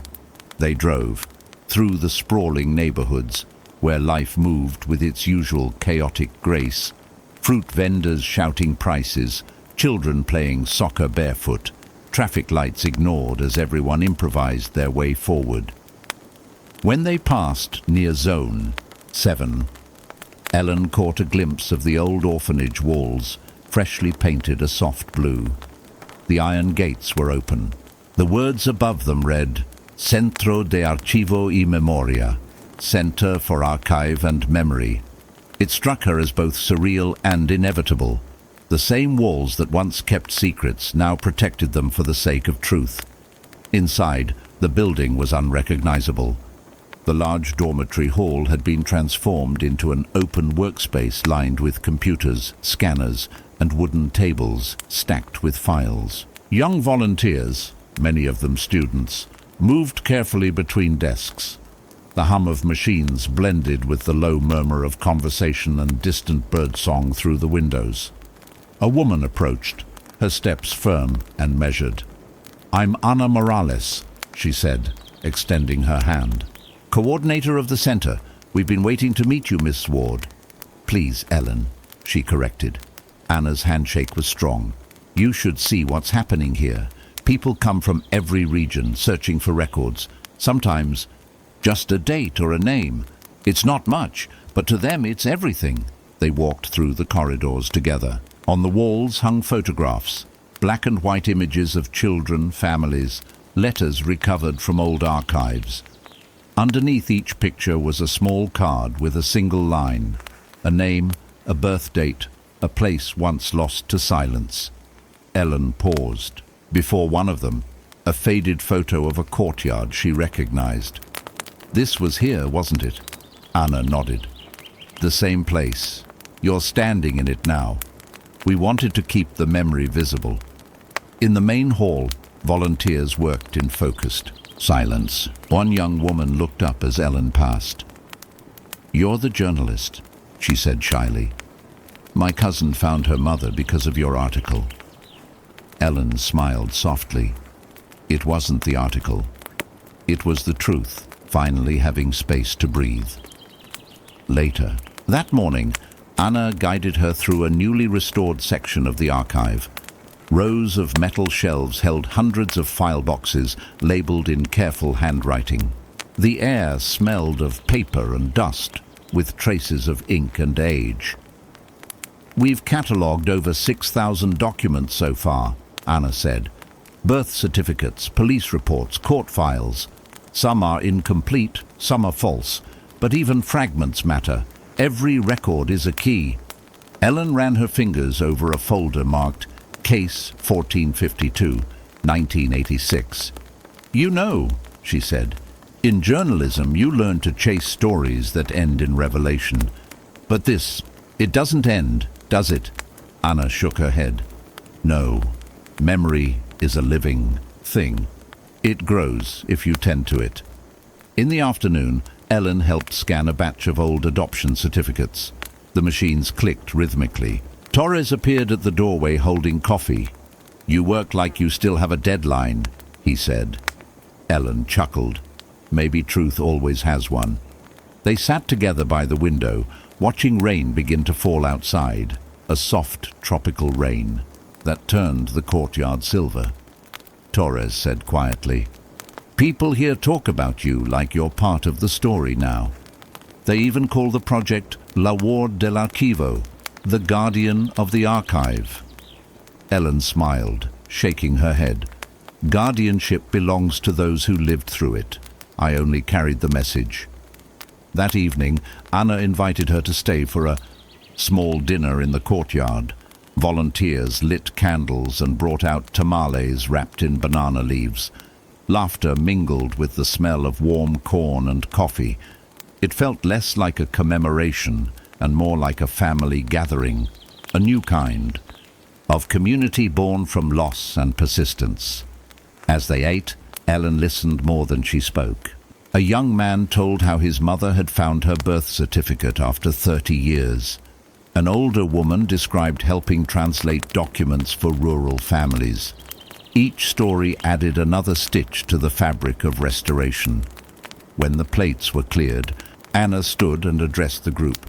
They drove through the sprawling neighborhoods where life moved with its usual chaotic grace. Fruit vendors shouting prices, children playing soccer barefoot, traffic lights ignored as everyone improvised their way forward. When they passed near Zone 7, Ellen caught a glimpse of the old orphanage walls, freshly painted a soft blue. The iron gates were open. The words above them read, Centro de Archivo y Memoria, Center for Archive and Memory. It struck her as both surreal and inevitable. The same walls that once kept secrets now protected them for the sake of truth. Inside, the building was unrecognizable. The large dormitory hall had been transformed into an open workspace lined with computers, scanners, and wooden tables stacked with files. Young volunteers, many of them students, moved carefully between desks. The hum of machines blended with the low murmur of conversation and distant birdsong through the windows. A woman approached, her steps firm and measured. "I'm Ana Morales," she said, extending her hand. "Coordinator of the center. We've been waiting to meet you, Miss Ward." "Please, Ellen," she corrected. Anna's handshake was strong. "You should see what's happening here. People come from every region searching for records. Sometimes just a date or a name. It's not much, but to them it's everything." They walked through the corridors together. On the walls hung photographs, black and white images of children, families, letters recovered from old archives. Underneath each picture was a small card with a single line, a name, a birth date, a place once lost to silence. Ellen paused. Before one of them, a faded photo of a courtyard she recognized. "This was here, wasn't it?" Anna nodded. "The same place. You're standing in it now. We wanted to keep the memory visible." In the main hall, volunteers worked in focused silence. One young woman looked up as Ellen passed. "You're the journalist," she said shyly. "My cousin found her mother because of your article." Ellen smiled softly. It wasn't the article. It was the truth, finally having space to breathe. Later, that morning, Anna guided her through a newly restored section of the archive. Rows of metal shelves held hundreds of file boxes labeled in careful handwriting. The air smelled of paper and dust, with traces of ink and age. "We've catalogued over 6,000 documents so far," Anna said. "Birth certificates, police reports, court files. Some are incomplete, some are false, but even fragments matter. Every record is a key." Ellen ran her fingers over a folder marked Case 1452, 1986. "You know," she said, "in journalism you learn to chase stories that end in revelation. But this, it doesn't end, does it?" Anna shook her head. "No. Memory is a living thing. It grows if you tend to it." In the afternoon, Ellen helped scan a batch of old adoption certificates. The machines clicked rhythmically. Torres appeared at the doorway holding coffee. "You work like you still have a deadline," he said. Ellen chuckled. Maybe truth always has one. They sat together by the window, watching rain begin to fall outside, a soft tropical rain that turned the courtyard silver. Torres said quietly, "People here talk about you like you're part of the story now. They even call the project La Ward del Archivo, the guardian of the archive." Ellen smiled, shaking her head. "Guardianship belongs to those who lived through it. I only carried the message." That evening, Anna invited her to stay for a small dinner in the courtyard. Volunteers lit candles and brought out tamales wrapped in banana leaves. Laughter mingled with the smell of warm corn and coffee. It felt less like a commemoration and more like a family gathering, a new kind of community born from loss and persistence. As they ate, Ellen listened more than she spoke. A young man told how his mother had found her birth certificate after 30 years. An older woman described helping translate documents for rural families. Each story added another stitch to the fabric of restoration. When the plates were cleared, Anna stood and addressed the group.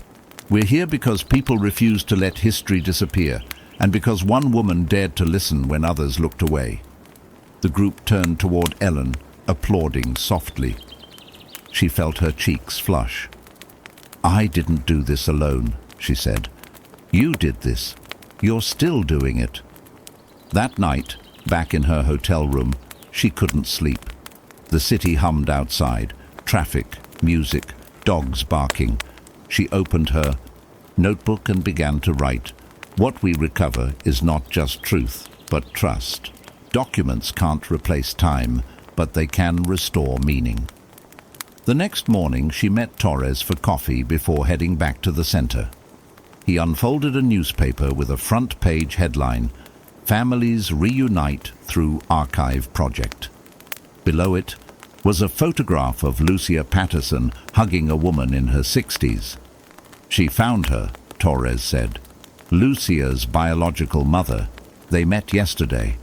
"We're here because people refused to let history disappear, and because one woman dared to listen when others looked away." The group turned toward Ellen, applauding softly. She felt her cheeks flush. "I didn't do this alone," she said. "You did this. You're still doing it." That night, back in her hotel room, she couldn't sleep. The city hummed outside, traffic, music, dogs barking. She opened her notebook and began to write. "What we recover is not just truth, but trust. Documents can't replace time, but they can restore meaning." The next morning, she met Torres for coffee before heading back to the center. He unfolded a newspaper with a front-page headline, "Families Reunite Through Archive Project." Below it was a photograph of Lucia Patterson hugging a woman in her 60s. "She found her," Torres said. "Lucia's biological mother. They met yesterday."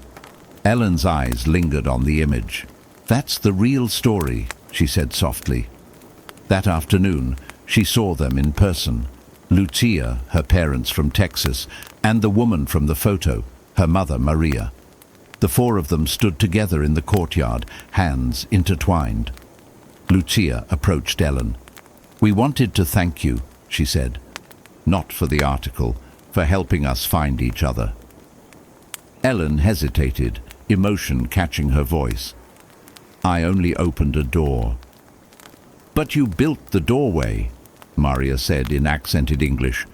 Ellen's eyes lingered on the image. "That's the real story," she said softly. That afternoon, she saw them in person. Lucia, her parents from Texas, and the woman from the photo, her mother Maria. The four of them stood together in the courtyard, hands intertwined. Lucia approached Ellen. "We wanted to thank you," she said. "Not for the article, for helping us find each other." Ellen hesitated, emotion catching her voice. "I only opened a door." "But you built the doorway," Maria said in accented English.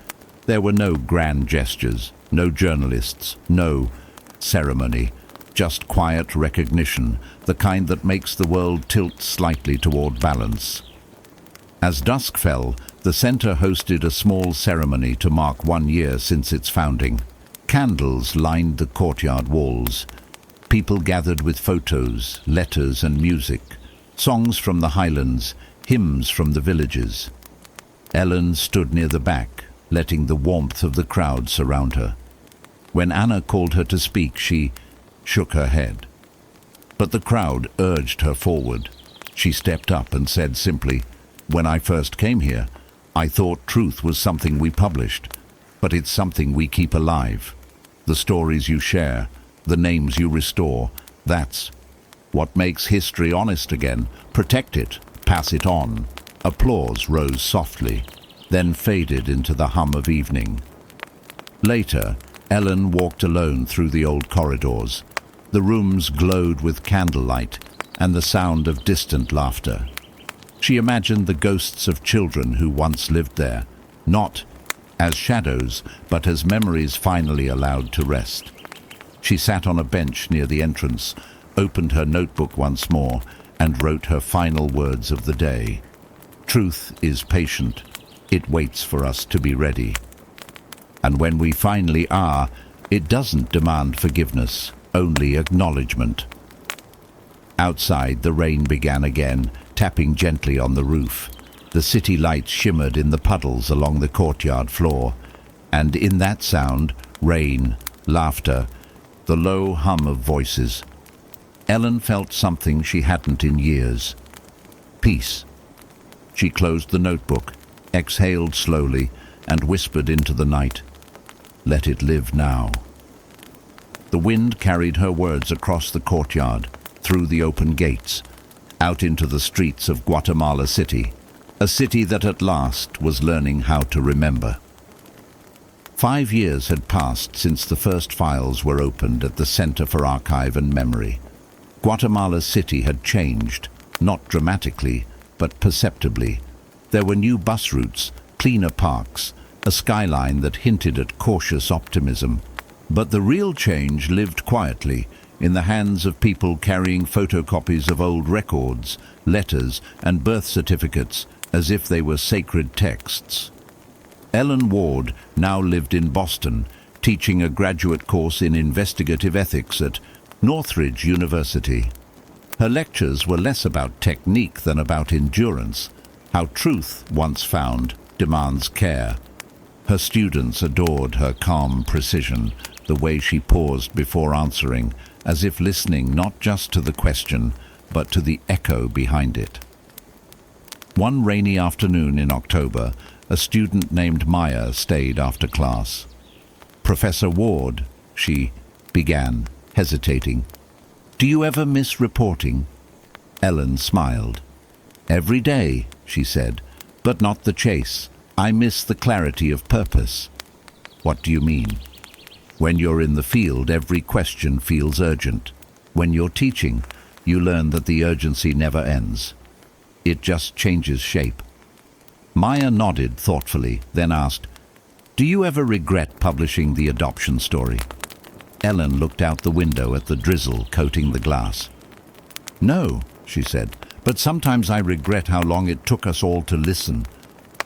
There were no grand gestures, no journalists, no ceremony, just quiet recognition, the kind that makes the world tilt slightly toward balance. As dusk fell, the center hosted a small ceremony to mark 1 year since its founding. Candles lined the courtyard walls. People gathered with photos, letters and music, songs from the highlands, hymns from the villages. Ellen stood near the back, letting the warmth of the crowd surround her. When Anna called her to speak, she shook her head. But the crowd urged her forward. She stepped up and said simply, "When I first came here, I thought truth was something we published, but it's something we keep alive. The stories you share, the names you restore, that's what makes history honest again. Protect it, pass it on." Applause rose softly, then faded into the hum of evening. Later, Ellen walked alone through the old corridors. The rooms glowed with candlelight and the sound of distant laughter. She imagined the ghosts of children who once lived there, not as shadows, but as memories finally allowed to rest. She sat on a bench near the entrance, opened her notebook once more, and wrote her final words of the day. "Truth is patient. It waits for us to be ready. And when we finally are, it doesn't demand forgiveness, only acknowledgement." Outside, the rain began again, tapping gently on the roof. The city lights shimmered in the puddles along the courtyard floor, and in that sound, rain, laughter, the low hum of voices. Ellen felt something she hadn't in years. Peace. She closed the notebook, exhaled slowly, and whispered into the night, "Let it live now." The wind carried her words across the courtyard, through the open gates, out into the streets of Guatemala City, a city that at last was learning how to remember. 5 years had passed since the first files were opened at the Center for Archive and Memory. Guatemala City had changed, not dramatically, but perceptibly. There were new bus routes, cleaner parks, a skyline that hinted at cautious optimism. But the real change lived quietly, in the hands of people carrying photocopies of old records, letters, and birth certificates as if they were sacred texts. Ellen Ward now lived in Boston, teaching a graduate course in investigative ethics at Northridge University. Her lectures were less about technique than about endurance, how truth, once found, demands care. Her students adored her calm precision, the way she paused before answering, as if listening not just to the question, but to the echo behind it. One rainy afternoon in October, a student named Maya stayed after class. "Professor Ward," she began, hesitating. "Do you ever miss reporting?" Ellen smiled. "Every day," she said, "but not the chase. I miss the clarity of purpose." "What do you mean?" "When you're in the field, every question feels urgent. When you're teaching, you learn that the urgency never ends. It just changes shape." Maya nodded thoughtfully, then asked, "Do you ever regret publishing the adoption story?" Ellen looked out the window at the drizzle coating the glass. "No," she said, "but sometimes I regret how long it took us all to listen."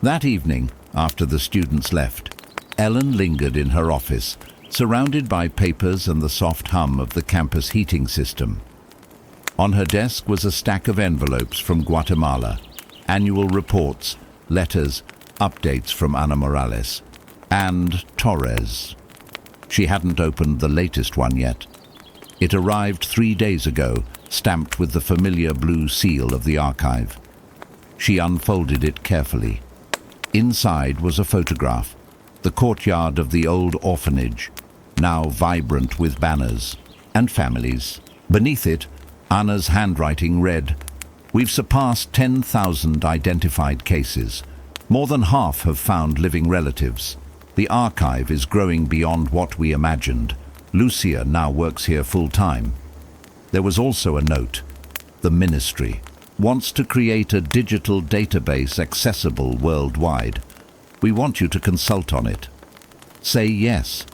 That evening, after the students left, Ellen lingered in her office, surrounded by papers and the soft hum of the campus heating system. On her desk was a stack of envelopes from Guatemala, annual reports, letters, updates from Ana Morales, and Torres. She hadn't opened the latest one yet. It arrived 3 days ago, stamped with the familiar blue seal of the archive. She unfolded it carefully. Inside was a photograph, the courtyard of the old orphanage, now vibrant with banners and families. Beneath it, Anna's handwriting read, "We've surpassed 10,000 identified cases. More than half have found living relatives. The archive is growing beyond what we imagined. Lucia now works here full-time." There was also a note. "The ministry wants to create a digital database accessible worldwide. We want you to consult on it. Say yes."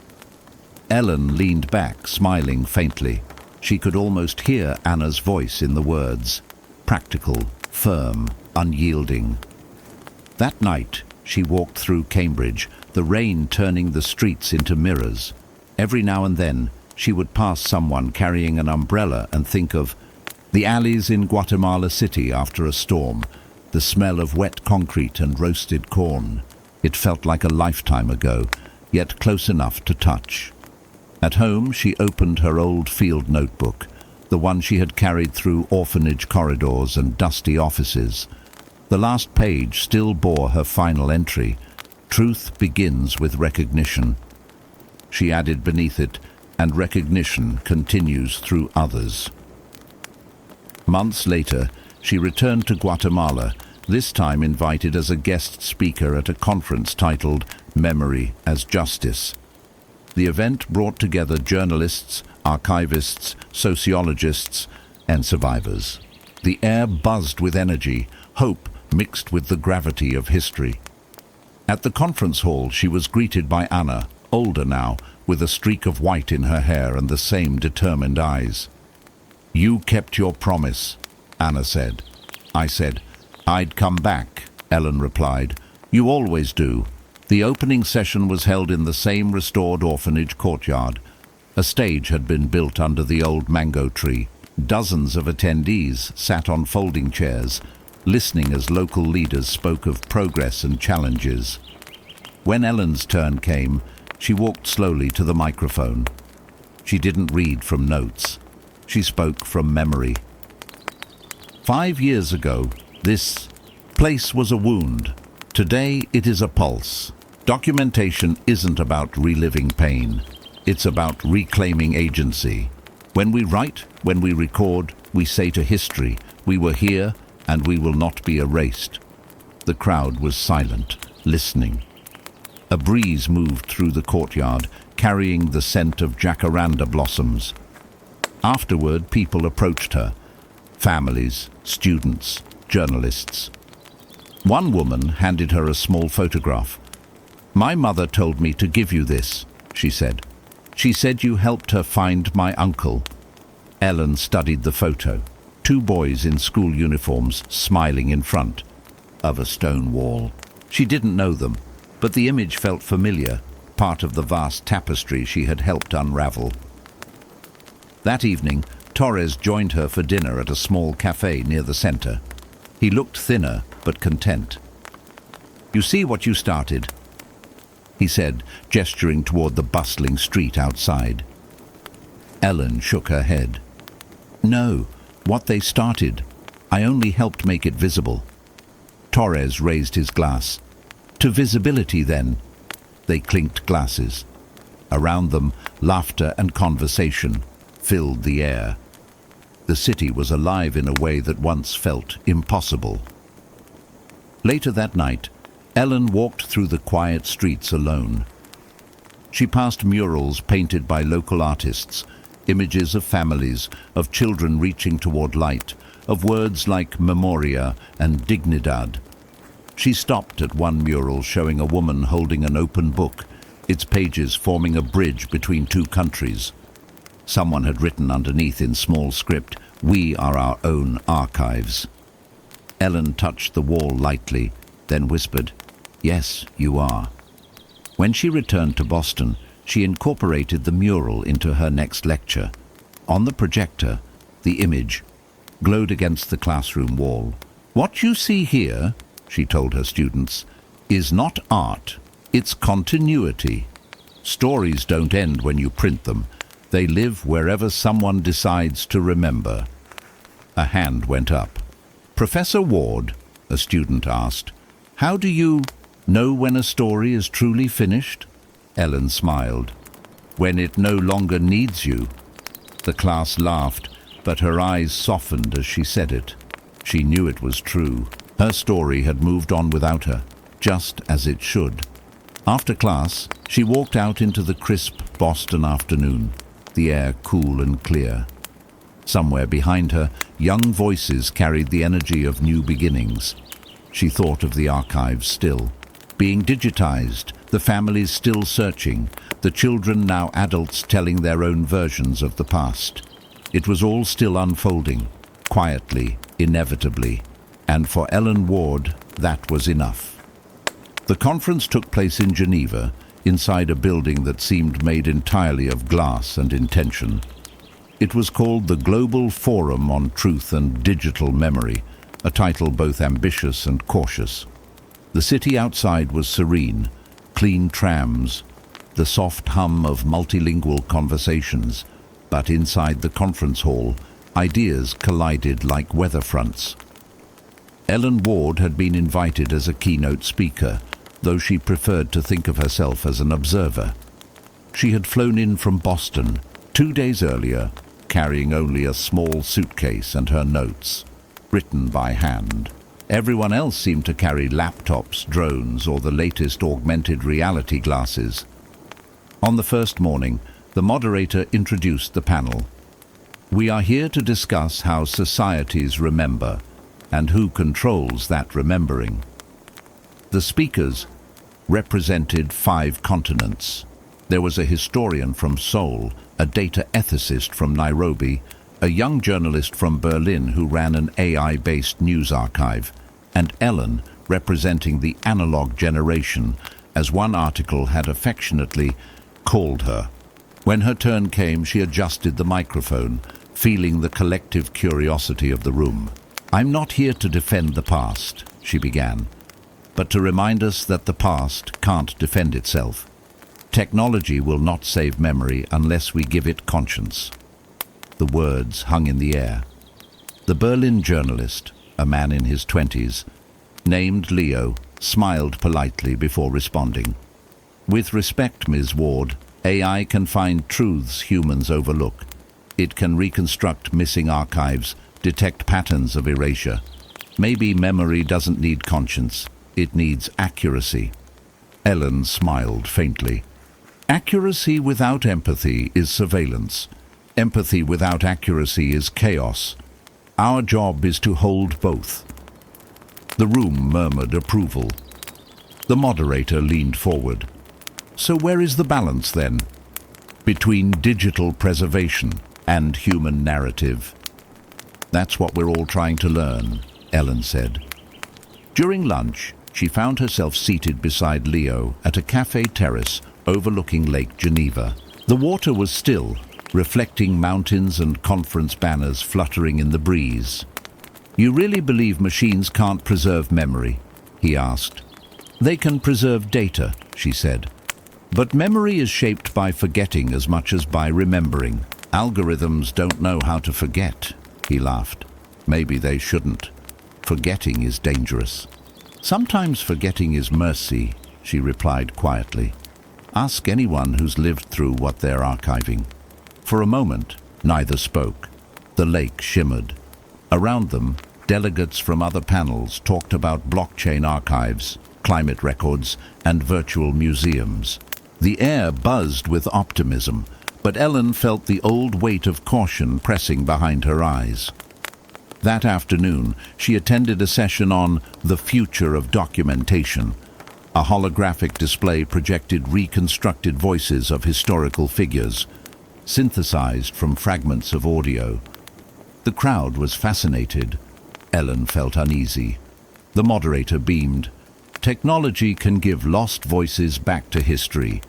Ellen leaned back, smiling faintly. She could almost hear Anna's voice in the words, practical, firm, unyielding. That night, she walked through Cambridge, the rain turning the streets into mirrors. Every now and then, she would pass someone carrying an umbrella and think of the alleys in Guatemala City after a storm, the smell of wet concrete and roasted corn. It felt like a lifetime ago, yet close enough to touch. At home, she opened her old field notebook, the one she had carried through orphanage corridors and dusty offices. The last page still bore her final entry, "Truth begins with recognition." She added beneath it, "and recognition continues through others." Months later, she returned to Guatemala, this time invited as a guest speaker at a conference titled Memory as Justice. The event brought together journalists, archivists, sociologists, and survivors. The air buzzed with energy, hope mixed with the gravity of history. At the conference hall, she was greeted by Anna, older now, with a streak of white in her hair and the same determined eyes. "You kept your promise," Anna said. "I said, I'd come back," Ellen replied. "You always do." The opening session was held in the same restored orphanage courtyard. A stage had been built under the old mango tree. Dozens of attendees sat on folding chairs, listening as local leaders spoke of progress and challenges. When Ellen's turn came, she walked slowly to the microphone. She didn't read from notes. She spoke from memory. 5 years ago, this place was a wound. Today, it is a pulse. Documentation isn't about reliving pain. It's about reclaiming agency. When we write, when we record, we say to history, we were here and we will not be erased. The crowd was silent, listening. A breeze moved through the courtyard, carrying the scent of jacaranda blossoms. Afterward, people approached her. Families, students, journalists. One woman handed her a small photograph. "My mother told me to give you this," she said. "She said you helped her find my uncle." Ellen studied the photo. 2 boys in school uniforms smiling in front of a stone wall. She didn't know them, but the image felt familiar, part of the vast tapestry she had helped unravel. That evening, Torres joined her for dinner at a small cafe near the center. He looked thinner, but content. "You see what you started?" he said, gesturing toward the bustling street outside. Ellen shook her head. No, what they started. I only helped make it visible. Torres raised his glass. To visibility, then. They clinked glasses. Around them, laughter and conversation filled the air. The city was alive in a way that once felt impossible. Later that night, Ellen walked through the quiet streets alone. She passed murals painted by local artists, images of families, of children reaching toward light, of words like memoria and dignidad. She stopped at one mural showing a woman holding an open book, its pages forming a bridge between two countries. Someone had written underneath in small script, "We are our own archives." Ellen touched the wall lightly, then whispered, "Yes, you are." When she returned to Boston, she incorporated the mural into her next lecture. On the projector, the image glowed against the classroom wall. "What you see here," she told her students, "is not art, it's continuity. Stories don't end when you print them. They live wherever someone decides to remember." A hand went up. "Professor Ward," a student asked, "how do you know when a story is truly finished?" Ellen smiled. "When it no longer needs you." The class laughed, but her eyes softened as she said it. She knew it was true. Her story had moved on without her, just as it should. After class, she walked out into the crisp Boston afternoon, the air cool and clear. Somewhere behind her, young voices carried the energy of new beginnings. She thought of the archives still, being digitized, the families still searching, the children now adults telling their own versions of the past. It was all still unfolding, quietly, inevitably, and for Ellen Ward, that was enough. The conference took place in Geneva, inside a building that seemed made entirely of glass and intention. It was called the Global Forum on Truth and Digital Memory, a title both ambitious and cautious. The city outside was serene, clean trams, the soft hum of multilingual conversations, but inside the conference hall, ideas collided like weather fronts. Ellen Ward had been invited as a keynote speaker, though she preferred to think of herself as an observer. She had flown in from Boston 2 days earlier, carrying only a small suitcase and her notes, written by hand. Everyone else seemed to carry laptops, drones, or the latest augmented reality glasses. On the first morning, the moderator introduced the panel. "We are here to discuss how societies remember, and who controls that remembering." The speakers represented 5 continents. There was a historian from Seoul, a data ethicist from Nairobi, a young journalist from Berlin who ran an AI-based news archive, and Ellen representing the analog generation, as one article had affectionately called her. When her turn came, she adjusted the microphone, feeling the collective curiosity of the room. "I'm not here to defend the past," she began, "but to remind us that the past can't defend itself. Technology will not save memory unless we give it conscience." The words hung in the air. The Berlin journalist, a man in his 20s, named Leo, smiled politely before responding. "With respect, Ms. Ward, AI can find truths humans overlook. It can reconstruct missing archives, detect patterns of erasure. Maybe memory doesn't need conscience, it needs accuracy." Ellen smiled faintly. "Accuracy without empathy is surveillance. Empathy without accuracy is chaos. Our job is to hold both." The room murmured approval. The moderator leaned forward. "So where is the balance, then, between digital preservation and human narrative?" "That's what we're all trying to learn," Ellen said. During lunch, she found herself seated beside Leo at a cafe terrace overlooking Lake Geneva. The water was still, reflecting mountains and conference banners fluttering in the breeze. "You really believe machines can't preserve memory?" he asked. "They can preserve data," she said, But memory is shaped by forgetting as much as by remembering. Algorithms don't know how to forget, he laughed. Maybe they shouldn't. Forgetting is dangerous. Sometimes forgetting is mercy, she replied quietly. Ask anyone who's lived through what they're archiving. For a moment, neither spoke. The lake shimmered. Around them, delegates from other panels talked about blockchain archives, climate records, and virtual museums. The air buzzed with optimism, but Ellen felt the old weight of caution pressing behind her eyes. That afternoon, she attended a session on the future of documentation. A holographic display projected reconstructed voices of historical figures, synthesized from fragments of audio. The crowd was fascinated. Ellen felt uneasy. The moderator beamed. Technology can give lost voices back to history.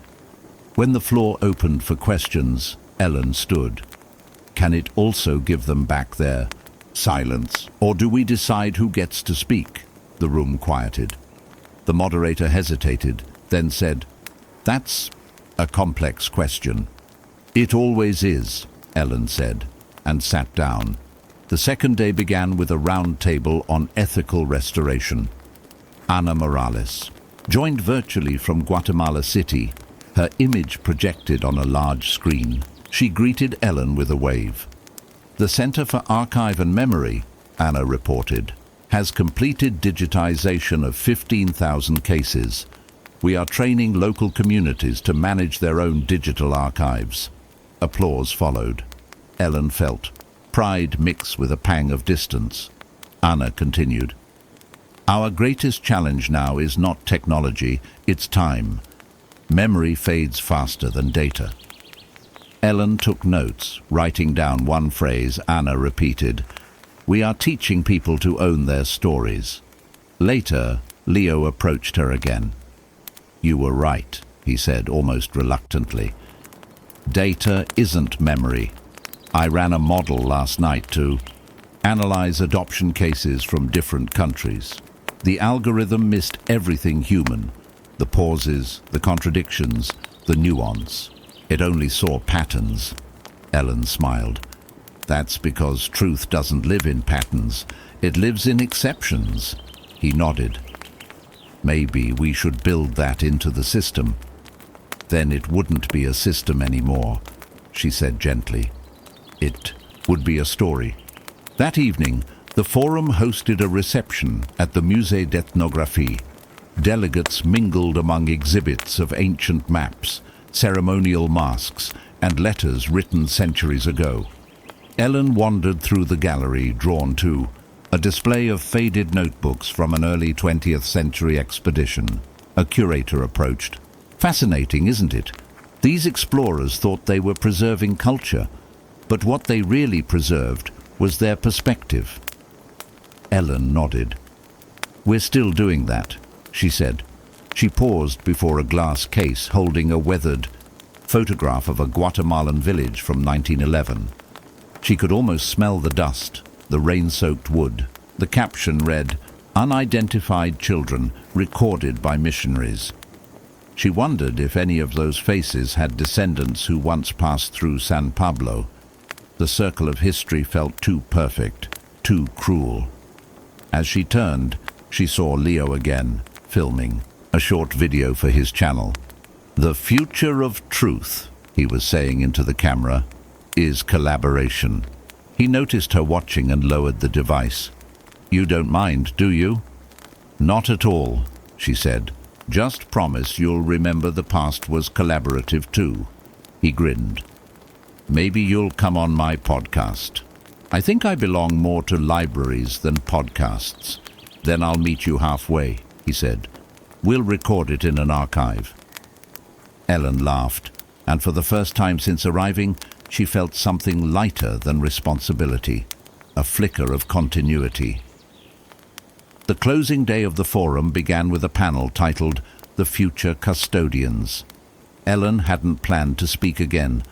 When the floor opened for questions, Ellen stood. Can it also give them back their silence? Or do we decide who gets to speak? The room quieted. The moderator hesitated, then said, That's a complex question. It always is, Ellen said, and sat down. The second day began with a round table on ethical restoration. Ana Morales joined virtually from Guatemala City, her image projected on a large screen. She greeted Ellen with a wave. The Center for Archive and Memory, Ana reported, has completed digitization of 15,000 cases. We are training local communities to manage their own digital archives. Applause followed. Ellen felt pride mix with a pang of distance. Ana continued, Our greatest challenge now is not technology, it's time. Memory fades faster than data. Ellen took notes, writing down one phrase Ana repeated. We are teaching people to own their stories. Later, Leo approached her again. You were right, he said almost reluctantly. Data isn't memory. I ran a model last night to analyze adoption cases from different countries. The algorithm missed everything human. The pauses, the contradictions, the nuance. It only saw patterns. Ellen smiled. That's because truth doesn't live in patterns. It lives in exceptions. He nodded. Maybe we should build that into the system. Then it wouldn't be a system anymore, she said gently. It would be a story. That evening, the forum hosted a reception at the Musée d'Ethnographie. Delegates mingled among exhibits of ancient maps, ceremonial masks, and letters written centuries ago. Ellen wandered through the gallery, drawn to a display of faded notebooks from an early 20th century expedition. A curator approached. Fascinating, isn't it? These explorers thought they were preserving culture, but what they really preserved was their perspective. Ellen nodded. We're still doing that, she said. She paused before a glass case holding a weathered photograph of a Guatemalan village from 1911. She could almost smell the dust, the rain-soaked wood. The caption read, Unidentified children recorded by missionaries. She wondered if any of those faces had descendants who once passed through San Pablo. The circle of history felt too perfect, too cruel. As she turned, she saw Leo again, filming a short video for his channel. The future of truth, he was saying into the camera, is collaboration. He noticed her watching and lowered the device. You don't mind, do you? Not at all, she said. Just promise you'll remember the past was collaborative too. He grinned. Maybe you'll come on my podcast. I think I belong more to libraries than podcasts. Then I'll meet you halfway, he said. We'll record it in an archive. Ellen laughed, and for the first time since arriving, she felt something lighter than responsibility, a flicker of continuity. The closing day of the forum began with a panel titled The Future Custodians. Ellen hadn't planned to speak again,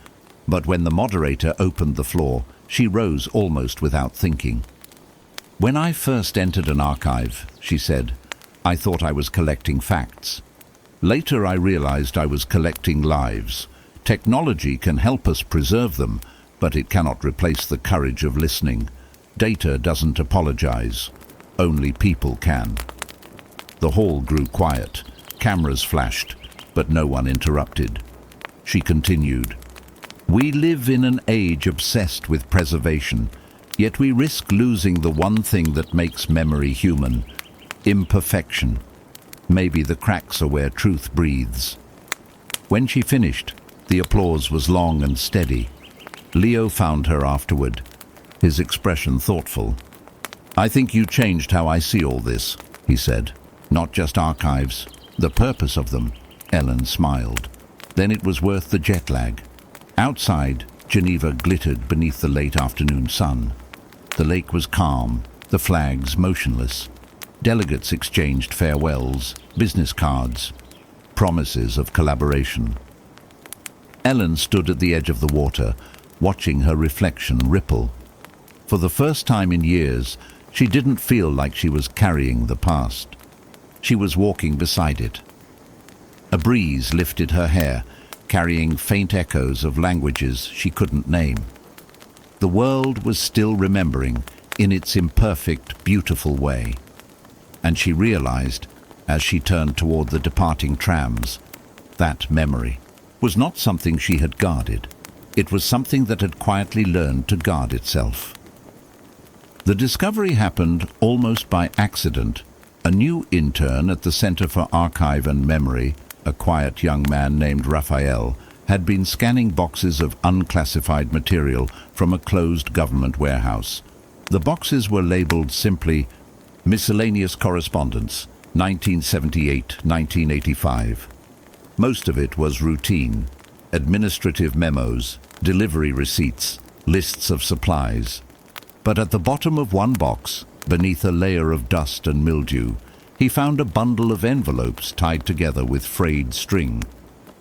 but when the moderator opened the floor, she rose almost without thinking. When I first entered an archive, she said, I thought I was collecting facts. Later I realized I was collecting lives. Technology can help us preserve them, but it cannot replace the courage of listening. Data doesn't apologize. Only people can. The hall grew quiet. Cameras flashed, but no one interrupted. She continued. We live in an age obsessed with preservation, yet we risk losing the one thing that makes memory human: imperfection. Maybe the cracks are where truth breathes. When she finished, the applause was long and steady. Leo found her afterward, his expression thoughtful. I think you changed how I see all this, he said. Not just archives, the purpose of them. Ellen smiled. Then it was worth the jet lag. Outside, Geneva glittered beneath the late afternoon sun. The lake was calm, the flags motionless. Delegates exchanged farewells, business cards, promises of collaboration. Ellen stood at the edge of the water, watching her reflection ripple. For the first time in years, she didn't feel like she was carrying the past. She was walking beside it. A breeze lifted her hair, carrying faint echoes of languages she couldn't name. The world was still remembering, in its imperfect, beautiful way. And she realized, as she turned toward the departing trams, that memory was not something she had guarded. It was something that had quietly learned to guard itself. The discovery happened almost by accident. A new intern at the Center for Archive and Memory, a quiet young man named Raphael, had been scanning boxes of unclassified material from a closed government warehouse. The boxes were labeled simply Miscellaneous Correspondence, 1978-1985. Most of it was routine: administrative memos, delivery receipts, lists of supplies. But at the bottom of one box, beneath a layer of dust and mildew, he found a bundle of envelopes tied together with frayed string.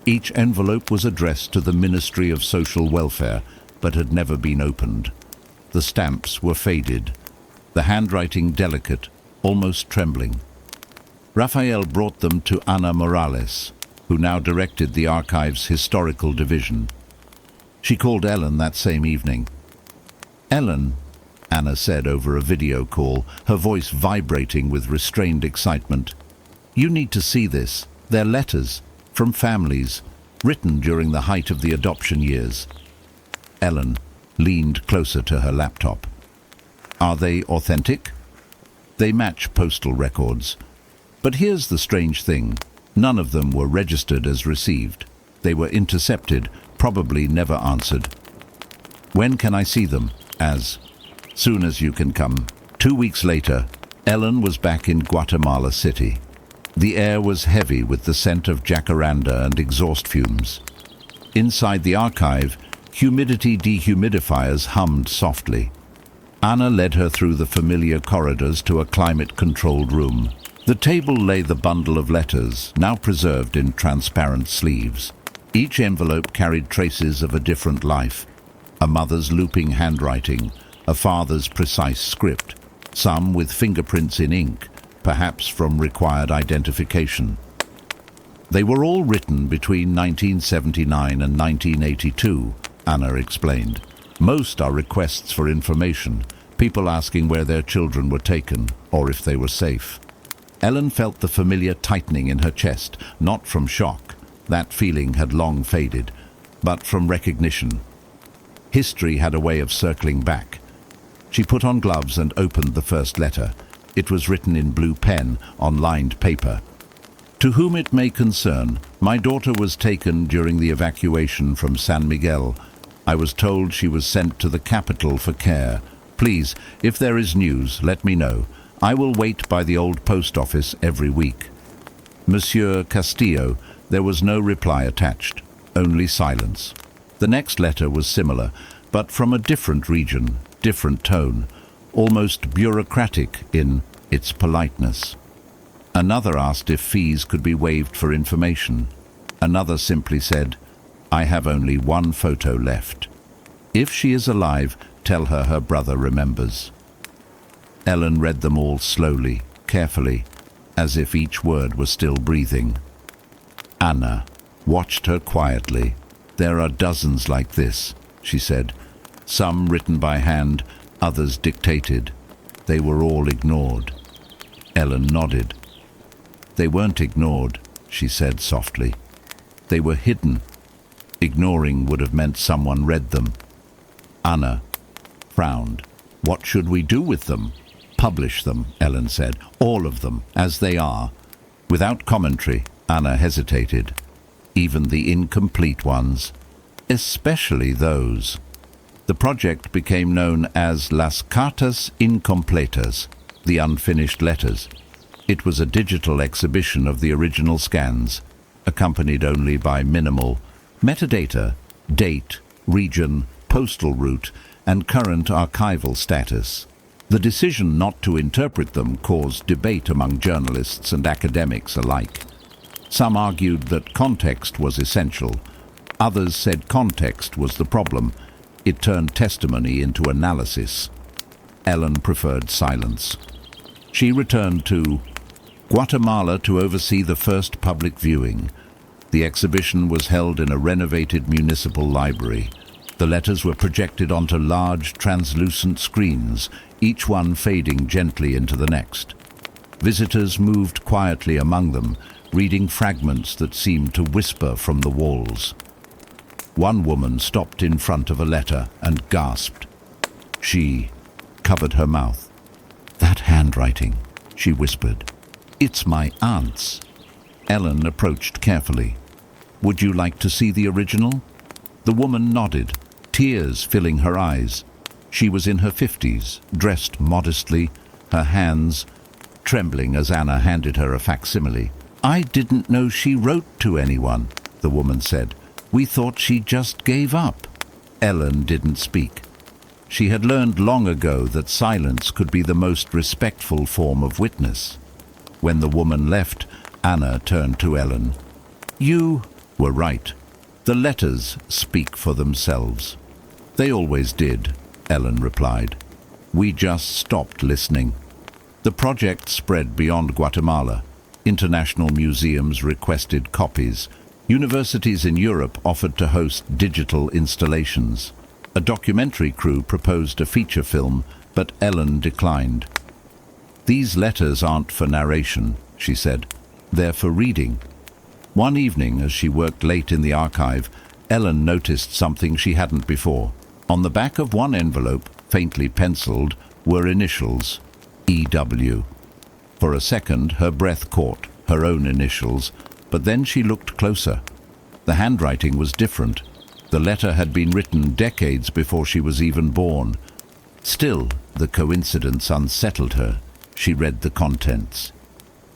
Each envelope was addressed to the Ministry of Social Welfare, but had never been opened. The stamps were faded, the handwriting delicate, almost trembling. Raphael brought them to Ana Morales, who now directed the archive's historical division. She called Ellen that same evening. Ellen, Anna said over a video call, her voice vibrating with restrained excitement. You need to see this. They're letters from families, written during the height of the adoption years. Ellen leaned closer to her laptop. Are they authentic? They match postal records. But here's the strange thing. None of them were registered as received. They were intercepted, probably never answered. When can I see them? As soon as you can come. 2 weeks later, Ellen was back in Guatemala City. The air was heavy with the scent of jacaranda and exhaust fumes. Inside the archive, humidity dehumidifiers hummed softly. Anna led her through the familiar corridors to a climate-controlled room. The table lay the bundle of letters, now preserved in transparent sleeves. Each envelope carried traces of a different life: a mother's looping handwriting, a father's precise script, some with fingerprints in ink, perhaps from required identification. They were all written between 1979 and 1982, Anna explained. Most are requests for information, people asking where their children were taken or if they were safe. Ellen felt the familiar tightening in her chest, not from shock. That feeling had long faded, but from recognition. History had a way of circling back. She put on gloves and opened the first letter. It was written in blue pen on lined paper. To whom it may concern, my daughter was taken during the evacuation from San Miguel. I was told she was sent to the capital for care. Please, if there is news, let me know. I will wait by the old post office every week. Monsieur Castillo. There was no reply attached, only silence. The next letter was similar, but from a different region, different tone, almost bureaucratic in its politeness. Another asked if fees could be waived for information. Another simply said, I have only one photo left. If she is alive, tell her her brother remembers. Ellen read them all slowly, carefully, as if each word was still breathing. Anna watched her quietly. "There are dozens like this," she said. "Some written by hand, others dictated. They were all ignored." Ellen nodded. "They weren't ignored," she said softly. "They were hidden. Ignoring would have meant someone read them." Anna frowned. "What should we do with them?" "Publish them," Ellen said. "All of them, as they are." Without commentary, Anna hesitated. "Even the incomplete ones. Especially those." The project became known as Las Cartas Incompletas, the unfinished letters. It was a digital exhibition of the original scans, accompanied only by minimal metadata, date, region, postal route, and current archival status. The decision not to interpret them caused debate among journalists and academics alike. Some argued that context was essential. Others said context was the problem. It turned testimony into analysis. Ellen preferred silence. She returned to Guatemala to oversee the first public viewing. The exhibition was held in a renovated municipal library. The letters were projected onto large, translucent screens, each one fading gently into the next. Visitors moved quietly among them, reading fragments that seemed to whisper from the walls. One woman stopped in front of a letter and gasped. She covered her mouth. "That handwriting," she whispered. "It's my aunt's." Ellen approached carefully. "Would you like to see the original?" The woman nodded, tears filling her eyes. She was in her 50s, dressed modestly, her hands trembling as Anna handed her a facsimile. "I didn't know she wrote to anyone," the woman said. "We thought she just gave up." Ellen didn't speak. She had learned long ago that silence could be the most respectful form of witness. When the woman left, Anna turned to Ellen. "You were right. The letters speak for themselves." "They always did," Ellen replied. "We just stopped listening." The project spread beyond Guatemala. International museums requested copies. Universities in Europe offered to host digital installations. A documentary crew proposed a feature film, but Ellen declined. "These letters aren't for narration," she said. "They're for reading." One evening, as she worked late in the archive, Ellen noticed something she hadn't before. On the back of one envelope, faintly penciled, were initials, E.W. For a second, her breath caught, her own initials, but then she looked closer. The handwriting was different. The letter had been written decades before she was even born. Still, the coincidence unsettled her. She read the contents.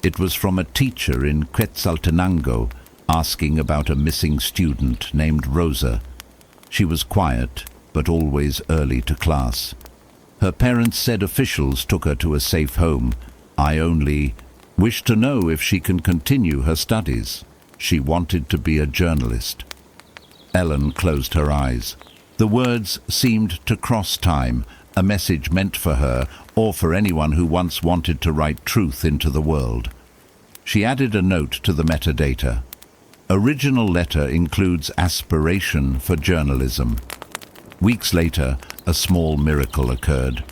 It was from a teacher in Quetzaltenango, asking about a missing student named Rosa. She was quiet, but always early to class. Her parents said officials took her to a safe home. "I only wish to know if she can continue her studies. She wanted to be a journalist." Ellen closed her eyes. The words seemed to cross time, a message meant for her or for anyone who once wanted to write truth into the world. She added a note to the metadata. Original letter includes aspiration for journalism. Weeks later, a small miracle occurred.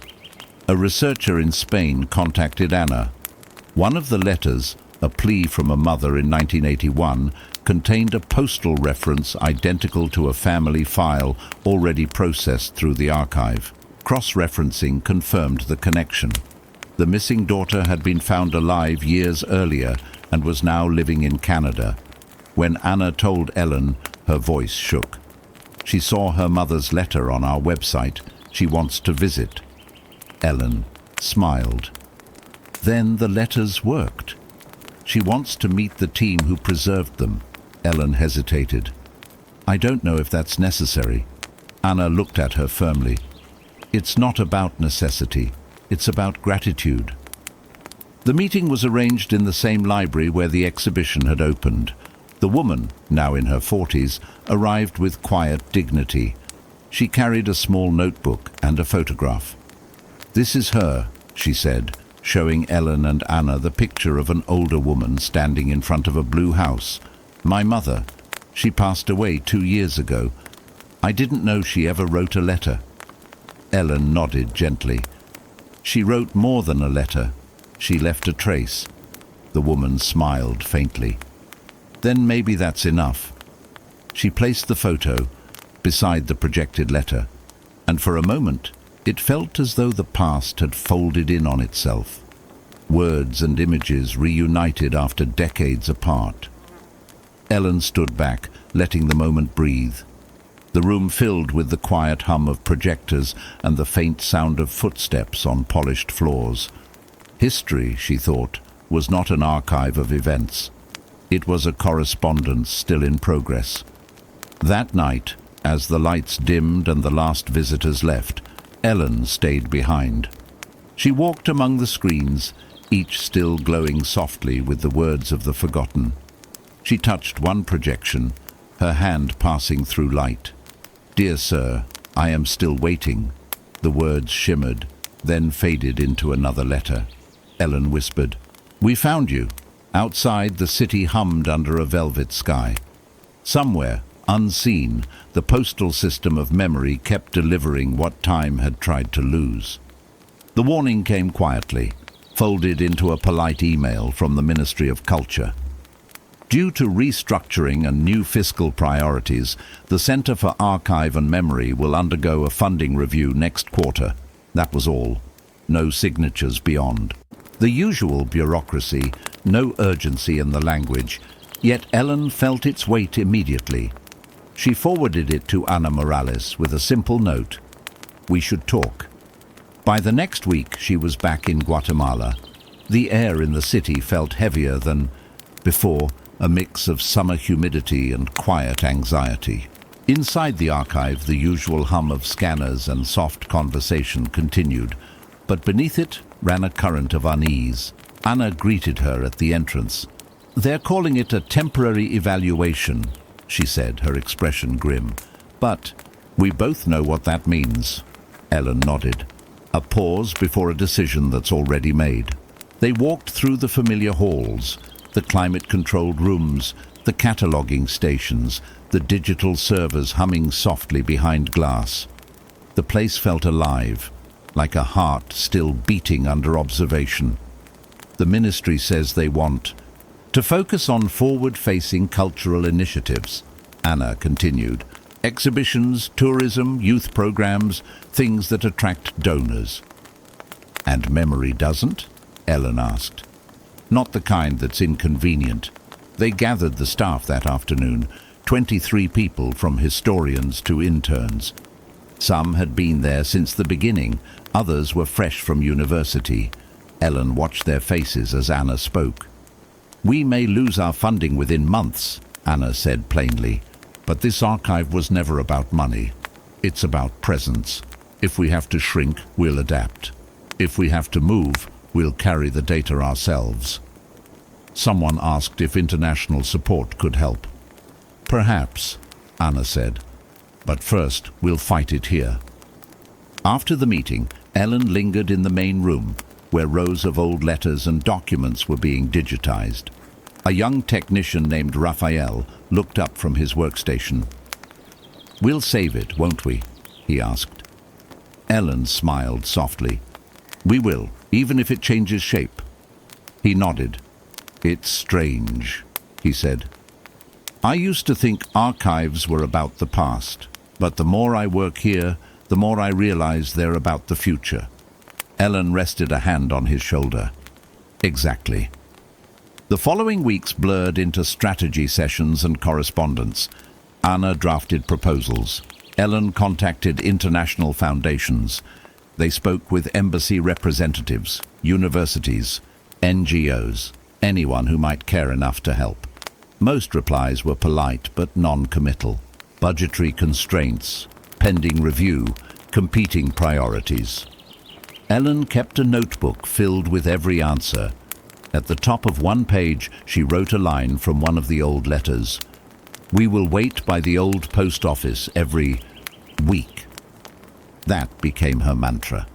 A researcher in Spain contacted Anna. One of the letters, a plea from a mother in 1981, contained a postal reference identical to a family file already processed through the archive. Cross-referencing confirmed the connection. The missing daughter had been found alive years earlier and was now living in Canada. When Anna told Ellen, her voice shook. "She saw her mother's letter on our website. She wants to visit." Ellen smiled. Then the letters worked. "She wants to meet the team who preserved them." Ellen hesitated. "I don't know if that's necessary." Anna looked at her firmly. "It's not about necessity. It's about gratitude." The meeting was arranged in the same library where the exhibition had opened. The woman, now in her 40s, arrived with quiet dignity. She carried a small notebook and a photograph. "This is her," she said, showing Ellen and Anna the picture of an older woman standing in front of a blue house. My mother. She passed away 2 years ago. I didn't know she ever wrote a letter. Ellen nodded gently. She wrote more than a letter. She left a trace. The woman smiled faintly. Then maybe that's enough. She placed the photo beside the projected letter, and for a moment it felt as though the past had folded in on itself. Words and images reunited after decades apart. Ellen stood back, letting the moment breathe. The room filled with the quiet hum of projectors and the faint sound of footsteps on polished floors. History, she thought, was not an archive of events. It was a correspondence still in progress. That night, as the lights dimmed and the last visitors left, Ellen stayed behind. She walked among the screens, each still glowing softly with the words of the forgotten. She touched one projection, her hand passing through light. "Dear sir, I am still waiting." The words shimmered, then faded into another letter. Ellen whispered, "We found you." Outside, the city hummed under a velvet sky. Somewhere, unseen, the postal system of memory kept delivering what time had tried to lose. The warning came quietly, folded into a polite email from the Ministry of Culture. Due to restructuring and new fiscal priorities, the Center for Archive and Memory will undergo a funding review next quarter. That was all. No signatures beyond. The usual bureaucracy, no urgency in the language, yet Ellen felt its weight immediately. She forwarded it to Ana Morales with a simple note: "We should talk." By the next week, she was back in Guatemala. The air in the city felt heavier than before, a mix of summer humidity and quiet anxiety. Inside the archive, the usual hum of scanners and soft conversation continued, but beneath it ran a current of unease. Anna greeted her at the entrance. "They're calling it a temporary evaluation," she said, her expression grim. "But we both know what that means." Ellen nodded. A pause before a decision that's already made. They walked through the familiar halls, the climate-controlled rooms, the cataloguing stations, the digital servers humming softly behind glass. The place felt alive, like a heart still beating under observation. The ministry says they want to focus on forward-facing cultural initiatives, Anna continued. Exhibitions, tourism, youth programs, things that attract donors. "And memory doesn't?" Ellen asked. "Not the kind that's inconvenient." They gathered the staff that afternoon, 23 people from historians to interns. Some had been there since the beginning, others were fresh from university. Ellen watched their faces as Anna spoke. "We may lose our funding within months," Anna said plainly, "but this archive was never about money. It's about presence. If we have to shrink, we'll adapt. If we have to move, we'll carry the data ourselves." Someone asked if international support could help. "Perhaps," Anna said, "but first we'll fight it here." After the meeting, Ellen lingered in the main room, where rows of old letters and documents were being digitized. A young technician named Raphael looked up from his workstation. "We'll save it, won't we?" he asked. Ellen smiled softly. "We will, even if it changes shape." He nodded. "It's strange," he said. "I used to think archives were about the past, but the more I work here, the more I realize they're about the future." Ellen rested a hand on his shoulder. "Exactly." The following weeks blurred into strategy sessions and correspondence. Anna drafted proposals. Ellen contacted international foundations. They spoke with embassy representatives, universities, NGOs, anyone who might care enough to help. Most replies were polite but non-committal. Budgetary constraints, pending review, competing priorities. Ellen kept a notebook filled with every answer. At the top of one page, she wrote a line from one of the old letters. "We will wait by the old post office every week." That became her mantra.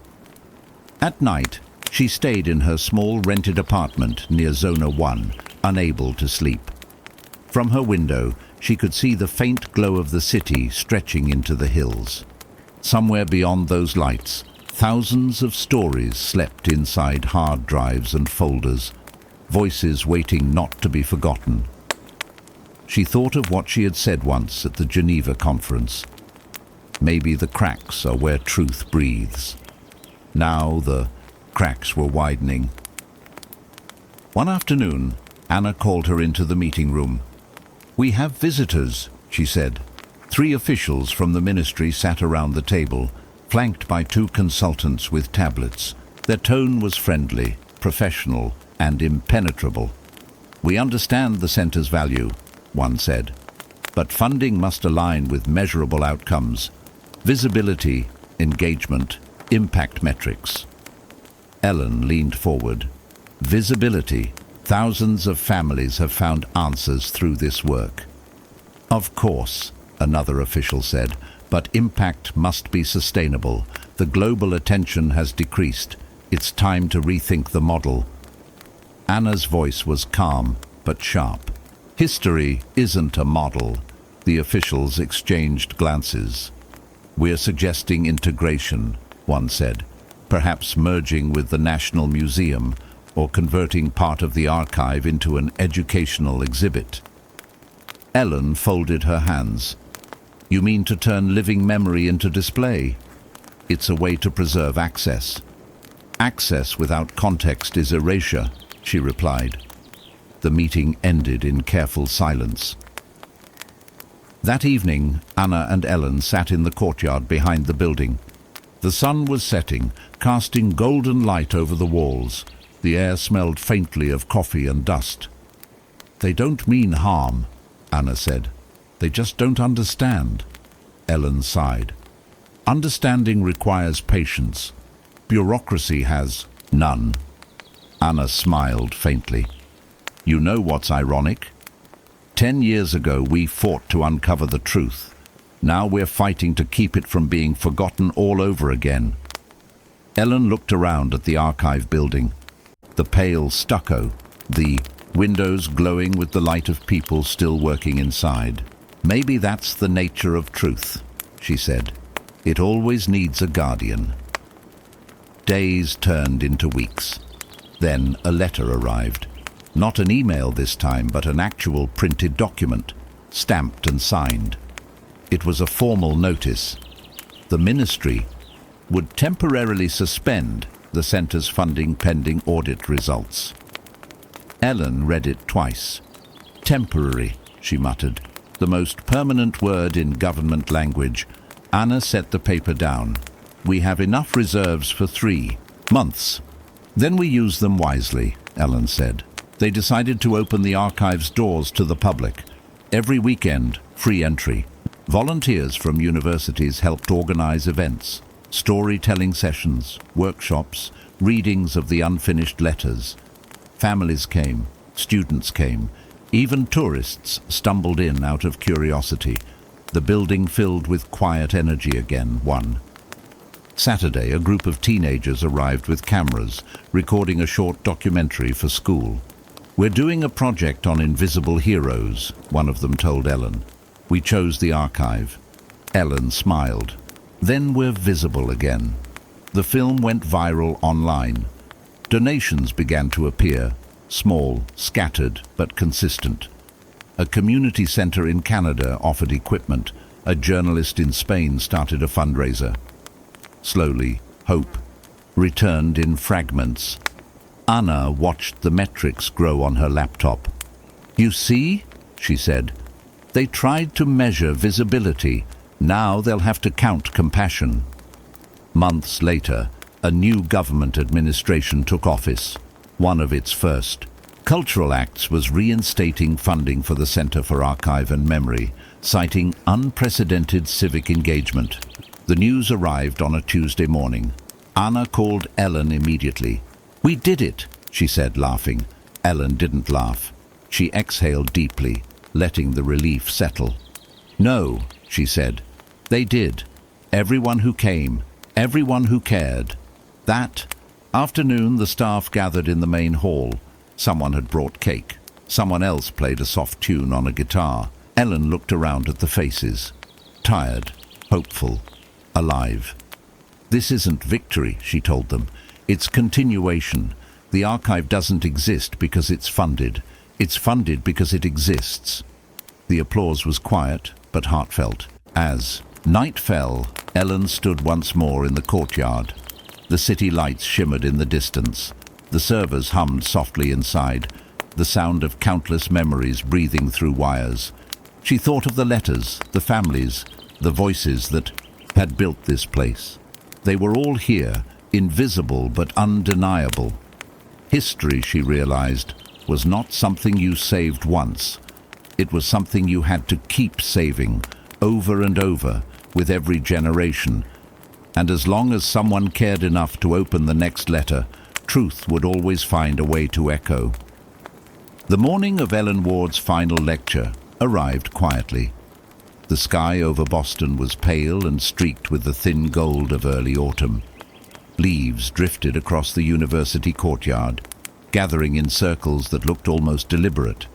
At night, she stayed in her small rented apartment near Zona 1, unable to sleep. From her window, she could see the faint glow of the city stretching into the hills. Somewhere beyond those lights, thousands of stories slept inside hard drives and folders, voices waiting not to be forgotten. She thought of what she had said once at the Geneva conference. Maybe the cracks are where truth breathes. Now the cracks were widening. One afternoon, Anna called her into the meeting room. "We have visitors," she said. 3 officials from the ministry sat around the table, flanked by 2 consultants with tablets. Their tone was friendly, professional, and impenetrable. "We understand the center's value," one said, "but funding must align with measurable outcomes. Visibility, engagement, impact metrics." Ellen leaned forward. "Visibility. Thousands of families have found answers through this work." "Of course," another official said, "but impact must be sustainable. The global attention has decreased. It's time to rethink the model." Anna's voice was calm but sharp. "History isn't a model." The officials exchanged glances. "We're suggesting integration," one said, "perhaps merging with the National Museum or converting part of the archive into an educational exhibit." Ellen folded her hands. "You mean to turn living memory into display?" "It's a way to preserve access." "Access without context is erasure," she replied. The meeting ended in careful silence. That evening, Anna and Ellen sat in the courtyard behind the building. The sun was setting, casting golden light over the walls. The air smelled faintly of coffee and dust. "They don't mean harm," Anna said. "They just don't understand." Ellen sighed. "Understanding requires patience. Bureaucracy has none." Anna smiled faintly. "You know what's ironic? 10 years ago we fought to uncover the truth. Now we're fighting to keep it from being forgotten all over again." Ellen looked around at the archive building. The pale stucco, the windows glowing with the light of people still working inside. "Maybe that's the nature of truth," she said. "It always needs a guardian." Days turned into weeks. Then a letter arrived. Not an email this time, but an actual printed document, stamped and signed. It was a formal notice. The ministry would temporarily suspend the center's funding pending audit results. Ellen read it twice. "Temporary," she muttered, the most permanent word in government language. Anna set the paper down. "We have enough reserves for 3 months. Then we use them wisely," Ellen said. They decided to open the archive's doors to the public. Every weekend, free entry. Volunteers from universities helped organize events, storytelling sessions, workshops, readings of the unfinished letters. Families came, students came, even tourists stumbled in out of curiosity. The building filled with quiet energy again. One Saturday, a group of teenagers arrived with cameras, recording a short documentary for school. "We're doing a project on invisible heroes," one of them told Ellen. "We chose the archive." Ellen smiled. "Then we're visible again." The film went viral online. Donations began to appear, small, scattered, but consistent. A community center in Canada offered equipment. A journalist in Spain started a fundraiser. Slowly, hope returned in fragments. Anna watched the metrics grow on her laptop. "You see," she said, "they tried to measure visibility. Now they'll have to count compassion." Months later, a new government administration took office. One of its first cultural acts was reinstating funding for the Center for Archive and Memory, citing unprecedented civic engagement. The news arrived on a Tuesday morning. Anna called Ellen immediately. "We did it," she said, laughing. Ellen didn't laugh. She exhaled deeply, letting the relief settle. "No," she said. "They did. Everyone who came, everyone who cared." That afternoon, the staff gathered in the main hall. Someone had brought cake. Someone else played a soft tune on a guitar. Ellen looked around at the faces. Tired, hopeful, alive. "This isn't victory," she told them. "It's continuation. The archive doesn't exist because it's funded. It's funded because it exists." The applause was quiet, but heartfelt. As night fell, Ellen stood once more in the courtyard. The city lights shimmered in the distance. The servers hummed softly inside, the sound of countless memories breathing through wires. She thought of the letters, the families, the voices that had built this place. They were all here, invisible but undeniable. History, she realized, was not something you saved once. It was something you had to keep saving, over and over, with every generation. And as long as someone cared enough to open the next letter, truth would always find a way to echo. The morning of Ellen Ward's final lecture arrived quietly. The sky over Boston was pale and streaked with the thin gold of early autumn. Leaves drifted across the university courtyard, gathering in circles that looked almost deliberate.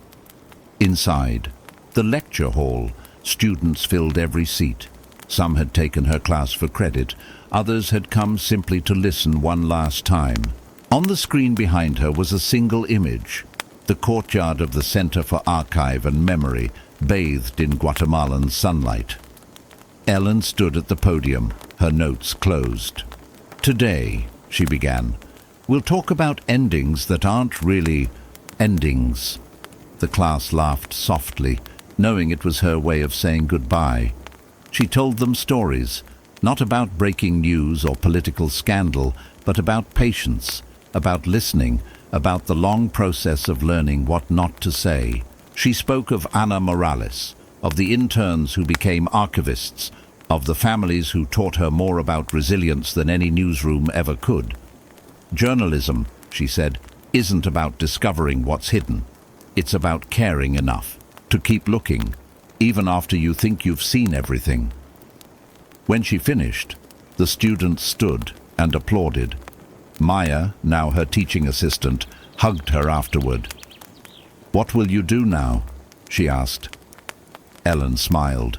Inside, the lecture hall, students filled every seat. Some had taken her class for credit, others had come simply to listen one last time. On the screen behind her was a single image, the courtyard of the Center for Archive and Memory, bathed in Guatemalan sunlight. Ellen stood at the podium, her notes closed. "Today," she began, "we'll talk about endings that aren't really endings." The class laughed softly, knowing it was her way of saying goodbye. She told them stories, not about breaking news or political scandal, but about patience, about listening, about the long process of learning what not to say. She spoke of Ana Morales, of the interns who became archivists, of the families who taught her more about resilience than any newsroom ever could. "Journalism," she said, "isn't about discovering what's hidden. It's about caring enough to keep looking, even after you think you've seen everything." When she finished, the students stood and applauded. Maya, now her teaching assistant, hugged her afterward. "What will you do now?" she asked. Ellen smiled.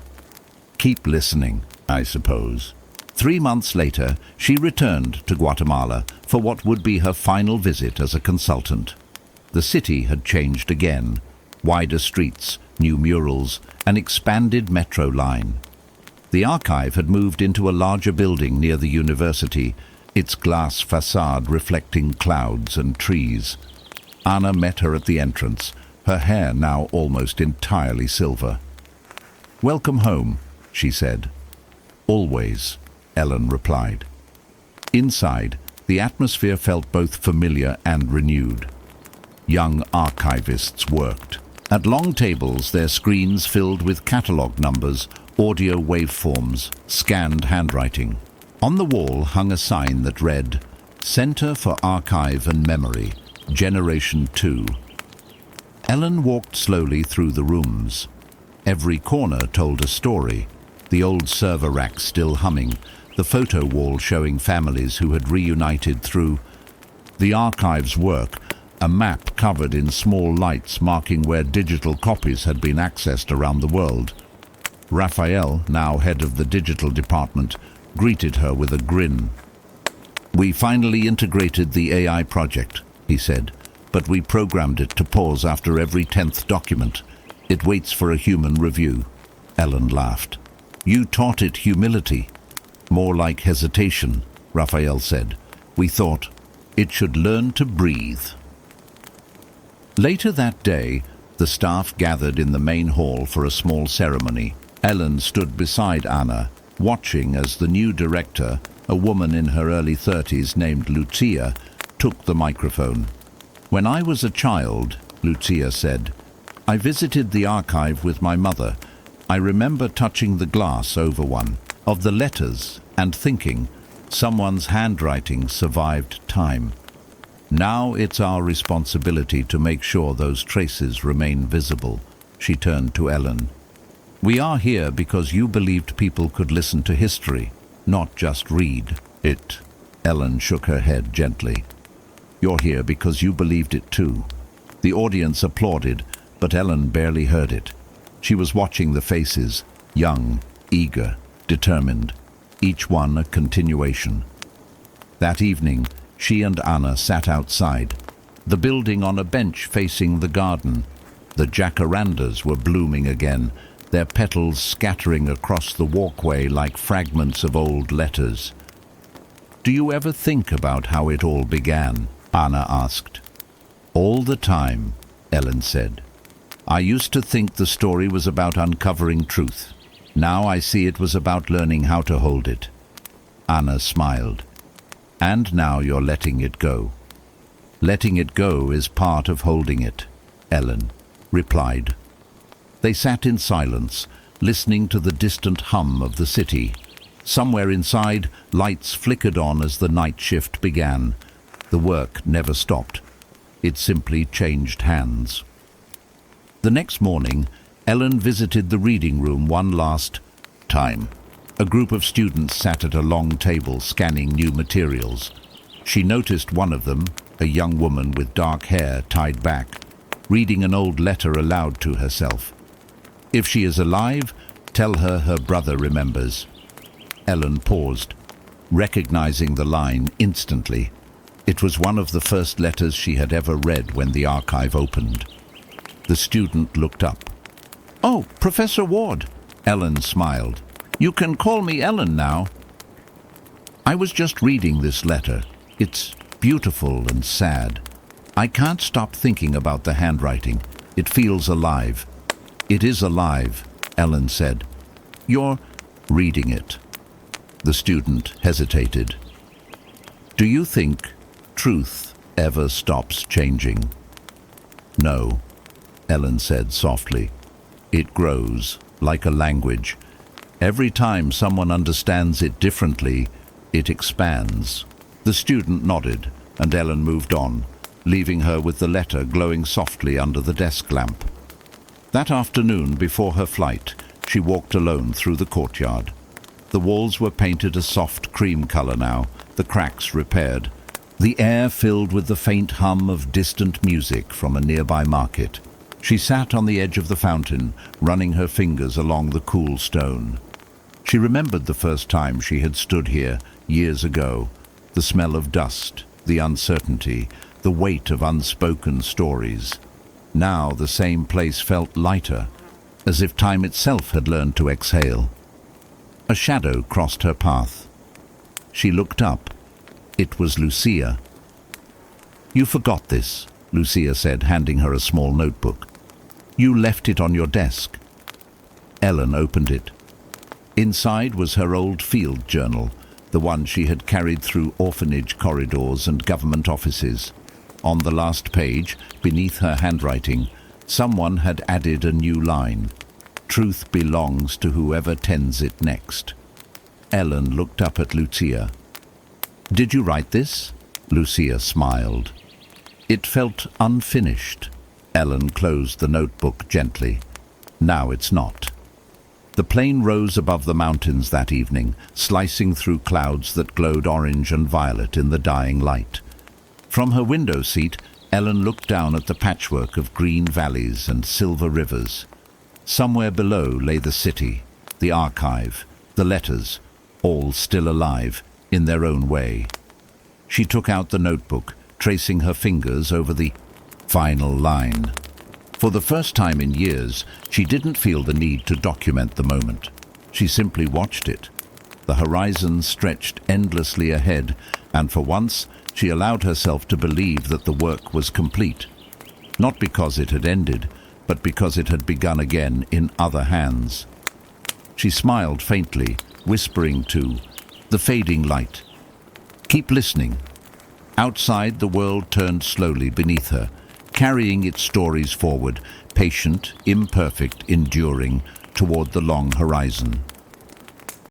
"Keep listening, I suppose." 3 months later, she returned to Guatemala for what would be her final visit as a consultant. The city had changed again. Wider streets, new murals, an expanded metro line. The archive had moved into a larger building near the university, its glass facade reflecting clouds and trees. Anna met her at the entrance, her hair now almost entirely silver. "Welcome home," she said. "Always," Ellen replied. Inside, the atmosphere felt both familiar and renewed. Young archivists worked. At long tables, their screens filled with catalogue numbers, audio waveforms, scanned handwriting. On the wall hung a sign that read, "Center for Archive and Memory, Generation 2. Ellen walked slowly through the rooms. Every corner told a story, the old server rack still humming, the photo wall showing families who had reunited through the archive's work, a map covered in small lights marking where digital copies had been accessed around the world. Raphael, now head of the digital department, greeted her with a grin. "We finally integrated the AI project," he said, "but we programmed it to pause after every 10th document. It waits for a human review." Ellen laughed. "You taught it humility." "More like hesitation," Raphael said. "We thought it should learn to breathe." Later that day, the staff gathered in the main hall for a small ceremony. Ellen stood beside Anna, watching as the new director, a woman in her early 30s named Lucia, took the microphone. "When I was a child," Lucia said, "I visited the archive with my mother. I remember touching the glass over one of the letters and thinking, someone's handwriting survived time. Now it's our responsibility to make sure those traces remain visible." She turned to Ellen. "We are here because you believed people could listen to history, not just read it." Ellen shook her head gently. "You're here because you believed it too. The audience applauded, but Ellen barely heard it. She was watching the faces, young, eager, determined, each one a continuation. That evening, she and Anna sat outside, the building on a bench facing the garden. The jacarandas were blooming again, their petals scattering across the walkway like fragments of old letters. "Do you ever think about how it all began?" Anna asked. "All the time," Ellen said. "I used to think the story was about uncovering truth. Now I see it was about learning how to hold it." Anna smiled. "And now you're letting it go." "Letting it go is part of holding it," Ellen replied. They sat in silence, listening to the distant hum of the city. Somewhere inside, lights flickered on as the night shift began. The work never stopped. It simply changed hands. The next morning, Ellen visited the reading room one last time. A group of students sat at a long table scanning new materials. She noticed one of them, a young woman with dark hair tied back, reading an old letter aloud to herself. "If she is alive, tell her her brother remembers." Ellen paused, recognizing the line instantly. It was one of the first letters she had ever read when the archive opened. The student looked up. "Oh, Professor Ward," Ellen smiled. "You can call me Ellen now." "I was just reading this letter. It's beautiful and sad. I can't stop thinking about the handwriting. It feels alive." "It is alive," Ellen said. "You're reading it." The student hesitated. "Do you think truth ever stops changing?" "No," Ellen said softly. "It grows, like a language. Every time someone understands it differently, it expands." The student nodded, and Ellen moved on, leaving her with the letter glowing softly under the desk lamp. That afternoon, before her flight, she walked alone through the courtyard. The walls were painted a soft cream color now, the cracks repaired. The air filled with the faint hum of distant music from a nearby market. She sat on the edge of the fountain, running her fingers along the cool stone. She remembered the first time she had stood here, years ago. The smell of dust, the uncertainty, the weight of unspoken stories. Now the same place felt lighter, as if time itself had learned to exhale. A shadow crossed her path. She looked up. It was Lucia. "You forgot this," Lucia said, handing her a small notebook. "You left it on your desk." Ellen opened it. Inside was her old field journal, the one she had carried through orphanage corridors and government offices. On the last page, beneath her handwriting, someone had added a new line. "Truth belongs to whoever tends it next." Ellen looked up at Lucia. "Did you write this?" Lucia smiled. It felt unfinished. Ellen closed the notebook gently. "Now it's not." The plane rose above the mountains that evening, slicing through clouds that glowed orange and violet in the dying light. From her window seat, Ellen looked down at the patchwork of green valleys and silver rivers. Somewhere below lay the city, the archive, the letters, all still alive, in their own way. She took out the notebook, tracing her fingers over the final line. For the first time in years, she didn't feel the need to document the moment. She simply watched it. The horizon stretched endlessly ahead, and for once, she allowed herself to believe that the work was complete. Not because it had ended, but because it had begun again in other hands. She smiled faintly, whispering to the fading light, "Keep listening." Outside, the world turned slowly beneath her, carrying its stories forward, patient, imperfect, enduring, toward the long horizon.